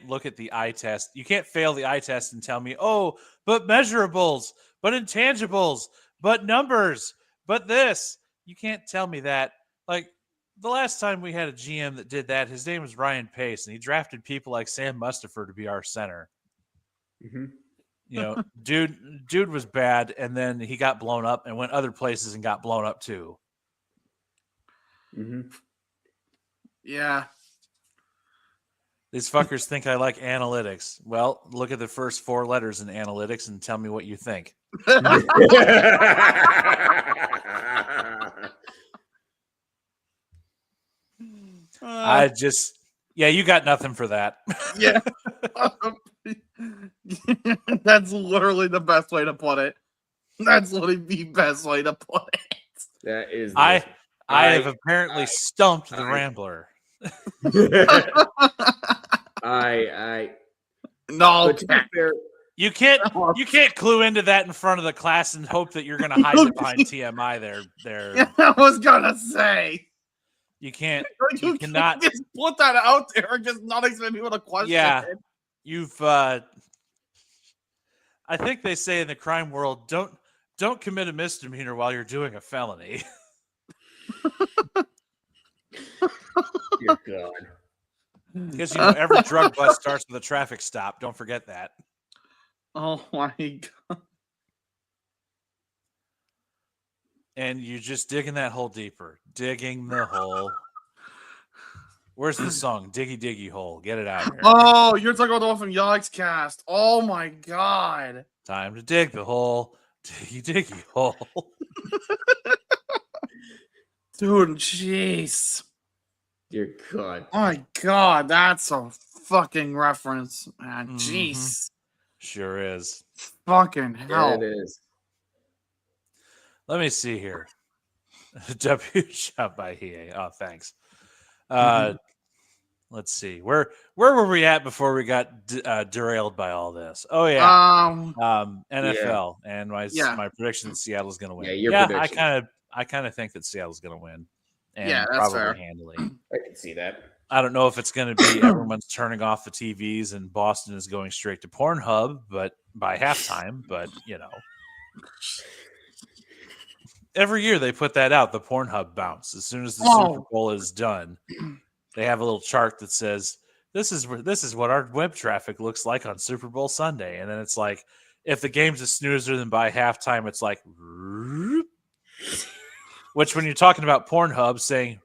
look at the eye test. You can't fail the eye test and tell me, oh, but measurables, but intangibles, but numbers, but this. You can't tell me that. Like, the last time we had a GM that did that, his name was Ryan Pace, and he drafted people like Sam Mustipher to be our center.
Mm-hmm.
You know, dude was bad, and then he got blown up and went other places and got blown up too.
Mm-hmm.
Yeah.
These fuckers think I like analytics. Well, look at the first 4 letters in analytics and tell me what you think. You got nothing for that.
Yeah. That's literally the best way to put it. That's literally the best way to put it.
That is.
I have apparently stumped the Rambler.
No.
You can't clue into that in front of the class and hope that you're going to hide it behind TMI. There.
Yeah, I was gonna say.
You can't.
You
cannot
just put that out there and just not expect people to question it.
You've. I think they say in the crime world, don't commit a misdemeanor while you're doing a felony.
Dear God.
Because every drug bust starts with a traffic stop. Don't forget that.
Oh my God.
And you're just digging that hole deeper. Digging the hole. Where's the song? Diggy Diggy Hole. Get it out here.
Oh, you're talking about the one from Yikes Cast. Oh my God.
Time to dig the hole. Diggy Diggy Hole.
Dude, jeez.
Dear God.
Oh my God, that's a fucking reference, man. Jeez.
Sure is.
Fucking hell.
Yeah, it is.
Let me see here. W shot by Hiei. Oh, thanks. Let's see. Where were we at before we got derailed by all this? Oh yeah. NFL and my prediction that Seattle's going to win.
Yeah, your prediction.
I kind of think that Seattle's going to win. And
that's
probably
fair.
handily.
I can see that.
I don't know if it's going to be everyone's turning off the TVs and Boston is going straight to Pornhub, but by halftime. But every year they put that out, the Pornhub bounce. As soon as the Super Bowl is done, they have a little chart that says this is what our web traffic looks like on Super Bowl Sunday, and then it's like if the game's a snoozer, then by halftime it's like. Which, when you're talking about Pornhub, saying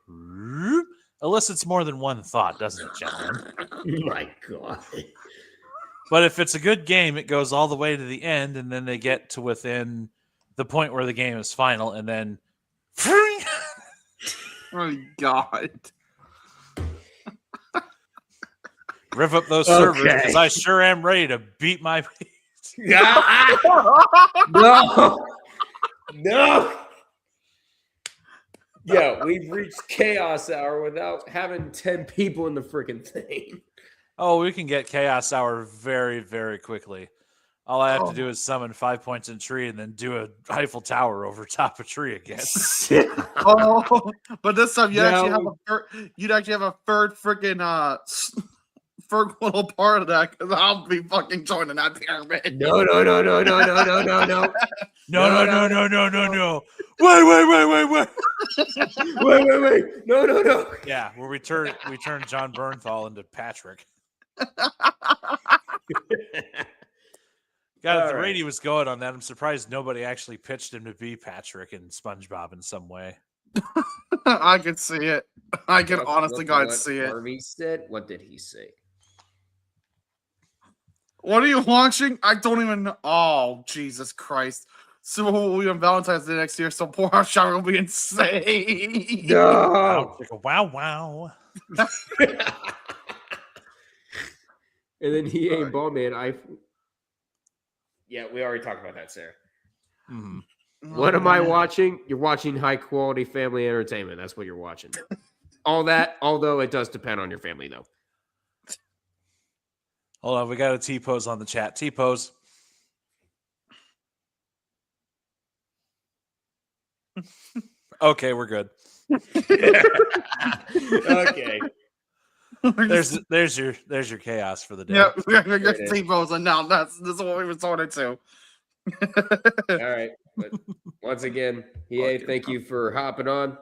elicits more than one thought, doesn't it, gentlemen?
Oh my God.
But if it's a good game, it goes all the way to the end, and then they get to within the point where the game is final, and then...
Oh, my God.
Riv up those servers because I sure am ready to beat my.
No. Yeah, we've reached chaos hour without having 10 people in the freaking thing.
Oh, we can get chaos hour very, very quickly. All I have to do is summon 5 points in tree and then do a Eiffel Tower over top a tree again.
But this time you'd actually have a third freaking third little part of that because I'll be fucking joining that pyramid.
No.
No. Wait.
No.
Yeah, where we turn John Bernthal into Patrick. God, if the rating was going on that, I'm surprised nobody actually pitched him to be Patrick and SpongeBob in some way.
I can see it. I can honestly see it.
Harvey said, what did he say?
What are you launching? I don't even know. Oh, Jesus Christ. Super Bowl will be on Valentine's Day next year, so poor our shower will be insane.
No.
Wow.
And then he ain't ball man. Yeah, we already talked about that, Sarah.
Mm-hmm.
What am I watching? You're watching high quality family entertainment. That's what you're watching. All that, although it does depend on your family, though.
Hold on, we got a T-pose on the chat. T-pose. Okay, we're good.
Okay.
There's your chaos for the day.
Yeah, we're going T-pose, and now this is what we resorted to.
All right. But once again, EA, thank you for hopping on.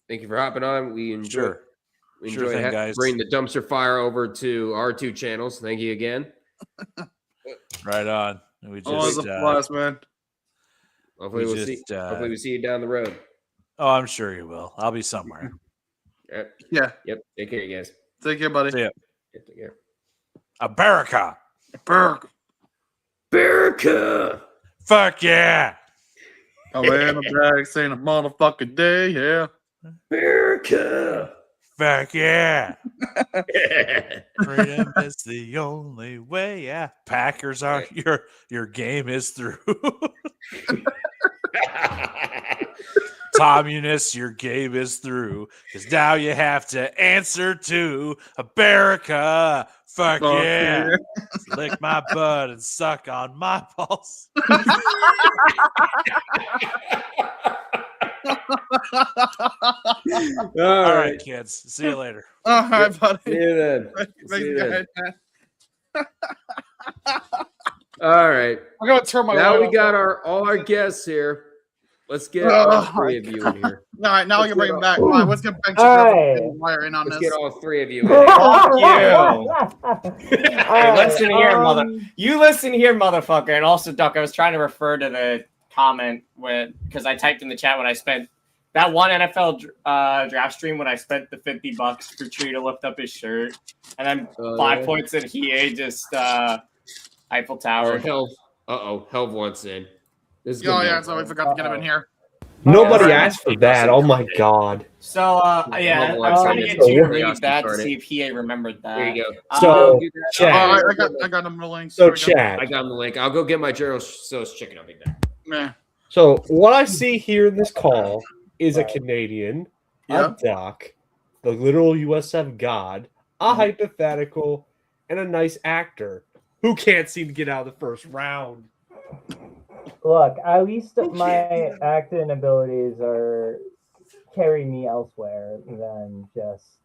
Thank you for hopping on. We enjoy
guys.
Bring the dumpster fire over to our 2 channels. Thank you again.
Right on. We just
always a plus, man.
Hopefully we see you down the road.
Oh, I'm sure you will. I'll be somewhere.
Yeah.
Yep. Take care, you guys.
Take care, buddy.
See ya.
Take care.
America.
America.
Fuck yeah.
Oh, man, the bag's saying a motherfucking day, yeah.
America.
Fuck yeah. Freedom is the only way. Yeah. Packers are your game is through. Communists, your game is through. Because now you have to answer to America. Fuck yeah. Lick my butt and suck on my balls. All right, kids. See you later.
All right, buddy.
See you then. All right.
I'm going to turn my
Now
light
we
off.
got all our guests here. Let's get all 3 of you in here.
All right, now we can bring him back. All right, let's get Ben wire in on
Let's
this.
get all 3 of you in.
Fuck you. Hey, listen here, You listen here, motherfucker. And also, Duck, I was trying to refer to the comment because I typed in the chat when I spent that one NFL draft stream when I spent the $50 for Tree to lift up his shirt, and then 5 points and he just Eiffel Tower.
Helv wants in.
So we forgot to get him in here.
Nobody asked for that. Oh my god.
So I'm trying to get you to read that to see if he remembered that.
There you go.
So chat.
I got him the link.
So chat.
I got him the link. I'll go get my General Tso's chicken. I'll be back.
Nah.
So what I see here in this call is a Canadian, a duck, the literal USF god, a hypothetical, and a nice actor who can't seem to get out of the first round.
Look, at least my acting abilities are carry me elsewhere than just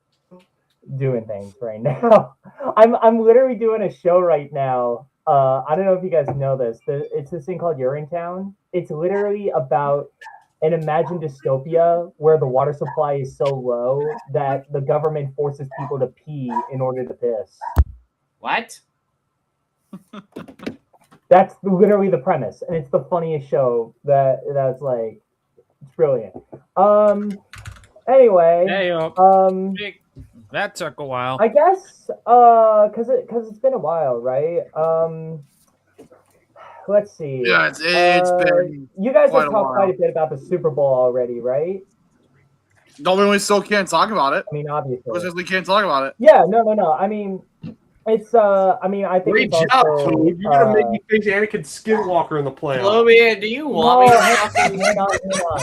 doing things right now. I'm literally doing a show right now. I don't know if you guys know this. It's this thing called Urinetown. It's literally about an imagined dystopia where the water supply is so low that the government forces people to pee in order to piss.
What?
That's literally the premise, and it's the funniest show that's like, it's brilliant. Anyway,
that took a while.
I guess because it's been a while, right? Let's see.
Yeah, it's been
you guys have
quite a
talked
while.
quite a bit about the Super Bowl already, right?
No, we still can't talk about it.
I mean, obviously.
Because we can't talk about it.
Yeah, no. I mean, it's I mean, I think
Great
it's
job,
also,
Toad. You're gonna make me face Anakin Skinwalker in the playoffs.
Floby, do you want me to
hang on.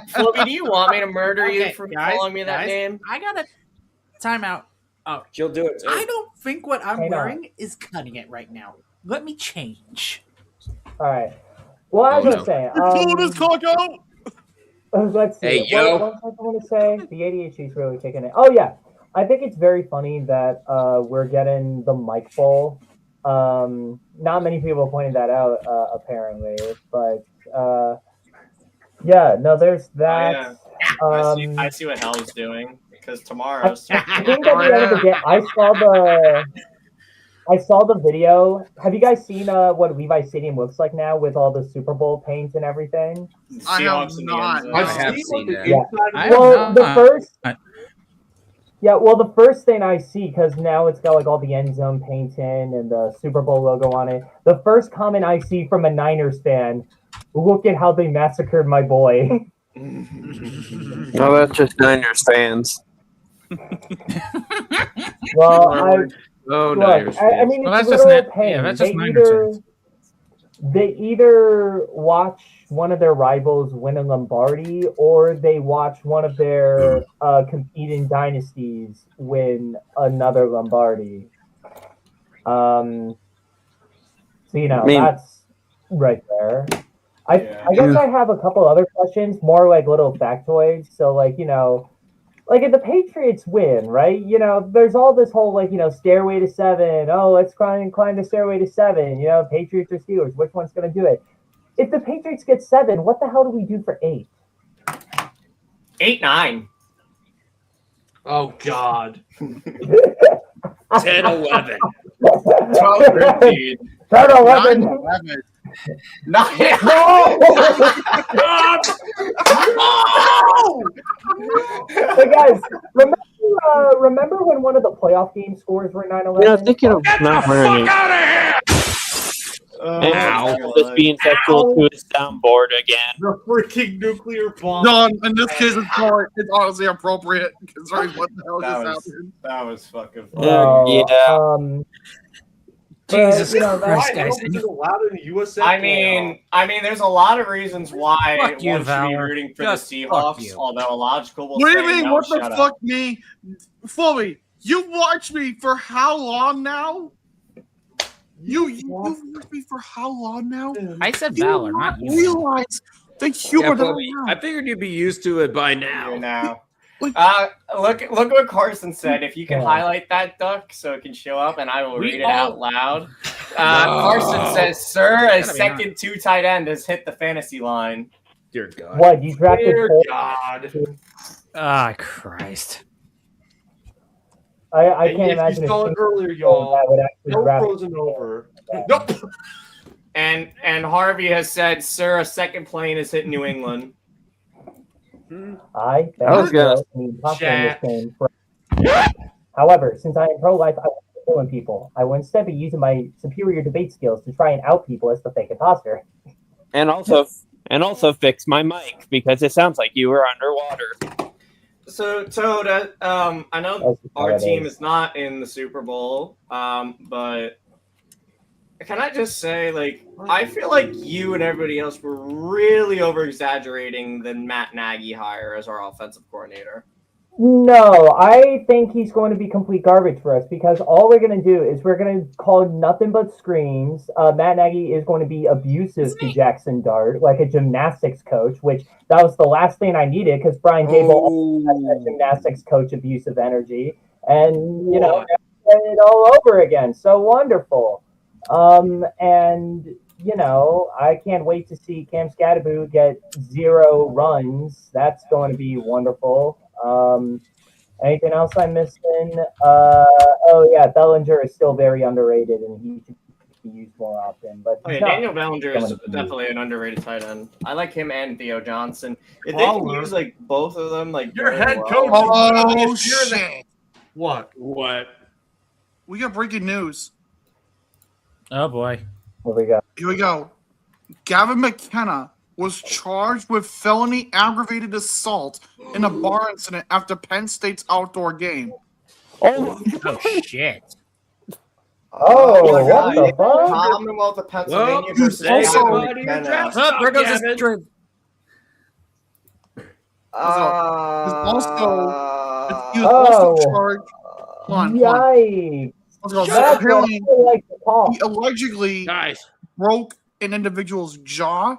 Floby, do you want me to murder you
Okay,
for
guys,
calling me that
guys,
name?
I got a timeout. Oh,
She'll do it. Too.
I don't think what I'm
Hang on.
wearing is cutting it right now. Let me change.
All right. Well, I was gonna say,
Food is Coco!
let's see.
Hey,
What
yo.
else I want to say? The ADHD is really kicking it. Oh yeah, I think it's very funny that we're getting the mic bowl. Not many people pointed that out, apparently, but yeah, no, there's that.
I see what Hell's doing because tomorrow's.
I think at the end of the day, I saw the video. Have you guys seen what Levi Stadium looks like now with all the Super Bowl paint and everything?
I have
Seahawks in the
not.
end zone.
I have seen that.
Yeah.
I
Well, the first.
I-
Yeah, the first thing I see, because now it's got like all the end zone paint in and the Super Bowl logo on it. The first comment I see from a Niners fan, look at how they massacred my boy.
No, that's just Niners fans.
Well,
Oh,
look,
Niners
I
fans.
mean,
Well,
it's
that's just
literal
net-
pain.
yeah, that's just
they
Niners
either watch one of their rivals win a Lombardi, or they watch one of their competing dynasties win another Lombardi. So that's right there. I guess I have a couple other questions, more like little factoids. So like if the Patriots win, right? There's all this whole stairway to 7. Oh, let's climb the stairway to 7. Patriots or Steelers, which one's going to do it? If the Patriots get 7, what the hell do we do for 8?
8-9.
Oh God.
10-11.
12-13.
11.
No!
But guys, remember when one of the playoff game scores were 9-11?
You know, thinking of not wearing it.
Oh,
Just being sexual to his soundboard again.
The freaking nuclear bomb.
No, in this case, it's honestly appropriate. Considering what the hell
that
just
was,
happened.
that was fucking fun.
No,
Jesus
but,
Christ,
Why?
guys.
How is it allowed in the USA?
I mean, there's a lot of reasons why
Fuck you,
one should be
Valor.
rooting for
Just
the
fuck
Seahawks,
you.
although illogical will
What do
say
you mean?
no,
What the
shut up.
fuck, me? Fully, you watched me for how long now? You watched me for how long now?
I said
You
Valor,
do
not you.
realize the humor that I
I
have.
figured you'd be used to it by now.
Now. Look what Carson said. If you can highlight that, Duck, so it can show up, and I will read it out loud. Carson says, "Sir, a second 2 tight end has hit the fantasy line."
Dear God.
what, you drafted
Dear
4?
God.
Ah, Christ.
I
And
can't
if
imagine
you saw
a
it
single
earlier,
team
y'all.
that would actually
No
draft
frozen over.
Yeah.
Nope.
And Harvey has said, "Sir, a second plane has hit New England."
I was gonna-
However, since I am pro-life, I won't be killing people. I will instead be using my superior debate skills to try and out people as the fake imposter.
And also fix my mic because it sounds like you were underwater.
So, Toad, I know our team is not in the Super Bowl, but can I just say, I feel like you and everybody else were really over-exaggerating the Matt Nagy hire as our offensive coordinator.
No, I think he's going to be complete garbage for us because all we're going to do is we're going to call nothing but screens. Matt Nagy is going to be abusive to Jackson Dart, like a gymnastics coach, which that was the last thing I needed because Brian Dable also has that gymnastics coach abusive energy. And, it all over again. So wonderful. And, I can't wait to see Cam Scadaboo get 0 runs. That's going to be wonderful. Anything else I'm missing? Bellinger is still very underrated and he should be used more often. But
Daniel Bellinger is definitely an underrated tight end. I like him and Theo Johnson. If they can use both of them,
Your
very
head
well.
coach.
Oh, shit.
What?
We got breaking news.
Oh, boy.
Here we go.
Here we go. Gavin McKenna was charged with felony aggravated assault in a bar incident after Penn State's outdoor game.
Oh,
shit.
Oh, what the fuck?
Commonwealth of Pennsylvania
Well,
versus
also-
Gavin McKenna.
Oh, there goes his drip.
He was also charged. Hold on.
Yikes.
Let's go.
That's
Apparently,
what I like to call.
he allegedly broke an individual's jaw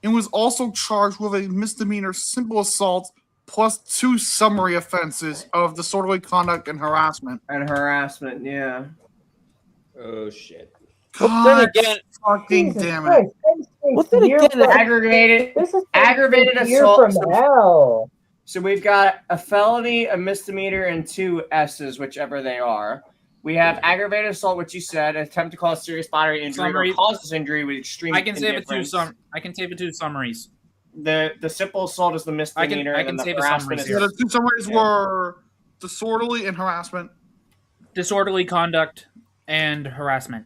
and was also charged with a misdemeanor simple assault plus 2 summary offenses of disorderly conduct and harassment.
Yeah.
Oh shit.
God,
again,
fucking
Jesus
damn it.
Christ, Penn State's
What's that
year
again?
from-
Aggravated
This is
aggravated
year
assault.
from hell.
So we've got a felony, a misdemeanor, and 2 S's, whichever they are. We have aggravated assault, which you said, attempt to cause serious bodily injury
Summary.
or causes injury with extreme
I can save it to
indifference.
I can save it to summaries.
The simple assault is the misdemeanor,
I
and
can
then
save
the
a
harassment
summary
is
So the 2 summaries were disorderly and harassment.
Disorderly conduct and harassment.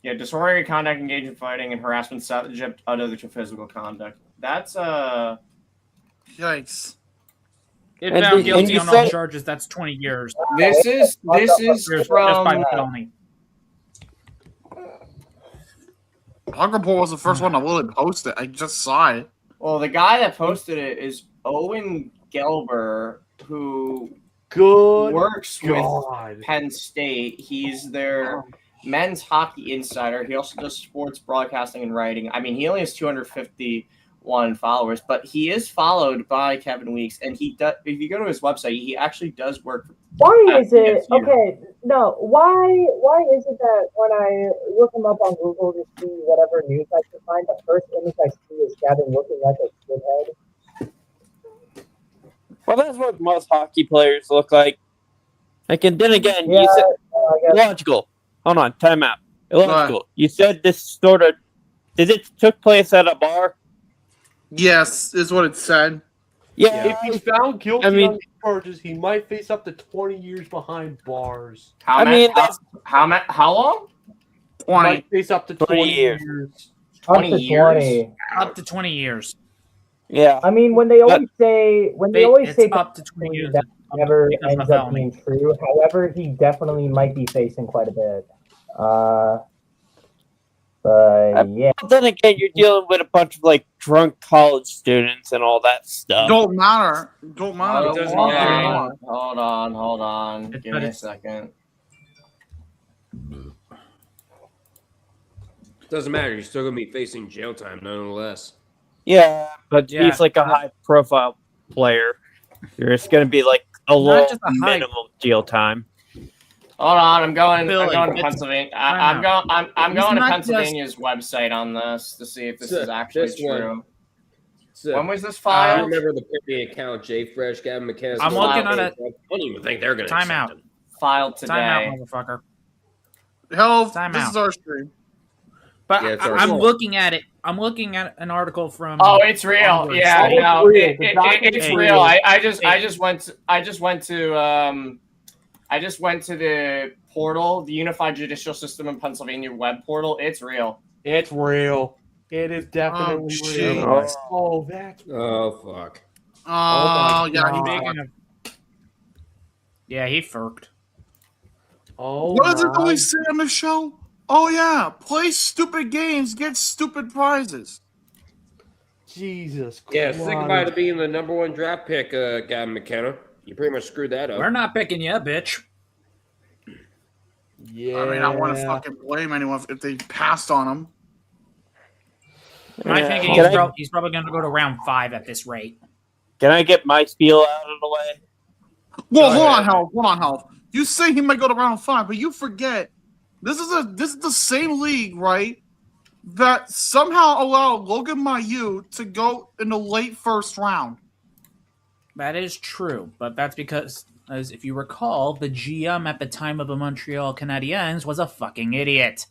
disorderly conduct, engaged in fighting, and harassment subject other to physical conduct. That's
Yikes.
If
And
found
the-
guilty
and you
on all
said-
charges, that's 20 years.
this is
Just by
from
the felony.
Hog Report was the first one to really post it. I just saw it.
well, the guy that posted it is Owen Gelber, who
Good
works
God.
with Penn State. He's their men's hockey insider. He also does sports broadcasting and writing. I mean, he only has 251 followers, but he is followed by Kevin Weeks, and he does. If you go to his website, he actually does work.
Why is it
Yes, you.
okay? No, why is it that when I look him up on Google to see whatever news I can find, the first image I see is Gavin looking like a shithead?
well, that's what most hockey players look like. And then again,
Yeah,
you said
I guess.
illogical. Hold on, time out. Illogical. You said this sort of took place at a bar?
Yes, is what it said.
Yeah.
If he's found guilty
I mean-
on these charges, he might face up to 20 years behind bars.
How long?
He
20.
might face up to
20
20
years.
years.
Up
20
to
years?
20.
Up to 20 years.
Yeah.
I mean, when they always say
It's up to 20 years.
that never
because of
ends
a
up
felony.
being true. However, he definitely might be facing quite a bit. But yeah,
But then again, you're dealing with a bunch of like drunk college students and all that stuff.
Don't matter. Don't matter.
It doesn't
Hold
matter.
on.
Hold on.
It's-
Give
but
me a
it's-
second.
Doesn't matter. You're still gonna be facing jail time, nonetheless.
Yeah, but
Yeah.
he's like a high profile player. There's going to be like a
Not
low
just a high-
minimum jail time.
Hold on, I'm going
Billy,
to
it's-
Pennsylvania.
time out.
I'm
He's
going to
not
Pennsylvania's website on this to see if this
So,
is actually
this one-
true.
So,
When was this
I
filed?
remember the pending account, Jay Fresh, Gavin McKenna.
I'm looking on it.
I don't even think they're gonna
Time
accept
out.
him.
Filed
Time out,
today.
motherfucker.
Hell,
Time
this
out.
is our stream.
But
Yeah, it's
I'm
our fault.
looking at it. I'm looking at an article from.
Oh, it's real.
Onwards.
Yeah,
Oh,
no,
it's real.
it's
Hey,
real. I just went to the portal, the Unified Judicial System in Pennsylvania web portal. It's real.
It's real. It is definitely
shit.
real. Oh, that's
Oh fuck.
Oh, yeah.
God.
He,
Speaking of, yeah, he furked.
oh.
what does it
my-
always say on the show? Oh, yeah. Play stupid games, get stupid prizes.
Jesus Christ.
Yeah, think about it being the number 1 draft pick, Gavin McKenna. You pretty much screwed that up.
We're not picking you, bitch.
Yeah.
I mean, I want to fucking blame anyone if they passed on him.
I
Yeah.
think he's probably going to go to round 5 at this rate.
Can I get my spiel out of the way?
Well,
Go
hold
ahead.
on, Health. Hold on, Health. You say he might go to round 5, but you forget this is the same league, right? That somehow allowed Logan Mailloux to go in the late first round.
That is true, but that's because, as if you recall, the GM at the time of the Montreal Canadiens was a fucking idiot.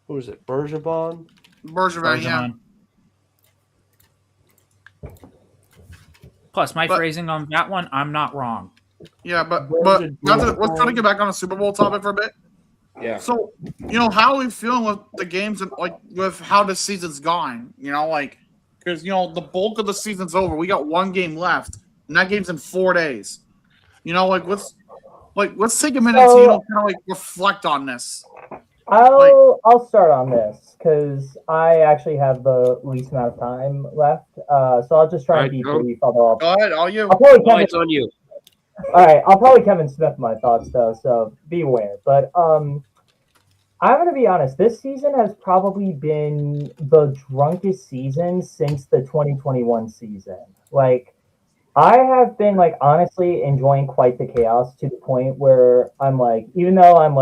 Who is it? Bergevin?
Bergevin, yeah.
Bergevin. Plus, my
But-
phrasing on that one, I'm not wrong.
Yeah, but
Bergevin.
let's try to get back on the Super Bowl topic for a bit.
Yeah.
So, how are we feeling with the games and like with how the season's gone? because the bulk of the season's over. We got one game left, and that game's in 4 days. Let's take a minute to kind of reflect on this.
I'll start on this because I actually have the least amount of time left. So I'll just try and be brief.
Go ahead, all you.
It's on you.
All right, I'll probably Kevin Smith my thoughts though, so be aware. But I'm gonna be honest. This season has probably been the drunkest season since the 2021 season. I have been honestly enjoying quite the chaos to the point where I'm even though I'm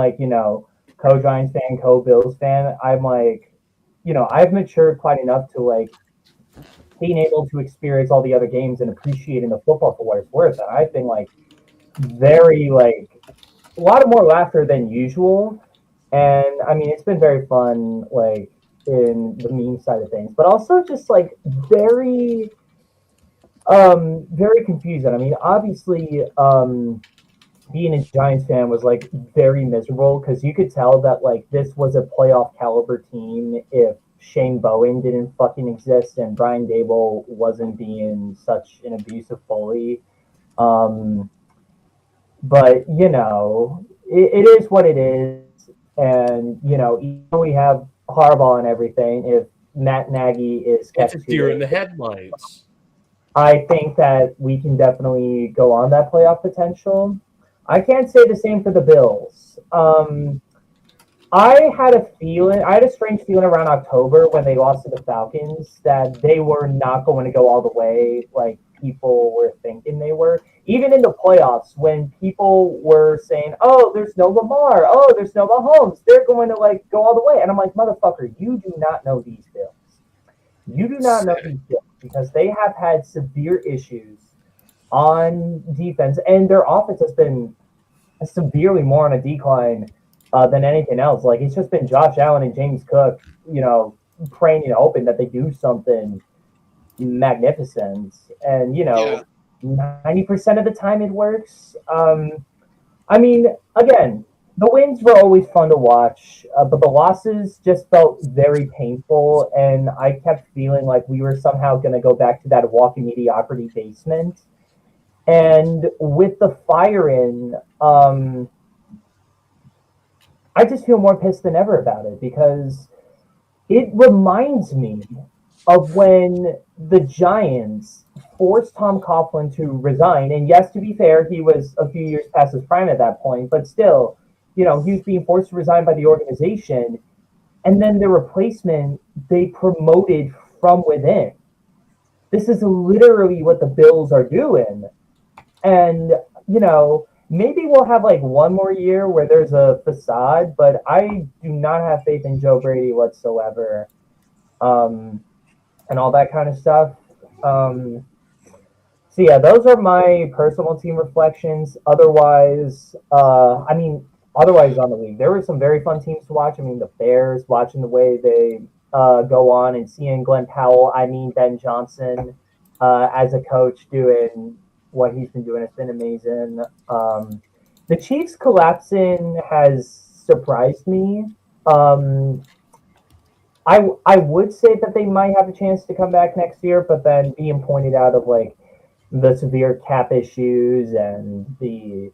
co-Giants fan, co-Bills fan, I'm I've matured quite enough to being able to experience all the other games and appreciating the football for what it's worth. And I've been very a lot of more laughter than usual. And I mean, it's been very fun, in the meme side of things, but also just very confusing. I mean, obviously, being a Giants fan was very miserable because you could tell that this was a playoff caliber team if Shane Bowen didn't fucking exist and Brian Dable wasn't being such an abusive bully. But it is what it is, and even though we have Harbaugh and everything, if Matt Nagy is
it's a deer in the headlights.
I think that we can definitely go on that playoff potential. I can't say the same for the Bills. I had a strange feeling around October when they lost to the Falcons that they were not going to go all the way like people were thinking they were. Even in the playoffs, when people were saying, oh, there's no Lamar, oh, there's no Mahomes, they're going to go all the way. And I'm like, motherfucker, you do not know these Bills. You do not know these Bills because they have had severe issues on defense, and their offense has been severely more on a decline than anything else. It's just been Josh Allen and James Cook, praying and hoping that they do something magnificent. And, 90% of the time it works. I mean, again, the wins were always fun to watch, but the losses just felt very painful, and I kept feeling like we were somehow going to go back to that walking mediocrity basement. And with the fire-in, I just feel more pissed than ever about it because it reminds me of when the Giants forced Tom Coughlin to resign. And yes, to be fair, he was a few years past his prime at that point, but still, he was being forced to resign by the organization. And then the replacement, they promoted from within. This is literally what the Bills are doing. And, maybe we'll have one more year where there's a facade, but I do not have faith in Joe Brady whatsoever. And all that kind of stuff. So yeah, those are my personal team reflections. Otherwise on the league, there were some very fun teams to watch. I mean, the Bears, watching the way they go on and seeing Glenn Powell, Ben Johnson as a coach doing what he's been doing. It's been amazing. The Chiefs collapsing has surprised me. I would say that they might have a chance to come back next year, but then being pointed out of the severe cap issues and the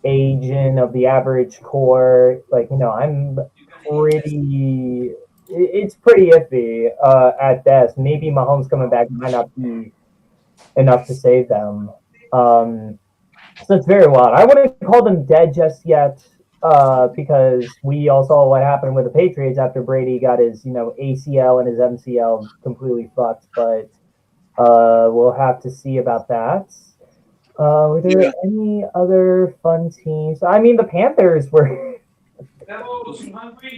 aging of the average core, I'm it's pretty iffy at best. Maybe Mahomes coming back might not be enough to save them. So it's very wild. I wouldn't call them dead just yet because we all saw what happened with the Patriots after Brady got his ACL and his MCL completely fucked. But we'll have to see about that. Were there any other fun teams? I mean, the Panthers were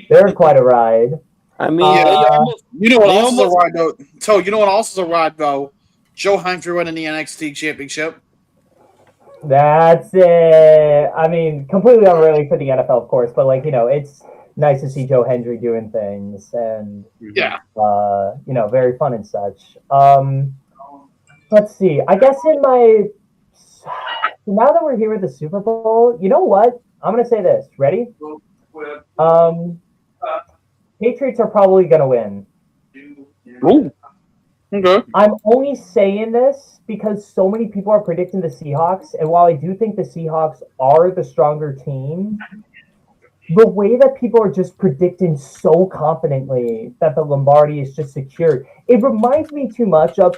they're quite a ride.
I mean,
you know what else is a ride though? So you know what else is a ride though? Joe Humphrey winning the NXT championship.
That's it. I mean, completely unrelated for the NFL, of course, but it's nice to see Joe Hendry doing things and very fun and such. Let's see. I guess now that we're here with the Super Bowl, you know what? I'm gonna say this. Ready? Patriots are probably gonna win.
Ooh.
Okay.
I'm only saying this because so many people are predicting the Seahawks, and while I do think the Seahawks are the stronger team, the way that people are just predicting so confidently that the Lombardi is just secured, it reminds me too much of,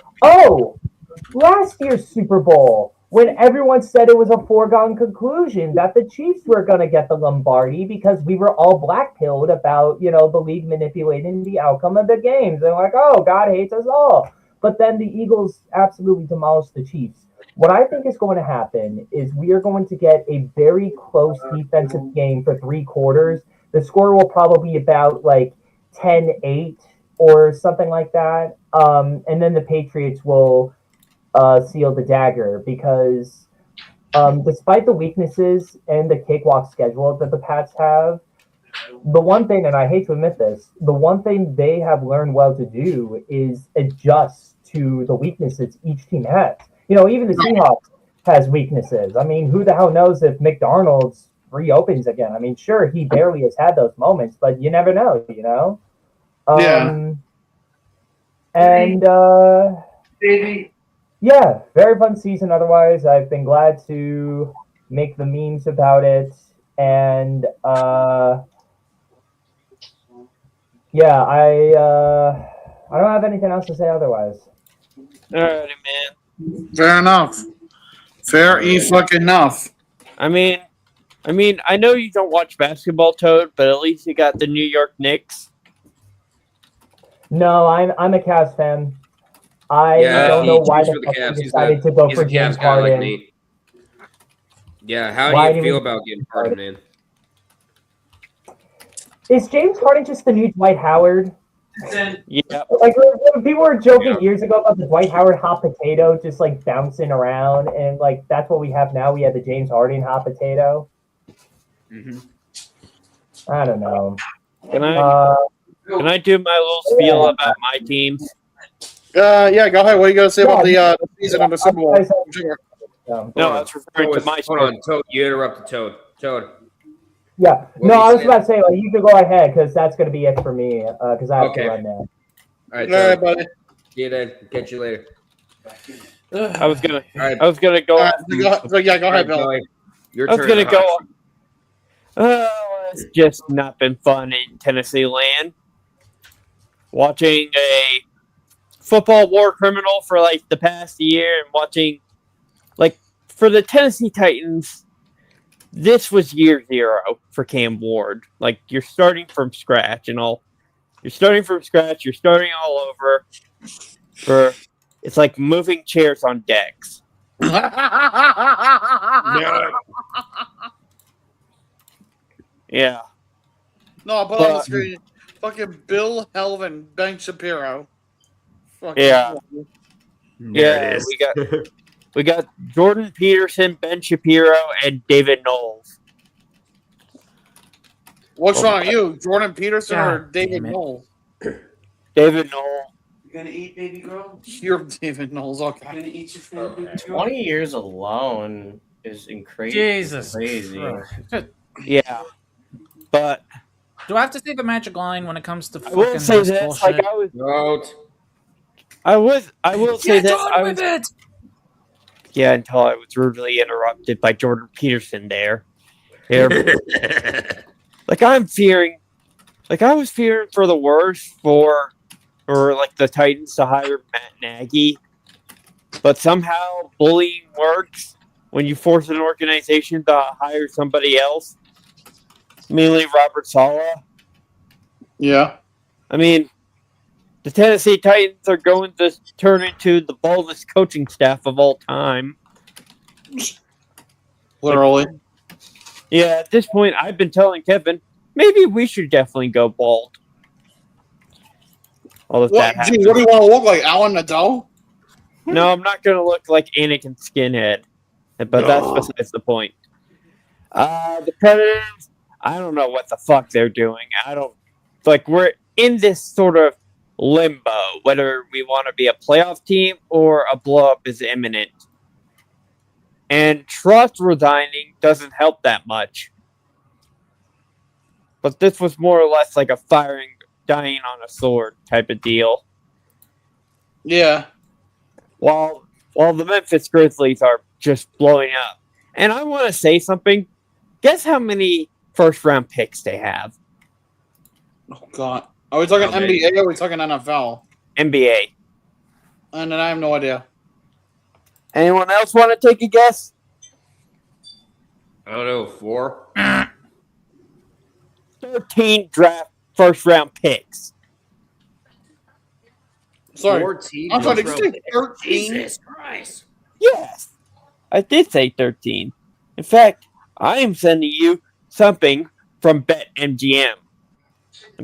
last year's Super Bowl, when everyone said it was a foregone conclusion that the Chiefs were going to get the Lombardi because we were all black-pilled about, the league manipulating the outcome of the games. And like, oh, God hates us all. But then the Eagles absolutely demolished the Chiefs. What I think is going to happen is we are going to get a very close defensive game for 3 quarters. The score will probably be about 10-8 or something like that. And then the Patriots will seal the dagger because despite the weaknesses and the cakewalk schedule that the Pats have, the one thing, and I hate to admit this, the one thing they have learned well to do is adjust to the weaknesses each team has. Even the Seahawks has weaknesses. I mean, who the hell knows if McDonald's reopens again? I mean, sure, he barely has had those moments, but you never know, And yeah, very fun season otherwise. I've been glad to make the memes about it. And yeah, I don't have anything else to say otherwise.
Alrighty, man.
Fair enough. Fair fucking enough.
I mean, I know you don't watch basketball, Toad, but at least you got the New York Knicks.
No, I'm a Cavs fan. I don't know why the fuck he decided to go for James Harden.
Like yeah, how do you feel about getting Harden, man?
Is James Harden just the new Dwight Howard?
Yeah.
Like when people were joking years ago about the Dwight Howard hot potato just bouncing around, and that's what we have now. We have the James Harden hot potato.
Mm-hmm.
I don't know.
Can I do my little spiel about my teams?
Yeah, go ahead. What are you going to say about the season of the Super Bowl?
No, I was referring to my
Hold on, Toad. You interrupted Toad.
Yeah. I was about to say, you can go ahead because that's going to be it for me because I have to run now.
All right,
All right, buddy.
See you then. Catch you later.
I was gonna go.
Yeah, go ahead, Bill.
Your
I was
turn.
gonna go. It's just not been fun in Tennessee land. Watching a football war criminal for the past year and watching for the Tennessee Titans, this was year 0 for Cam Ward. You're starting from scratch and all. You're starting from scratch. You're starting all over. It's like moving chairs on decks. Yeah.
No, I'll put on the screen. Fucking Bill Helvin, Ben Shapiro. Fucking
Yeah.
There it is.
We got Jordan Peterson, Ben Shapiro, and David Knowles.
What's wrong with you, Jordan Peterson or David
damn it.
Knowles?
David Knowles.
You gonna eat, baby girl?
You're David Knowles. Okay.
You gonna eat your food, baby girl?
20 years alone is incredible.
Jesus
Crazy.
Christ.
Yeah. But
Do I have to say the magic line when it comes to
I will
fucking
say
this
this,
bullshit?
I will say
Get
this.
on with it!
Yeah, until I was rudely interrupted by Jordan Peterson there. I'm fearing, I was fearing for the worst for the Titans to hire Matt Nagy, but somehow bullying works when you force an organization to hire somebody else, mainly Robert Saleh.
Yeah.
I mean, the Tennessee Titans are going to turn into the baldest coaching staff of all time.
Literally.
Yeah, at this point, I've been telling Kevin, maybe we should definitely go bald. What
do you want to look like, Alan Nadeau?
No, I'm not going to look like Anakin Skinhead. But that's besides the point. The Predators, I don't know what the fuck they're doing. We're in this sort of limbo, whether we want to be a playoff team or a blow-up is imminent. And Trust resigning doesn't help that much. But this was more or less like a dying on a sword type of deal.
Yeah.
While the Memphis Grizzlies are just blowing up. And I want to say something. Guess how many first-round picks they have?
Oh, God. Are we talking NBA or are we talking NFL?
NBA.
And then I have no idea.
Anyone else want to take a guess?
I don't know, 4?
13 draft first-round picks.
Sorry.
14.
I'm sorry, did you say 13?
Jesus Christ.
Yes. I did say 13. In fact, I am sending you something from BetMGM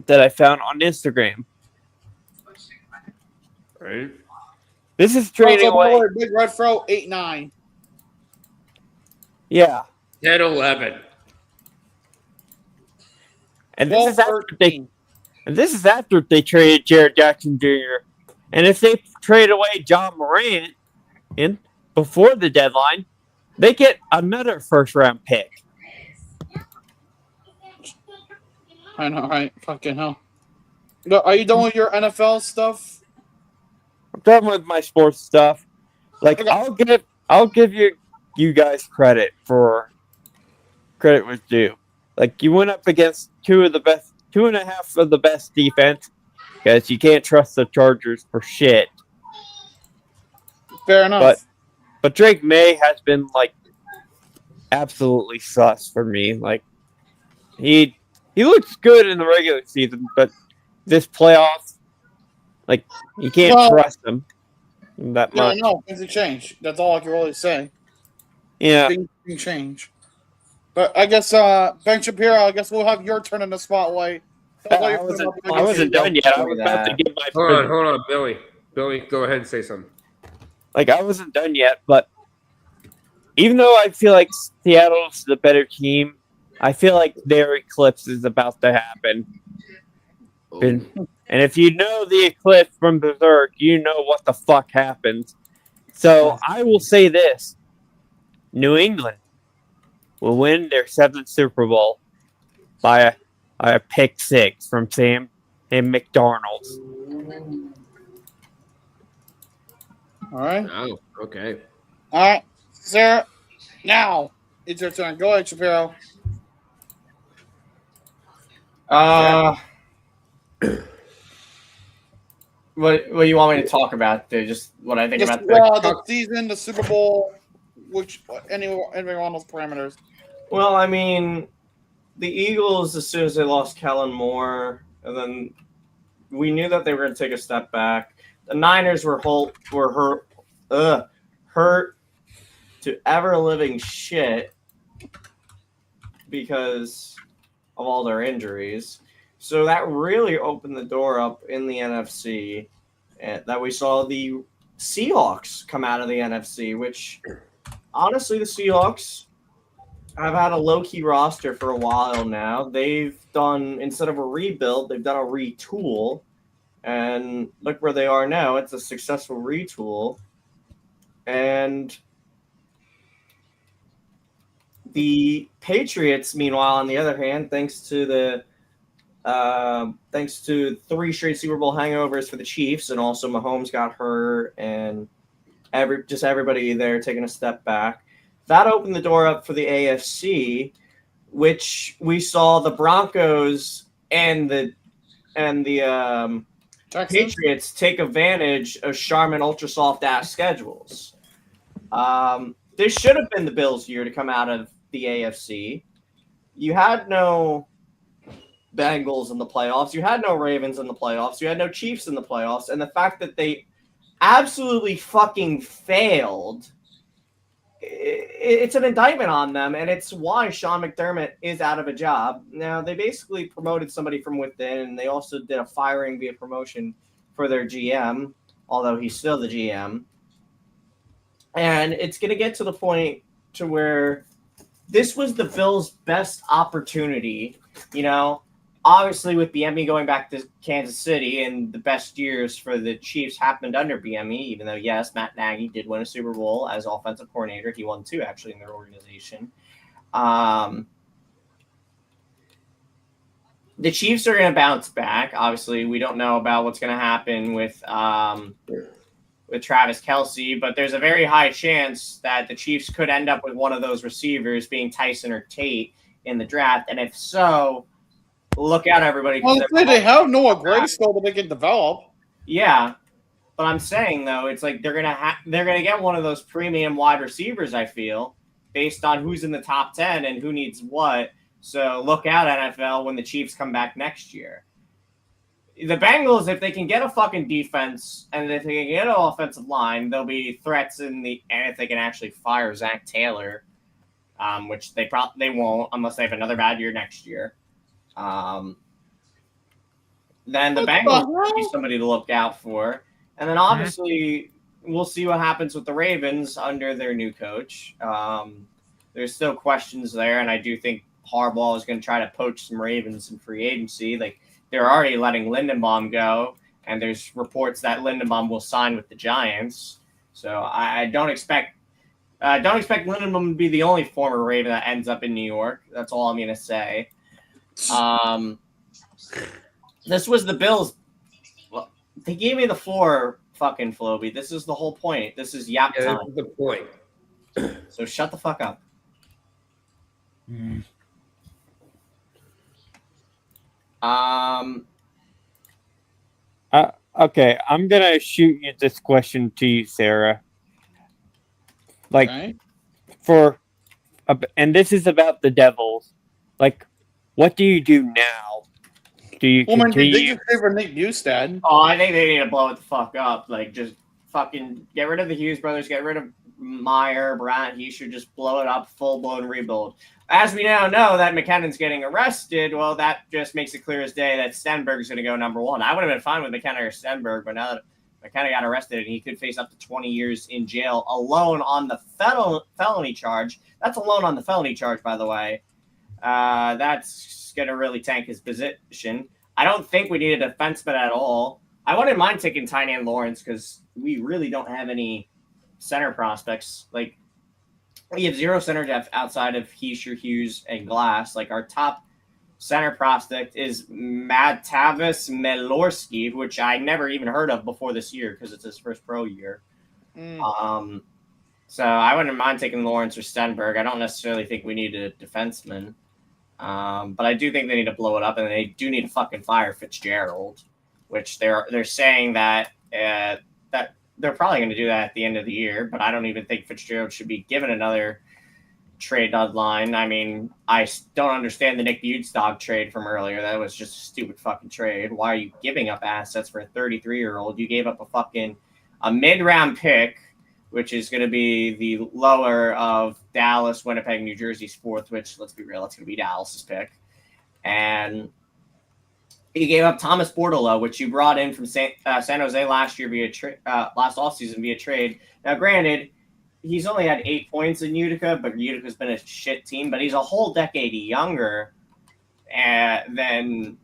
that I found on Instagram.
Right.
This is trading away.
Big Red Fro 8-9.
Yeah.
10-11.
And this is after they traded Jared Jackson Jr. And if they trade away John Morant before the deadline, they get another first-round pick.
I know, right? Fucking hell. Are you done with your NFL stuff?
I'm done with my sports stuff. Like, okay. I'll give you guys credit for credit was due. Like, you went up against two and a half of the best defense because you can't trust the Chargers for shit.
Fair enough.
But Drake May has been like absolutely sus for me. Like, he looks good in the regular season, but this playoffs, like, you can't trust him that much.
No, things have changed. That's all I can really say.
Yeah.
Things can change. But I guess, Ben Shapiro, I guess we'll have your turn in the spotlight.
I wasn't done yet. I was about to give my...
Hold on, Billy. Billy, go ahead and say something.
Like, I wasn't done yet, but even though I feel like Seattle's the better team, I feel like their eclipse is about to happen. And if you know the eclipse from Berserk, you know what the fuck happens. So I will say this. New England will win their 7th Super Bowl by a pick 6 from Sam and McDonald's.
All right.
Oh, okay.
All right. Sarah, now it's your turn. Go ahead, Shapiro.
What do you want me to talk about? Just what I think about
the season, the Super Bowl, any one of those parameters.
Well, I mean, the Eagles, as soon as they lost Kellen Moore, and then we knew that they were going to take a step back. The Niners were hurt to ever-living shit because of all their injuries. So that really opened the door up in the NFC, and that we saw the Seahawks come out of the NFC, which, honestly, the Seahawks have had a low-key roster for a while now. They've done, instead of a rebuild, they've done a retool. And look where they are now. It's a successful retool. And the Patriots, meanwhile, on the other hand, thanks to 3 straight Super Bowl hangovers for the Chiefs, and also Mahomes got hurt, and everybody there taking a step back. That opened the door up for the AFC, which we saw the Broncos and the Patriots take advantage of Charmin ultra-soft ass schedules. This should have been the Bills' year to come out of the AFC. You had no Bengals in the playoffs. You had no Ravens in the playoffs. You had no Chiefs in the playoffs. And the fact that they absolutely fucking failed, it's an indictment on them, and it's why Sean McDermott is out of a job. Now, they basically promoted somebody from within, and they also did a firing via promotion for their GM, although he's still the GM. And it's going to get to the point to where this was the Bills' best opportunity, obviously with BME going back to Kansas City, and the best years for the Chiefs happened under BME, even though, yes, Matt Nagy did win a Super Bowl as offensive coordinator. He won 2, actually, in their organization. The Chiefs are going to bounce back. Obviously, we don't know about what's going to happen with with Travis Kelce, but there's a very high chance that the Chiefs could end up with one of those receivers being Tyson or Tate in the draft. And if so, look out, everybody.
Well, they have Noah Gray still that they can develop.
Yeah, but I'm saying though, it's like they're gonna get one of those premium wide receivers. I feel based on who's in the top 10 and who needs what. So look out, NFL, when the Chiefs come back next year. The Bengals, if they can get a fucking defense and if they can get an offensive line, there'll be threats and if they can actually fire Zach Taylor, which they won't unless they have another bad year next year. Then the Bengals will be somebody to look out for. And then obviously we'll see what happens with the Ravens under their new coach. There's still questions there, and I do think Harbaugh is going to try to poach some Ravens in free agency. Like, they're already letting Lindenbaum go, and there's reports that Lindenbaum will sign with the Giants. So I don't expect Lindenbaum to be the only former Raven that ends up in New York. That's all I'm going to say. This was the Bills. Well, they gave me the floor, fucking Floby. This is the whole point. This is yap time.
That's the point.
So shut the fuck up.
Okay, I'm gonna shoot you this question to you, Sarah. Like, and this is about the Devils. Like, what do you do now? Do you continue?
They can favor Nick Bustad.
Oh, I think they need to blow it the fuck up. Like, just fucking get rid of the Hughes brothers, get rid of Meyer, Brandt. He should just blow it up, full-blown rebuild. As we now know that McKinnon's getting arrested, well, that just makes it clear as day that Stenberg's going to go number one. I would have been fine with McKinnon or Stenberg, but now that McKinnon got arrested and he could face up to 20 years in jail alone on the felony charge. That's alone on the felony charge, by the way. That's going to really tank his position. I don't think we need a defenseman at all. I wouldn't mind taking Tynan Lawrence because we really don't have any center prospects. Like, we have zero center depth outside of Heischer, Hughes, and Glass. Like, our top center prospect is Matavis Melorski, which I never even heard of before this year because it's his first pro year. So I wouldn't mind taking Lawrence or Stenberg. I don't necessarily think we need a defenseman. But I do think they need to blow it up, and they do need to fucking fire Fitzgerald, which they're saying that that they're probably going to do that at the end of the year. But I don't even think Fitzgerald should be given another trade deadline. I mean, I don't understand the Nick Bustad trade from earlier. That was just a stupid fucking trade. Why are you giving up assets for a 33-year-old? You gave up a mid-round pick, which is going to be the lower of Dallas, Winnipeg, New Jersey's fourth, which, let's be real, it's going to be Dallas's pick. And you gave up Thomas Bordolo, which you brought in from San Jose last year last offseason via trade. Now, granted, he's only had 8 points in Utica, but Utica's been a shit team. But he's a whole decade younger than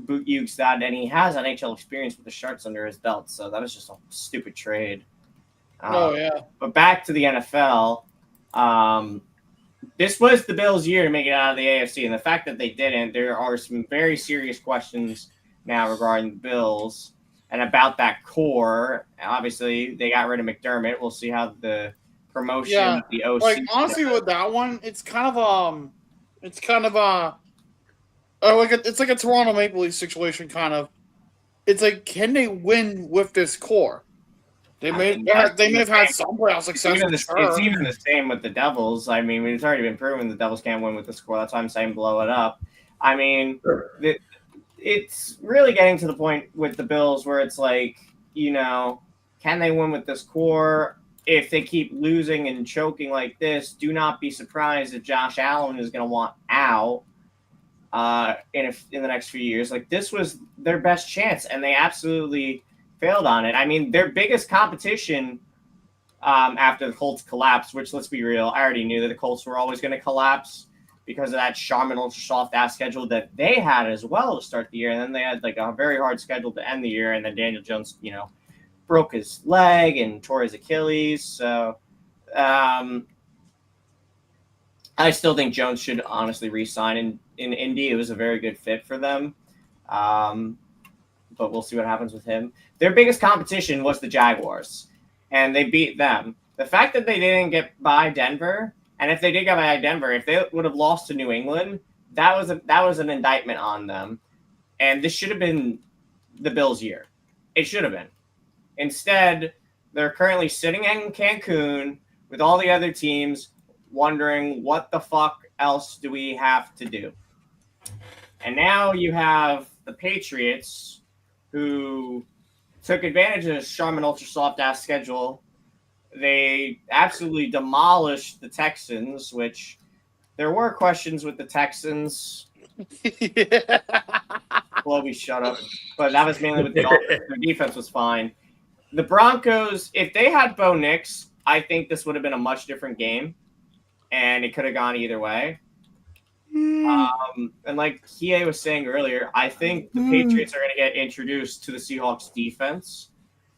Bustad, and he has NHL experience with the Sharks under his belt. So that was just a stupid trade. But back to the NFL. This was the Bills' year to make it out of the AFC, and the fact that they didn't, there are some very serious questions now regarding the Bills and about that core. Obviously, they got rid of McDermott. We'll see how the promotion, the OC.
Like, honestly, with that one, it's kind of it's like a Toronto Maple Leafs situation, kind of. It's like, can they win with this core? They may have had some playoff success.
It's even the same with the Devils. I mean, it's already been proven the Devils can't win with the score. That's why I'm saying blow it up. I mean, it's really getting to the point with the Bills where it's like, you know, can they win with this core? If they keep losing and choking like this, do not be surprised if Josh Allen is going to want out in the next few years. Like, this was their best chance, and they absolutely failed on it. I mean, their biggest competition after the Colts collapsed, which, let's be real, I already knew that the Colts were always going to collapse because of that Charmin ultra soft ass schedule that they had as well to start the year. And then they had like a very hard schedule to end the year. And then Daniel Jones, you know, broke his leg and tore his Achilles. So I still think Jones should honestly re-sign in Indy. It was a very good fit for them. But we'll see what happens with him. Their biggest competition was the Jaguars. and they beat them. The fact that they didn't get by Denver, and if they did get by Denver, if they would have lost to New England, that was an indictment on them. And this should have been the Bills' year. It should have been. Instead, they're currently sitting in Cancun with all the other teams wondering what the fuck else do we have to do. And now you have the Patriots who took advantage of this Charmin Ultra soft ass schedule. They absolutely demolished the Texans, which there were questions with the Texans. Chloe, shut up. But that was mainly with the offense. Their defense was fine. The Broncos, if they had Bo Nix, I think this would have been a much different game, and it could have gone either way. And like Kie was saying earlier, I think the Patriots are going to get introduced to the Seahawks defense,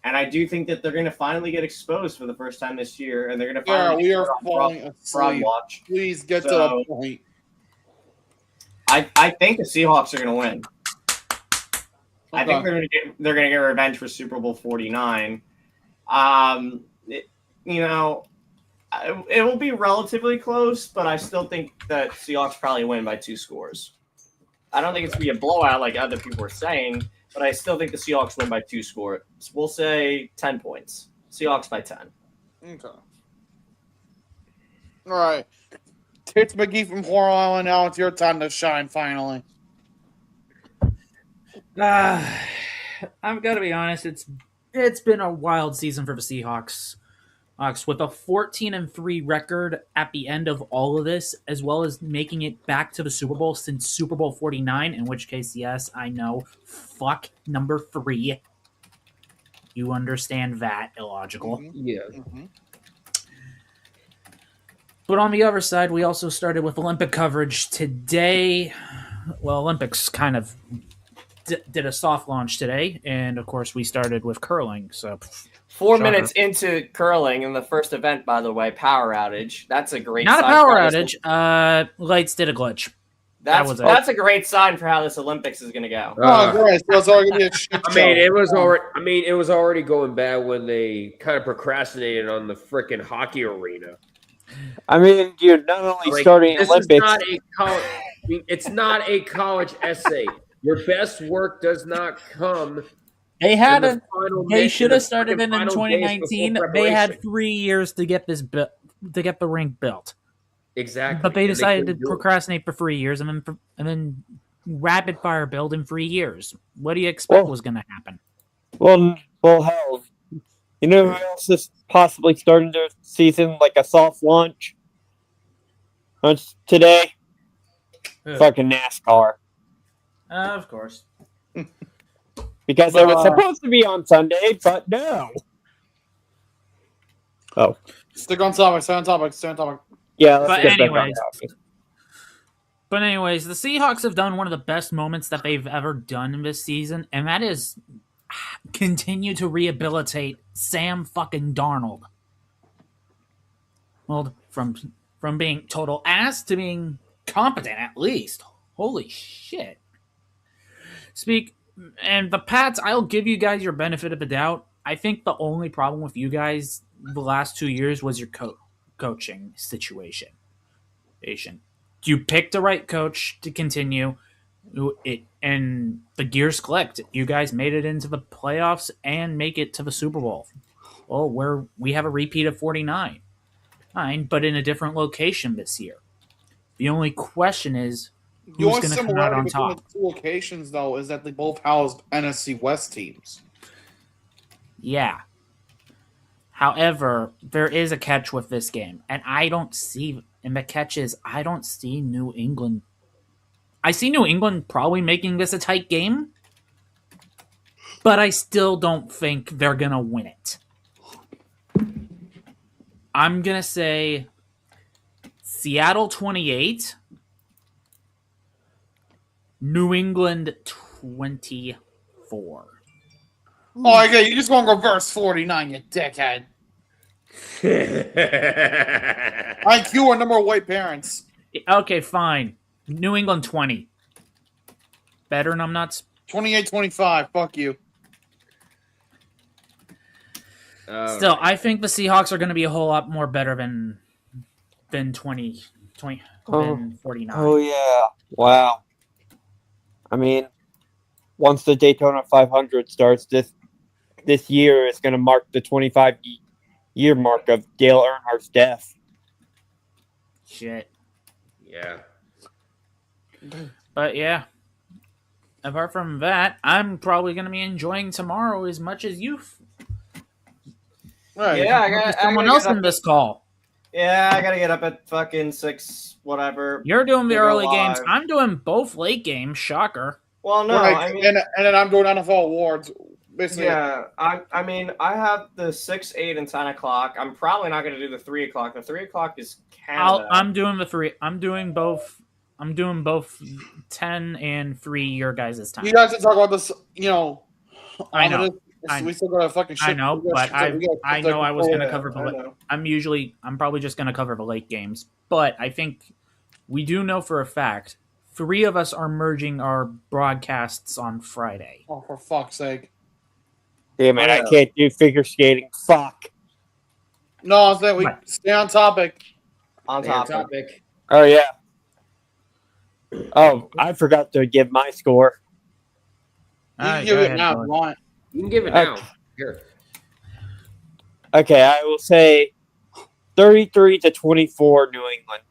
and I do think that they're going to finally get exposed for the first time this year, and they're going to finally
we are falling asleep.
watch.
Please get to the point.
I think the Seahawks are going to win. I think they're going to get revenge for Super Bowl 49. It will be relatively close, but I still think that Seahawks probably win by 2 scores. I don't think it's going to be a blowout like other people are saying, but I still think the Seahawks win by 2 scores. We'll say 10 points. Seahawks by 10.
Okay. All right. Tits McGee from Coral Island, now it's your time to shine finally.
I've got to be honest. It's been a wild season for the Seahawks. With a 14-3 record at the end of all of this, as well as making it back to the Super Bowl since Super Bowl 49, in which case, yes, I know, fuck number 3. You understand that, illogical.
Mm-hmm. Yeah.
Mm-hmm. But on the other side, we also started with Olympic coverage today. Well, Olympics kind of did a soft launch today, and of course we started with curling. So
4 minutes into curling in the first event, by the way, power outage. That's a great
not
sign
a power outage. Lights did a glitch.
That's a great sign for how this Olympics is going to go.
Great. So it's already gonna be a shit show.
It was already going bad when they kind of procrastinated on the freaking hockey arena.
I mean, you're not only starting Olympics.
It's not a college essay. Your best work does not come.
They should have started it in 2019. They had 3 years to get the rink built.
Exactly.
But they decided to procrastinate for 3 years and then rapid fire build in 3 years. What do you expect was going to happen?
Well, hell. You know who else is possibly starting their season like a soft launch today? Fucking NASCAR.
Of course.
Because it was supposed to be on Sunday, but no. Oh.
Stick on topic.
Yeah,
but anyways, the Seahawks have done one of the best moments that they've ever done in this season, and that is continue to rehabilitate Sam fucking Darnold. Well, from being total ass to being competent, at least. Holy shit. And the Pats, I'll give you guys your benefit of the doubt. I think the only problem with you guys the last 2 years was your coaching situation. You picked the right coach to continue it, and the gears clicked. You guys made it into the playoffs and make it to the Super Bowl. Well, where we have a repeat of 49. Fine, but in a different location this year. The only question is, who's going to come out on top?
The two locations, though, is that they both housed NFC West teams.
Yeah. However, there is a catch with this game, and the catch is I don't see New England. I see New England probably making this a tight game, but I still don't think they're going to win it. I'm going to say Seattle 28, New England 24.
Oh, okay, you just want to reverse 49, you dickhead. IQ or number of white parents.
Okay, fine. New England 20. Better numbnuts?
28-25, fuck you.
Still, I think the Seahawks are going to be a whole lot more better than 20 than 49.
Oh yeah! Wow. I mean, once the Daytona 500 starts, this year is going to mark the 25-year mark of Dale Earnhardt's death.
Shit.
Yeah.
But yeah. Apart from that, I'm probably going to be enjoying tomorrow as much as you.
Right.
Yeah, I got
someone else in this call.
Yeah, I gotta get up at fucking 6, whatever.
You're doing the
to go
early games.
live.
I'm doing both late games. Shocker.
Well, no,
Right,
I mean,
and then I'm doing NFL awards. Basically,
yeah, I mean, I have the 6, 8, and 10 o'clock. I'm probably not gonna do the 3 o'clock. The 3 o'clock is Canada.
I'm doing the 3. I'm doing both 10 and 3 your guys' time.
you guys can talk about this.
I know.
We still got to fucking shit.
I know, but I know I was going to cover
I
the.
know.
I'm probably just going to cover the late games, but I think we do know for a fact 3 of us are merging our broadcasts on Friday.
Oh, for fuck's sake!
Damn it!
Oh,
I
yeah.
can't do figure skating. Fuck.
No, I'm saying we
Right.
stay on topic.
On topic.
Oh yeah. Oh, I forgot to give my score.
You can
Go
give it
ahead,
now if
Dylan.
you want.
You can give it now. Here.
Okay, I will say 33-24 New England.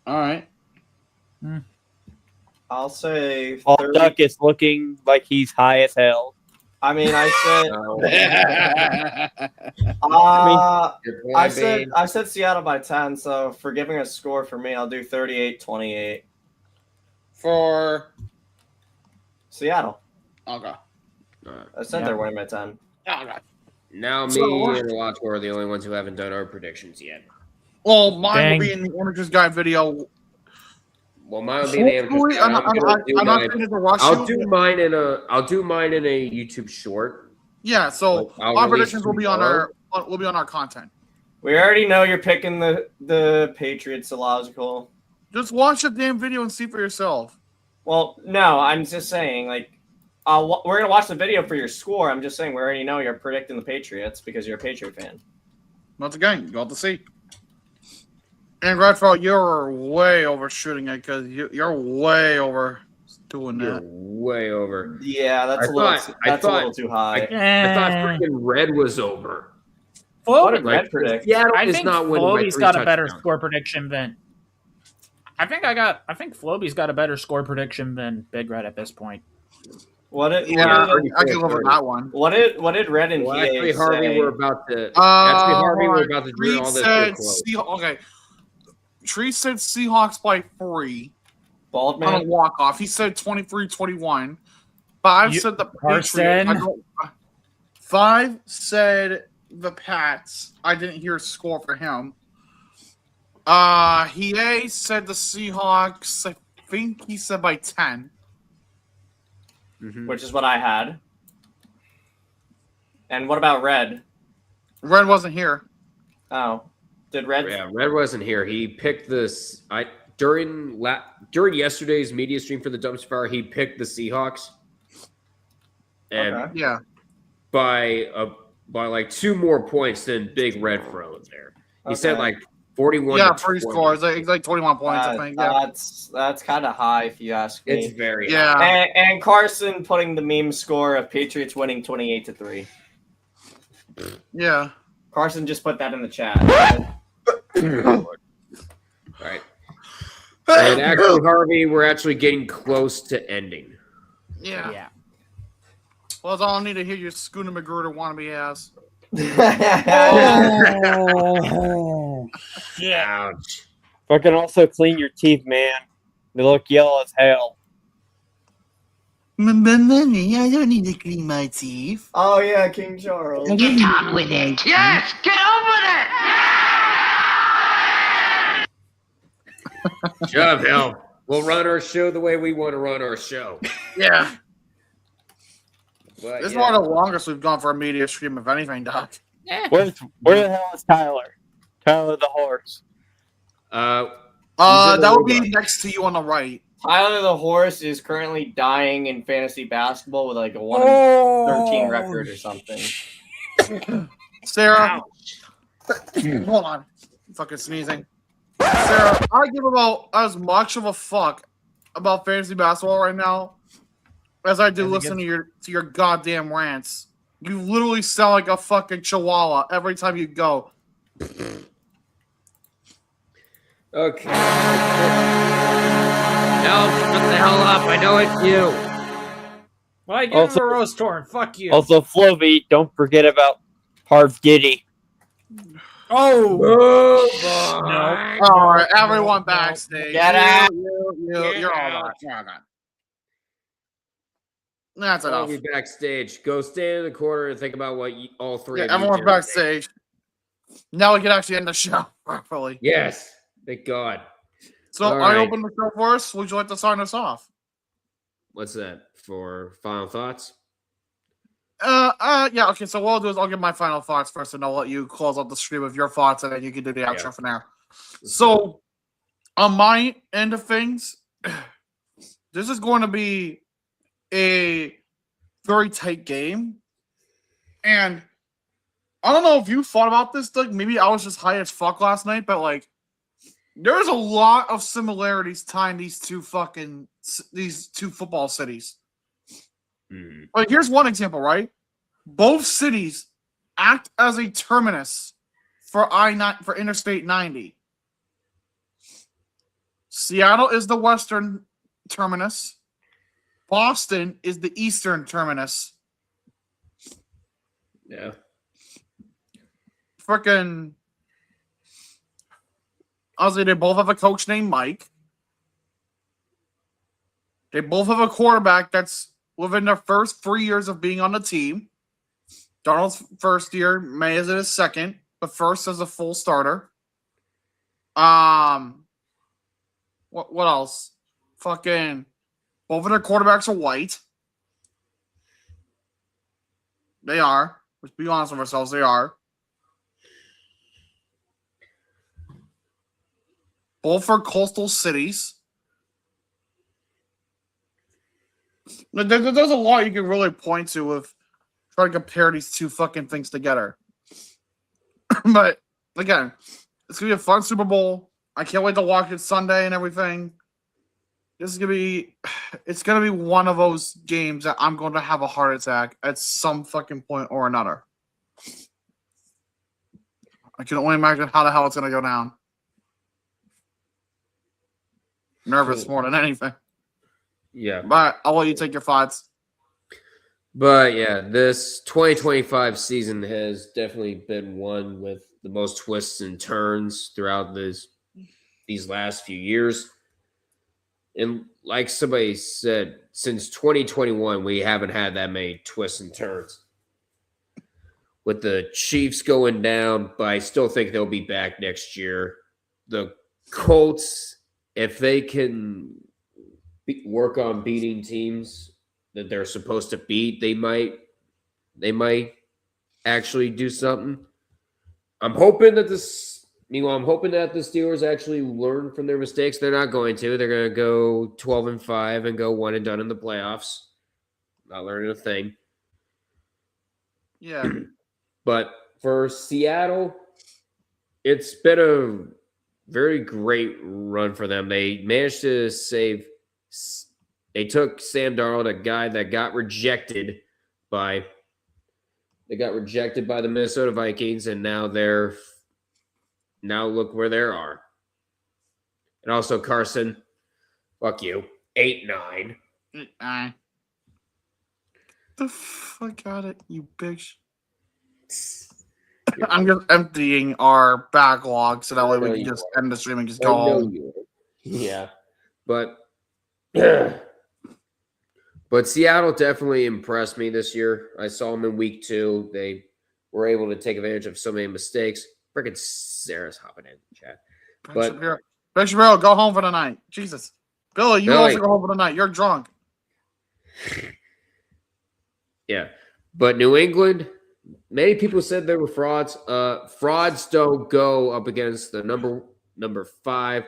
All right.
I'll say
Paul
30.
Duck is looking like he's high as hell.
I mean, I said.
Your
I
boy,
said
Bane.
I said Seattle by 10. So for giving a score for me, I'll do 38-28.
For
Seattle.
okay.
I said they're winning by 10.
Okay.
Now me
So-
and Logical are the only ones who haven't done our predictions yet.
Well, mine
Dang.
will be in the Images Guide video.
Well, mine will be in the amateur.
Hopefully, I'm not trying to rush
I'll
you.
do mine in a YouTube short.
Yeah, so
Like, I'll
our
release
predictions will be on
tomorrow.
our content.
We already know you're picking the Patriots illogical.
Just watch the damn video and see for yourself.
Well, no, I'm just saying, like, we're gonna watch the video for your score. I'm just saying we already know you're predicting the Patriots because you're a Patriot fan.
Once again, you'll have to see. And Redfall, you're way overshooting it because you're way over doing
You're
that.
way over.
Yeah, that's
I
a little.
thought-
That's a little too high.
I thought freaking Red was over.
What did
Like,
Red predict?
Seattle
I
is
think
not winning by
Floby's
3
got a better
touchdowns.
score prediction than. I think Floby's got a better score prediction than Big Red at this point.
What did?
Yeah,
What did,
I can live with that one.
what did Red and
Well,
VA
actually, Harvey,
say?
we're about to. Actually, Harvey, we're about to do
Tree
all this.
said
real close.
okay. Tree said Seahawks by 3
Bald
on a
man.
walk-off. He said 23-21. 5
You-
said the
Carson.
Patriots. 5 said the Pats. I didn't hear a score for him. He said the Seahawks. I think he said by 10.
Which is what I had. And what about Red?
Red wasn't here.
Oh, did Red?
Yeah, Red wasn't here. He picked this. During yesterday's media stream for the Dumpster Fire, he picked the Seahawks, and
Okay.
Yeah.
by like 2 more points than Big Red froze there. He said
Okay.
like 41.
Yeah,
to
3
20.
scores. Like 21 points, I think. Yeah.
That's kind of high if you ask me.
It's very
Yeah.
And Carson putting the meme score of Patriots winning 28-3.
Yeah.
Carson just put that in the chat.
Right. And actually, Harvey, we're actually getting close to ending.
Yeah.
Yeah.
Well, that's all I need to hear your Scooter Magruder wannabe ass.
Oh,
Ouch.
Fucking also clean your teeth, man. They look yellow as hell.
I don't need to clean my teeth.
Oh yeah, King Charles.
Get on with it. Yes, get on with it.
Shut up, hell. We'll run our show the way we want to run our show.
Yeah.
But,
This is
yeah.
one of the longest we've gone for a media stream, if anything, Doc.
Where the hell is Tyler? Tyler the horse.
He's in
That
the
would be
robot.
next to you on the right.
Tyler the Horse is currently dying in fantasy basketball with like a 1-13 record or something.
Sarah, hold on. I'm fucking sneezing. Sarah, I give about as much of a fuck about fantasy basketball right now as I do listen to your goddamn rants. You literally sound like a fucking chihuahua every time you go.
Okay. No, shut the hell up. I know it's you.
Well, I give him a roast torn. Fuck you.
Also, Flovey, don't forget about Harv Diddy.
Oh!
No. All right, everyone backstage.
Get out.
You're all right. That's
I'll
enough.
be backstage. Go stand in the corner and think about what all three of you
everyone
do.
backstage. Now we can actually end the show properly.
Yes. Thank God.
So
All
I
right.
open the show first. Would you like to sign us off?
What's that? For final thoughts?
Yeah, okay, so what I'll do is I'll give my final thoughts first, and I'll let you close out the stream with your thoughts, and then you can do the outro from there. So, on my end of things, this is going to be a very tight game, and I don't know if you thought about this, Doug. Maybe I was just high as fuck last night, but, like, there's a lot of similarities tying these two football cities. Like, here's one example, right? Both cities act as a terminus for for Interstate 90. Seattle is the western terminus. Boston is the eastern terminus.
Yeah.
Frickin' honestly, they both have a coach named Mike. They both have a quarterback that's within their first 3 years of being on the team. Darnold's first year, May is his second, but first as a full starter. What else? Fucking both of their quarterbacks are white. They are. Let's be honest with ourselves, they are. Both are coastal cities. There's a lot you can really point to with trying to compare these two fucking things together. But again, it's gonna be a fun Super Bowl. I can't wait to watch it Sunday and everything. It's gonna be one of those games that I'm going to have a heart attack at some fucking point or another. I can only imagine how the hell it's gonna go down. Nervous more than anything.
Yeah.
But I'll let you take your thoughts.
But yeah, this 2025 season has definitely been one with the most twists and turns throughout these last few years. And like somebody said, since 2021, we haven't had that many twists and turns. With the Chiefs going down, but I still think they'll be back next year. The Colts, if they can work on beating teams that they're supposed to beat, they might actually do something. I'm hoping that the Steelers actually learn from their mistakes. They're not going to. They're going to go 12-5 and go one and done in the playoffs. Not learning a thing.
Yeah.
But for Seattle, it's been a very great run for them. They managed to save. They took Sam Darnold, a guy that got rejected by the Minnesota Vikings, and now look where they are. And also Carson, fuck you, 8-9.
8-9. The fuck out it, you bitch. I'm just emptying our backlog so that way we can just end the stream and just go home.
Yeah, but Seattle definitely impressed me this year. I saw them in week 2. They were able to take advantage of so many mistakes. Freaking Sarah's hopping in the chat.
Ben Shapiro, go home for the night. Jesus. Billy, you also go home for the night. You're drunk.
Yeah. But New England, many people said they were frauds. Frauds don't go up against the number 5,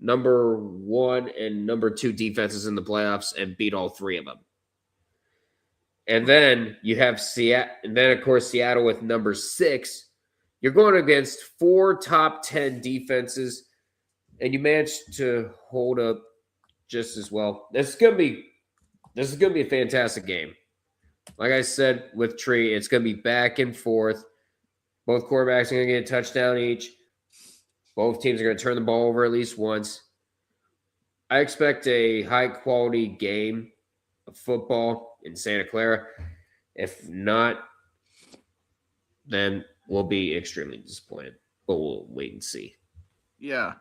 number 1, and number 2 defenses in the playoffs and beat all 3 of them. And then you have Seattle, and then of course Seattle with number 6. You're going against 4 top 10 defenses, and you managed to hold up just as well. This is gonna be a fantastic game. Like I said with Tree, it's gonna be back and forth. Both quarterbacks are gonna get a touchdown each. Both teams are gonna turn the ball over at least once. I expect a high quality game of football in Santa Clara. If not, then we'll be extremely disappointed. But we'll wait and see.
Yeah.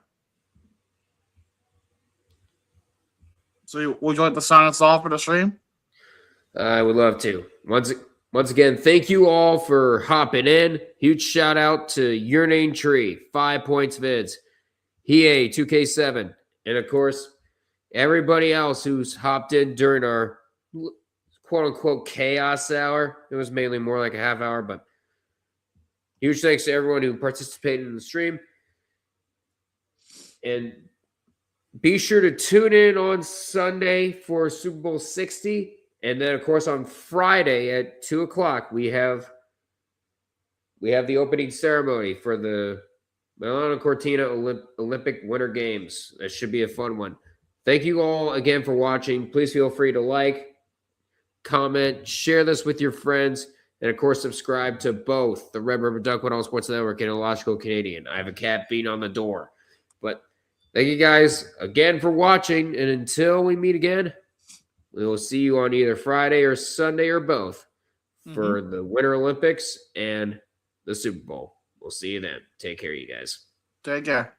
So would you like to sign us off for the stream?
I would love to. Once again, thank you all for hopping in. Huge shout out to UrinatingTree, 5Points Vids, EA 2K7, and of course, everybody else who's hopped in during our quote-unquote chaos hour. It was mainly more like a half hour, but huge thanks to everyone who participated in the stream. And be sure to tune in on Sunday for Super Bowl 60. And then, of course, on Friday at 2 o'clock, we have the opening ceremony for the Milano Cortina Olympic Winter Games. That should be a fun one. Thank you all again for watching. Please feel free to like, comment, share this with your friends, and, of course, subscribe to both the Red Rubber Duckwood on Sports Network and Illogical Canadian. I have a cat beating on the door. But thank you guys again for watching, and until we meet again, we will see you on either Friday or Sunday or both for the Winter Olympics and the Super Bowl. We'll see you then. Take care, you guys.
Take care.